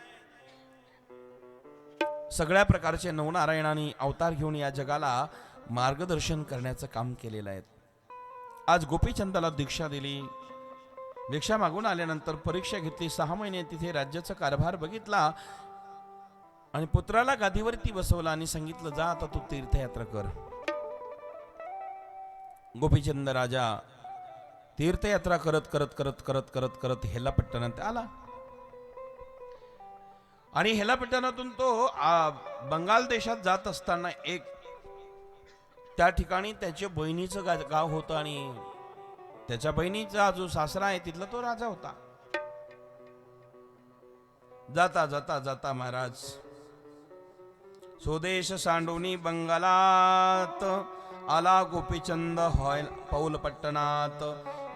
सगळ्या प्रकारचे नवनारायणांनी अवतार घेऊन या जगाला मार्गदर्शन करण्याचं काम केलेलं आहे. आज गोपीचंदाला दीक्षा दिली, दीक्षा मागून आल्यानंतर परीक्षा घेतली, 6 महिने तिथे राज्याचा कारभार बघितला आणि पुत्राला गादीवरती बसवला आणि सांगितलं, जा आता तू तीर्थयात्रा कर. गोपीचंद राजा तीर्थयात्रा करत करत करत करत करत करत हेलापट्टणात आला आणि हेलापट्टणातून तो बंगाल देशात जात असताना एक त्या ठिकाणी त्याच्या बहिणीचं गाव होतं आणि त्याच्या बहिणीचा जो सासरा आहे तिथला तो राजा होता. जाता जाता जाता महाराज स्वदेश सांडोनी बंगालात आला गोपीचंद होय पौल पट्टणात.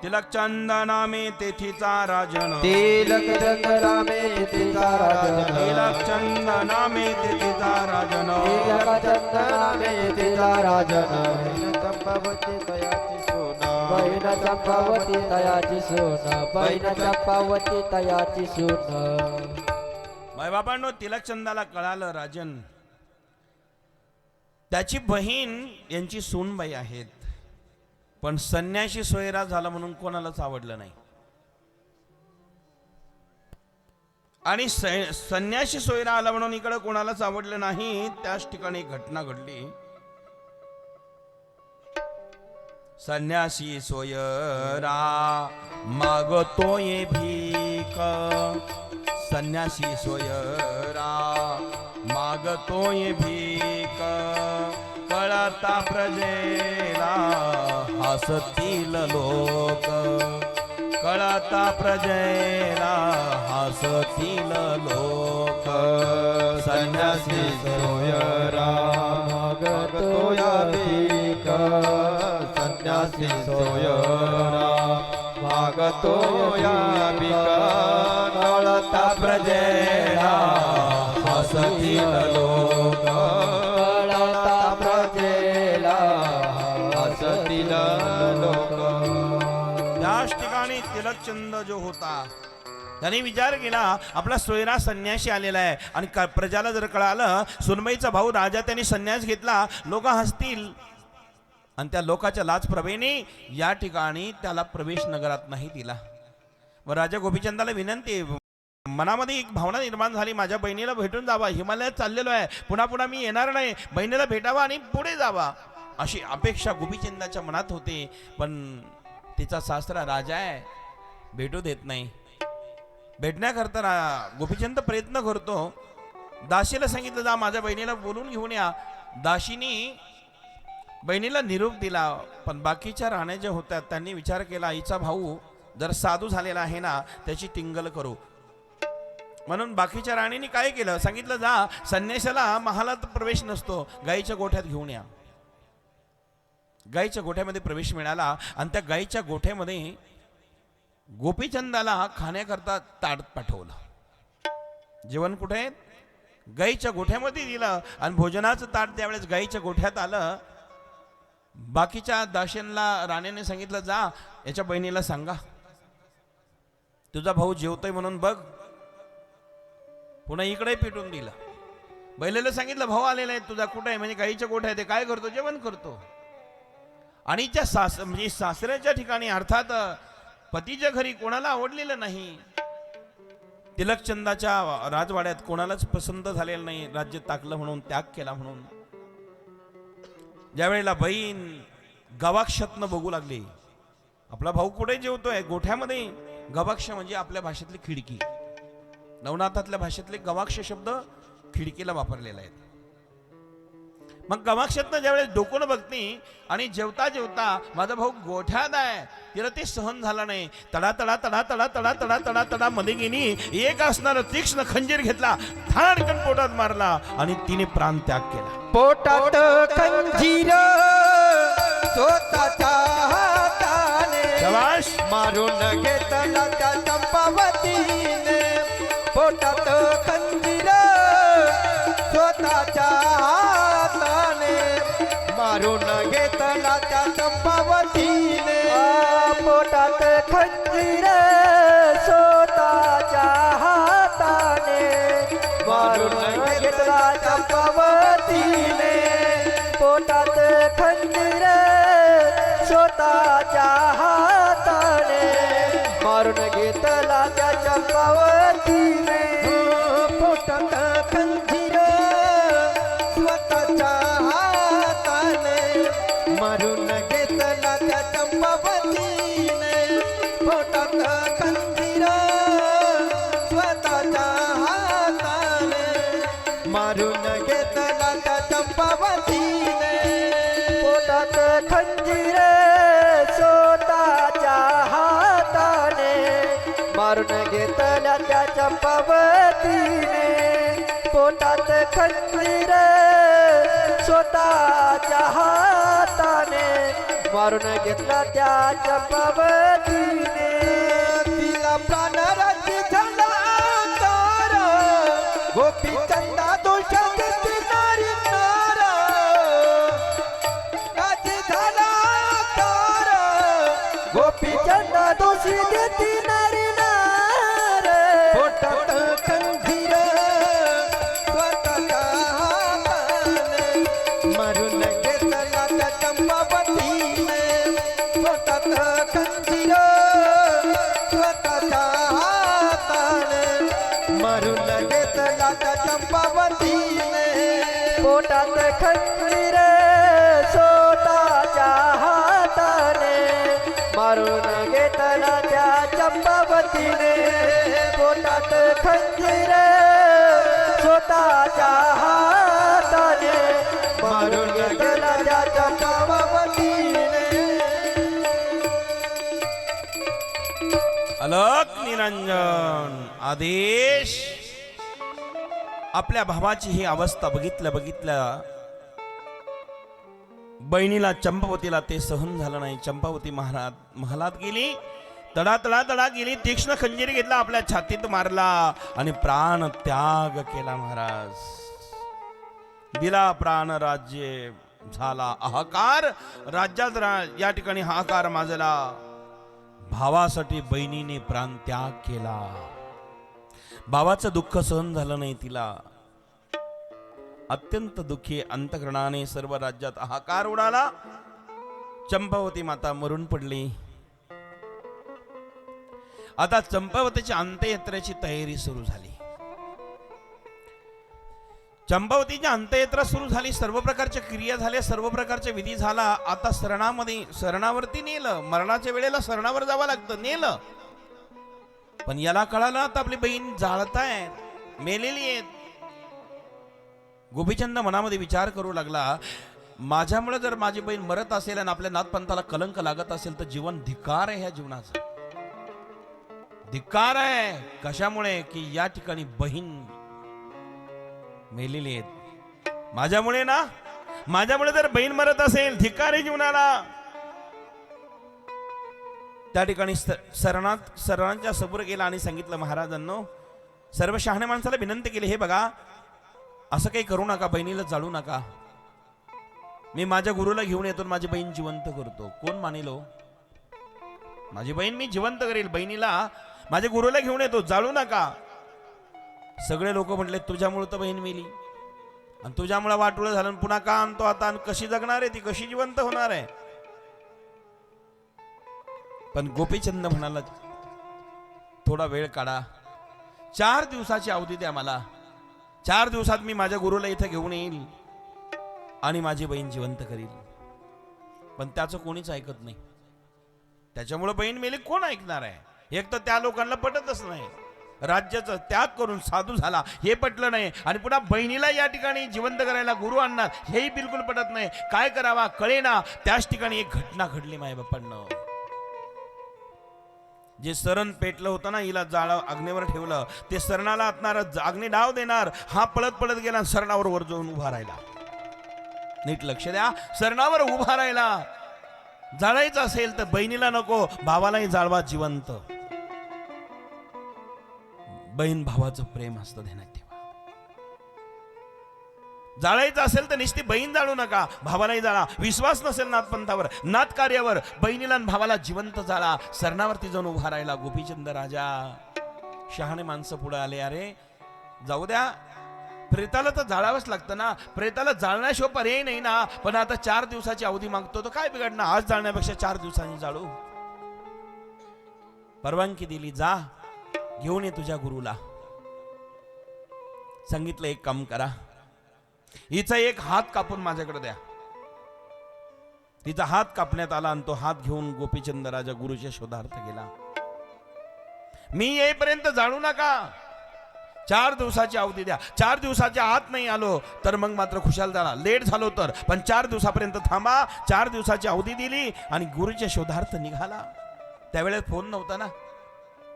तिलकचंद नामे तेथीचा राजन, तिलकचंद नामे तेथीचा राजन, तिलकचंद नामे तेथीचा राजन, तिलकचंद नामे तेथीचा राजन. चंपावती तयाची सोना, बहीण चंपावती तयाची सोना, बहीण चंपावती तयाची सोना. मायबापांनो, तिलकचंदाला कळालं राजन त्याची बहीण यांची सूनबाई आहेत, पण संन्याशी सोयरा झाला म्हणून कोणालाच आवडलं नाही. आणि संन्याशी सोयरा आला म्हणून इकडे कोणालाच आवडलं नाही. त्याच ठिकाणी घटना घडली. संन्यासी सोयरा मागतोय भीक, संन्यासी सोयरा मागतोय भीक, कळता प्रजेला हसतील लोक, कळता प्रजेला हसतील लोक. संन्यासी सोयरा मागतोया भीक, संन्यासी सोयरा मागतोया भीक, कळता प्रजेला हसतील लोक, कळता प्रजेला हसतील लोक. त्याच ठिकाणी तिलकचंद जो होता त्याने विचार केला, आपला सोयरा संन्याशी आलेला आहे आणि प्रजाला जर कळालं सुनबाईचा भाऊ राजा त्यांनी संन्यास घेतला, लोक हसतील. आणि त्या लोकाच्या लाचप्रभेने या ठिकाणी त्याला प्रवेश नगरात नाही दिला. व राजा गोपीचंदाला विनंती, मनामध्ये एक भावना निर्माण झाली, माझ्या बहिणीला भेटून जावा, हिमालयात चाललेलो आहे, पुन्हा पुन्हा मी येणार नाही, बहिणीला भेटावा आणि पुढे जावा अशी अपेक्षा गोपीचंदाच्या मनात होते. पण तिचा सासरा राजा आहे, भेटू देत नाही. भेटण्याकरता गोपीचंद प्रयत्न करतो. दासीला सांगितलं, जा माझ्या बहिणीला बोलून घेऊन या. दासीनी बहिणीला निरोप दिला, पण बाकीच्या राण्या ज्या होत्या त्यांनी विचार केला, आईचा भाऊ जर साधू झालेला आहे ना, त्याची टिंगल करू. म्हणून बाकीच्या राणींनी काय केलं, सांगितलं, जा संन्यासाला महालात प्रवेश नसतो, गाईच्या गोठ्यात घेऊन या. गाईच्या गोठ्यामध्ये प्रवेश मिळाला आणि त्या गाईच्या गोठ्यामध्ये गोपीचंदाला खाण्याकरता ताट पाठवलं. जेवण कुठे? गाईच्या गोठ्यामध्ये दिलं. आणि भोजनाचं ताट त्यावेळेस गाईच्या गोठ्यात आलं. बाकीच्या दाशांना राण्याने सांगितलं, जा याच्या बहिणीला सांगा तुझा भाऊ जेवतोय म्हणून बघ. पुन्हा इकडे पेटून दिलं. बैलेला सांगितलं, भाऊ आलेला आहे तुझा, कुठे आहे? म्हणजे गाईच्या गोठ्यात आहे. काय करतो? जेवण करतो. आणि त्या म्हणजे सासऱ्याच्या ठिकाणी, अर्थात पतीच्या घरी कोणाला आवडलेलं नाही. तिलकचंदाच्या राजवाड्यात कोणालाच पसंत झालेलं नाही, राज्य टाकलं म्हणून, त्याग केला म्हणून. ज्यावेळेला बहीण गवाक्षातनं बघू लागली, आपला भाऊ कुठे जेवतोय? गोठ्यामध्ये. गवाक्ष म्हणजे आपल्या भाषेतली खिडकी, नवनाथातल्या भाषेतले गवाक्ष शब्द खिडकीला वापरलेला आहे. मग कमाक्षातनं ज्यावेळेस डोकून बघती आणि जेवता जेवता माझा भाऊ गोठ्यात आहे, तिला ते सहन झालं नाही. तडा तडा तडा तडा तडा तडा तडा तडा मध्ये गेली, एक असणारा तीक्ष्ण खंजीर घेतला, धाडकन पोटात मारला आणि तिने प्राण त्याग केला. पोटात खंजीर स्वतःच्या हाताने शाबाश. मारून घेतला त्या चंपावतीने. पोटात खंजीर स्वतःच्या हाताने मारून घेतला त्या चंपावतीने. पोटात खंजीर स्वतःच्या हाताने मारून घेतला चंपावतीने. पोटात खंजीर स्वतःच्या हाताने मारून घेतला त्या चंपावतीने. पोटात खंजीर स्वतःच्या हाताने मारून घेतला त्या चंपावतीने. पोटात खंजीर स्वतःच्या हाताने मारून घेतला त्या चंपावतीने. पोटात खंजीर स्वतःच्या हाताने मारून घेतल्या त्या चंपावतीने. पोटात खंजीर स्वतःच्या हाताने मारून घेतला त्या चंपावतीने. तिला प्राणराज्य झाला तर गोपी चंदा दोषात नारी नार. राज्य झाला तर गोपी चंदा दोषी देती नारी नार. पोटात खंजीर स्वतःच्या हाताने मारून घेतला त्या चंपावतीने. पोटात खंजीर स्वतःच्या हाताने मारून घेतला त्या चंपावतीने. पोटात खंजीर स्वतःच्या हाताने मारून घेतला त्या चंपावतीने. पोटात खंजीर स्वतःच्या हाताने मारून घेतला त्या चंपावतीने. अलक निरंजन आदेश. आपल्या भावाची ही अवस्था बघितल्या बहिणीला चंपावतीला ते सहन झालं नाही. चंपावती महालात गेली, तडा तडा तडा गेली, तीक्ष्ण खंजीर घेतला, आपल्या छातीत मारला आणि प्राण त्याग केला. महाराज दिला प्राण, राज्य झाला हाहाकार. राज्यात या ठिकाणी हाहाकार माजला. भावासाठी बहिणीने प्राण त्याग केला. भावाचं दुःख सहन झालं नाही तिला. अत्यंत दुःखी अंतःकरणाने सर्व राज्यात हाहाकार उडाला. चंपावती माता मरून पडली. आता चंपावतीच्या अंत्ययात्रेची तयारी सुरू झाली. चंपावतीची अंत्ययात्रा सुरू झाली. सर्व प्रकारच्या क्रिया झाल्या, सर्व प्रकारचे विधी झाला. आता शरणावरती नेलं. मरणाच्या वेळेला शरणावर जावं लागतं, नेलं. पण याला कळालं आता आपली बहीण जाळताय, मेलेली आहेत. गोपीचंद मनामध्ये विचार करू लागला, माझ्यामुळे जर माझी बहीण मरत असेल आणि आपल्या नाथपंथाला कलंक लागत असेल तर जीवन धिक्कार आहे. ह्या जीवनाचा धिक्कार आहे. कशामुळे? की या ठिकाणी बहीण मेलेली आहेत. माझ्यामुळे ना, माझ्यामुळे जर बहीण मरत असेल, धिक्कार आहे जीवनाला. त्या ठिकाणी सरांच्या समोर गेला आणि सांगितलं, महाराजांनो, सर्व शहाण्या माणसाला विनंती केली, हे बघा, असं काही करू नका, बहिणीला जाळू नका. मी माझ्या गुरुला घेऊन येतो, माझी बहीण जिवंत करतो. कोण मानेल हो? माझी बहीण मी जिवंत करेल. बहिणीला माझ्या गुरुला घेऊन येतो, जाळू नका. सगळे लोक म्हटले, तुझ्यामुळे तर बहीण मेली आणि तुझ्यामुळे वाटोळं झालं, पुन्हा का आणतो आता? आणि कशी जगणार आहे ती? कशी जिवंत होणार आहे? पण गोपीचंद म्हणाला, थोडा वेळ काढा, 4 दिवसाची अवधी द्या मला. 4 दिवसात मी माझ्या गुरुला इथं घेऊन येईल आणि माझी बहीण जिवंत करील. पण त्याचं कोणीच ऐकत नाही. त्याच्यामुळे बहीण मेली, कोण ऐकणार आहे? एक तर त्या लोकांना पटतच नाही. राज्याचा त्याग करून साधू झाला हे पटलं नाही, आणि पुन्हा बहिणीला या ठिकाणी जिवंत करायला गुरु आणणार हेही बिलकुल पटत नाही. काय करावा कळेना. त्याच ठिकाणी एक घटना घडली मायबापांना. जे सरण पेटलं होतं ना, हिला जाळ अग्नीवर ठेवलं, ते सरणाला आतणार अग्नी डाव देणार, हा पळत पळत गेला सरणावर वर जाऊन उभा राहिला. नीट लक्ष द्या, सरणावर उभा राहिला. जाळायचं असेल तर बहिणीला नको, भावालाही जाळवा जिवंत. बहीण भावाचं प्रेम असतं, ध्यानात ठेवा. जाळायचं असेल तर नुसती बहीण जाळू नका, भावालाही जाळा. विश्वास नसेल नाथपंथावर, नाथ कार्यावर, बहिणीला आणि भावाला जिवंत जाळा. सरणावरती जाऊन उभा राहिला गोपीचंद राजा. शहाणे माणसं पुढे आले, अरे जाऊ द्या, प्रेताला तर जाळावंच लागतं ना, प्रेताला जाळण्याशिवाय पर्याय नाही ना. पण आता 4 दिवसाची अवधी मागतो तर काय बिघडणार, आज जाळण्यापेक्षा 4 दिवसांनी जाळू. परवानगी दिली, जा घेऊन ये तुझ्या गुरुला. सांगितलं एक काम करा, हिचा एक हात कापून माझ्याकडे द्या. तिचा हात कापण्यात आला आणि तो हात घेऊन गोपीचंद राजा गुरुच्या शोधार्थ गेला. मी येईपर्यंत जाणू नका, 4 दिवसाची अवधी द्या. 4 दिवसाच्या आत नाही आलो तर मग मात्र खुशाल झाला, लेट झालो तर, पण 4 दिवसापर्यंत थांबा. 4 दिवसाची अवधी दिली आणि गुरुच्या शोधार्थ निघाला. त्यावेळेस फोन नव्हता ना,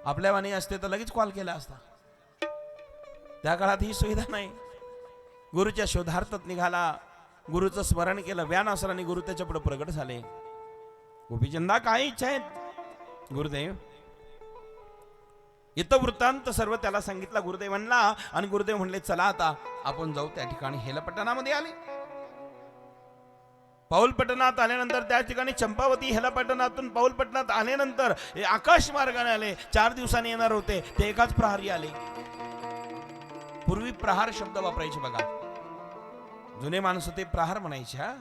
आपल्या वाणी असते तर लगेच कॉल केला असता. त्या काळात ही सुविधा नाही. गुरुच्या शोधार्थात निघाला, गुरुचं स्मरण केलं. व्यानासराने गुरु त्याच्या पुढे प्रगट झाले. गोपीचंदा काय इच्छा आहेत गुरुदेव? इथं वृत्तांत सर्व त्याला सांगितला गुरुदेवांना. आणि गुरुदेव म्हणले चला आता आपण जाऊ त्या ठिकाणी. हेलपटणामध्ये आले. पाऊलपटणात आल्यानंतर त्या ठिकाणी चंपावती हेलपटणातून पाऊलपटणात आल्यानंतर आकाश मार्गाने आले. 4 दिवसांनी येणार होते ते एकाच प्रहारी आले. पूर्वी प्रहार शब्द वापरायचे बघा, जुने माणसं ते प्रहार म्हणायचे. हा,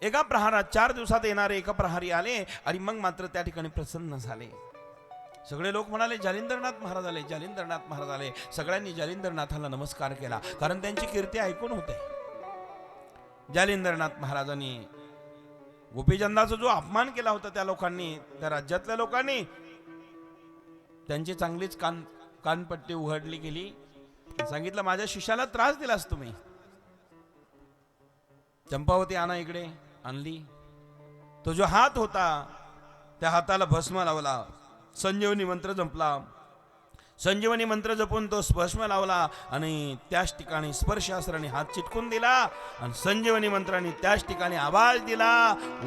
एका प्रहारात 4 दिवसात येणारे एका प्रहारी आले आणि मग मात्र त्या ठिकाणी प्रसन्न झाले. सगळे लोक म्हणाले जालिंदरनाथ महाराज आले, जालिंदरनाथ महाराज आले. सगळ्यांनी जालिंदरनाथाला नमस्कार केला, कारण त्यांची कीर्ती ऐकून होते. जालिंदरनाथ महाराजांनी गोपीचंदाचा जो अपमान केला होता त्या लोकांनी, त्या राज्यातल्या लोकांनी, त्यांची चांगलीच कानपट्टी उघडली गेली. सांगितलं माझ्या शिष्याला त्रास दिलास तुम्ही. चंपावती आणा इकडे. आणली. तो जो हात होता त्या हाताला भस्म लावला. संजीवनी मंत्र जपला. संजीवनी मंत्र जपून तो भस्म लावला आणि त्याच ठिकाणी स्पर्शास्त्राने हात चिटकून दिला आणि संजीवनी मंत्राने त्याच ठिकाणी आवाज दिला,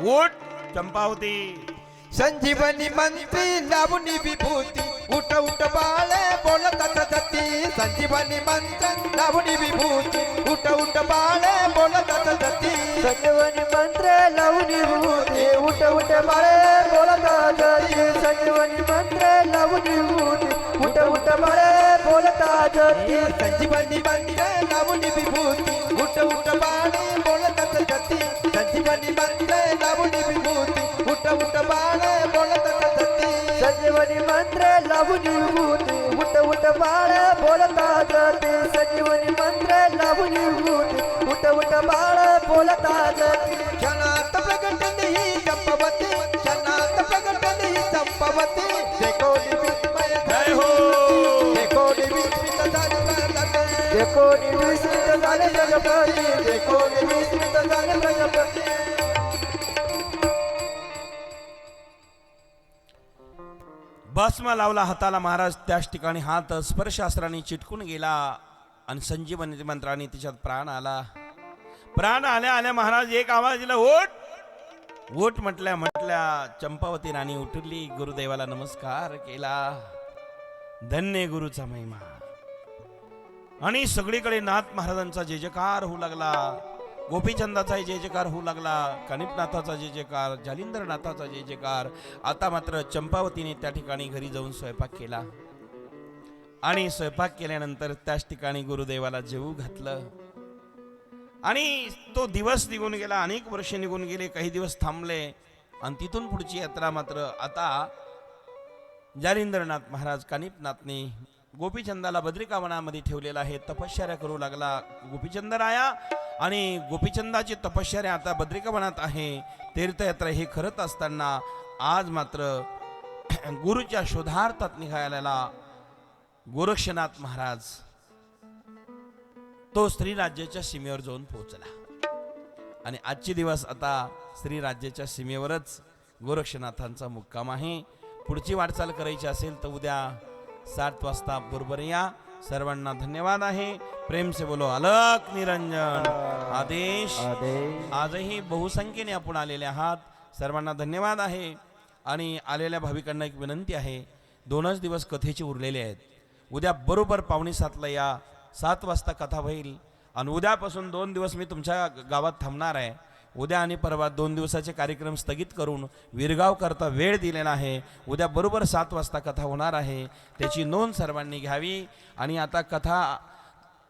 ओट चंपावती. संजीवनी मंत्री लावणी विभूती, उठ उठ बाळे बोलतात जती. संजीवनी मंत्र लावणी विभूती, उठ उठ बाळे बोलतात जती. संजीवनी मंत्र लावणी विभूती, उठ उठ बाळे बोलतात जती. संजीवनी मंत्र लावणी विभूती, उठ उठ बाळे बोलतात जती. संजीवनी मंत्र लावणी विभूती, उठ उठ बाळे बोलतात जती. संजीवनी मंत्र लावणी विभूती, उठ उठ बाळे बोलतात जती. संजीवनी मंत्र लावणी विभूती, उठ उठ बाळे बोलतात जती. संजीवनी मंत्र लावणी विभूती, उठ उठ बाळे बोलतात जती. क्षणात प्रगटली ही चंपावती, क्षणात प्रगटली ही चंपावती. देखोली विस्मय जय हो. देखोली विस्मित झाली प्रगती. देखोनी विस्मित झाले जगपती, देखोनी विस्मित झाले जगपती. भस्म लावला हाताला महाराज. त्याच ठिकाणी हात स्पर्शास्त्राने चिटकून गेला आणि संजीवनी मंत्राने तिच्यात प्राण आला. प्राण आल्या आल्या महाराज एक आवाज दिला, ओट. ओट म्हटल्या म्हटल्या चंपावती राणी उठली, गुरुदेवाला नमस्कार केला. धन्य गुरुचा महिमा. आणि सगळीकडे नाथ महाराजांचा जय जयकार होऊ लागला. गोपीचंदाचा जय जयकार होऊ लागला. कानिपनाथाचा जय जयकार, जालिंदरनाथाचा जय जयकार. आता मात्र चंपावतीने त्या ठिकाणी घरी जाऊन स्वयंपाक केला आणि स्वयंपाक केल्यानंतर त्याच ठिकाणी गुरुदेवाला जेवू घातलं. आणि तो दिवस निघून गेला, अनेक वर्ष निघून गेले, काही दिवस थांबले आणि तिथून पुढची यात्रा मात्र आता जालिंदरनाथ महाराज कानिपनाथने गोपीचंदाला बद्रिकावनामध्ये ठेवलेला आहे. तपश्चर्या करू लागला गोपीचंद राया आणि गोपीचंदाची तपश्चर्या आता बद्रिकावनात आहे. तीर्थयात्रा हे करत असताना आज मात्र गुरुच्या शोधार्थात निघालेला गोरक्षनाथ महाराज तो स्त्री राज्याच्या सीमेवर जाऊन पोहोचला आणि आजचे दिवस आता स्त्री राज्याच्या सीमेवरच गोरक्षनाथांचा मुक्काम आहे. पुढची वाटचाल करायची असेल तर उद्या 7 वाजता बरोबर या. सर्वांना धन्यवाद आहे. प्रेम से बोलो अलख निरंजन आदेश. आजही बहुसंख्येने आपण आलेले आहात. सर्वांना धन्यवाद आहे. आणि आलेल्या भाविकांना एक विनंती आहे, 2च दिवस कथेचे उरलेले आहेत. उद्या बरोबर 6:45 या. 7 वाजता कथा होईल आणि उद्यापासून 2 दिवस मी तुमच्या गावात थांबणार आहे. उद्या आणि परवा 2 दिवसाचे कार्यक्रम स्थगित करून विरगाव करता वेळ दिलेला आहे. उद्या बरोबर 7 वाजता कथा होणार आहे. त्याची नोंद सर्वांनी घ्यावी. आणि आता कथा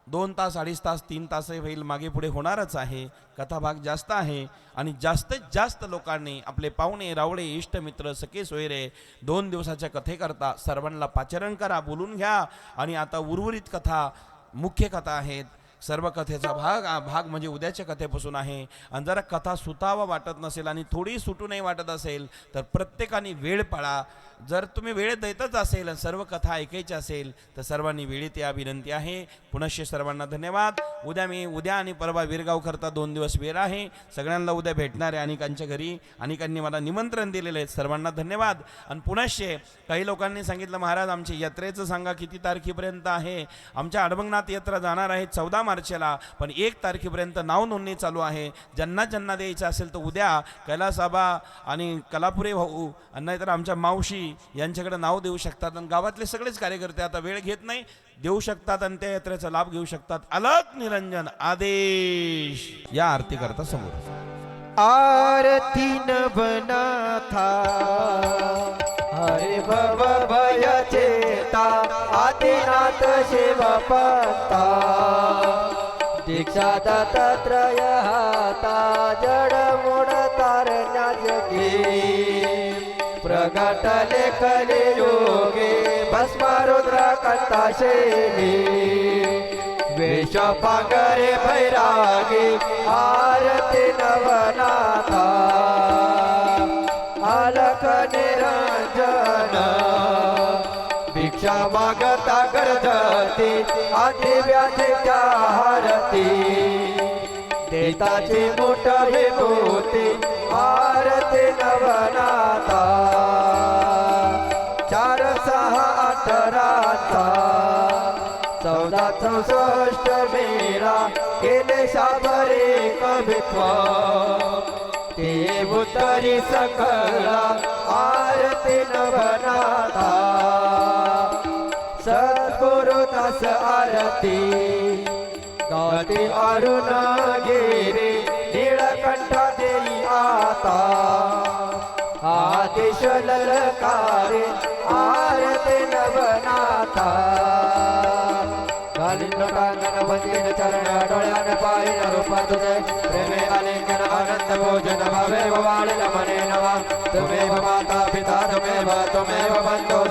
2 तास 2.5 तास 3 तासही होईल, मागे पुढे होणारच आहे. कथा भाग जास्त आहे आणि जास्तीत जास्त लोकांनी आपले पाहुणे रावळे इष्टमित्र सखे सोयरे 2 दिवसाच्या कथेकरता सर्वांना पाचारण करा, बोलून घ्या. आणि आता उर्वरित कथा मुख्य कथा आहेत. सर्व कथेचा भाग म्हणजे उद्याच्या कथेपासून आहे. आणि जरा कथा सुतावा वाटत नसेल आणि थोडी सुटू नाही वाटत असेल तर प्रत्येकाने वेळ पाळा. जर तुम्ही वेळ देतच असेल आणि सर्व कथा ऐकायची असेल तर सर्वांनी वेळेत या विनंती आहे. पुनश्च सर्वांना धन्यवाद. उद्या आणि परवा विरगाव करता 2 दिवस वेळ आहे. सगळ्यांना उद्या भेटणार आहे अनेकांच्या घरी. अनेकांनी मला निमंत्रण दिलेले आहे. सर्वांना धन्यवाद. आणि पुनश्च काही लोकांनी सांगितलं, महाराज आमच्या यात्रेचं सांगा किती तारखेपर्यंत आहे. आमच्या अडबंगनाथ यात्रा जाणार आहे 14 मार्चला, पण 1 तारखेपर्यंत नाव नोंदणी चालू आहे. ज्यांना द्यायचं असेल तर उद्या कैलासआबा आणि कलापुरे भाऊ नाहीतर आमच्या मावशी यांच्याकडे नाव देऊ शकतात. आणि गावातले सगळेच कार्यकर्ते आता वेळ घेत नाही, देऊ शकतात आणि त्या यात्रेचा लाभ घेऊ शकतात. अलख निरंजन आदेश. या आरती करता समोर आरती नवनाथा हरे भव भय चेता आदिनाथ शिव पंथा दीक्षा दत्तात्रय हाता जड मूड तारण्या जगी प्रगटले कलियुगे भस्मरुद्र कंठाशैली वेश पांगरे भैरागी आरती नवनाथा अलख निरंजन भिक्षा मागता गरजती आधी व्याधीच्या हारती देताची मोठ विभूती आरती नवनाथा 4 6 18 14 64 मेरा केले साबरे कवित्व ते उतरी सकला आरती नवनाथा सद्गुरु दास आरती गाती अरुण गिरी नीळकंठ देई आता आदेश ललकारे आरती नवनाथा कालिंदकांगन भजन चरण डोळ्यान पाहिन रूप तुझे प्रेमे आलिंगन आनंद भोजन भावे वाळील मने नवा तुमेव माता पिता तुमेव बंधू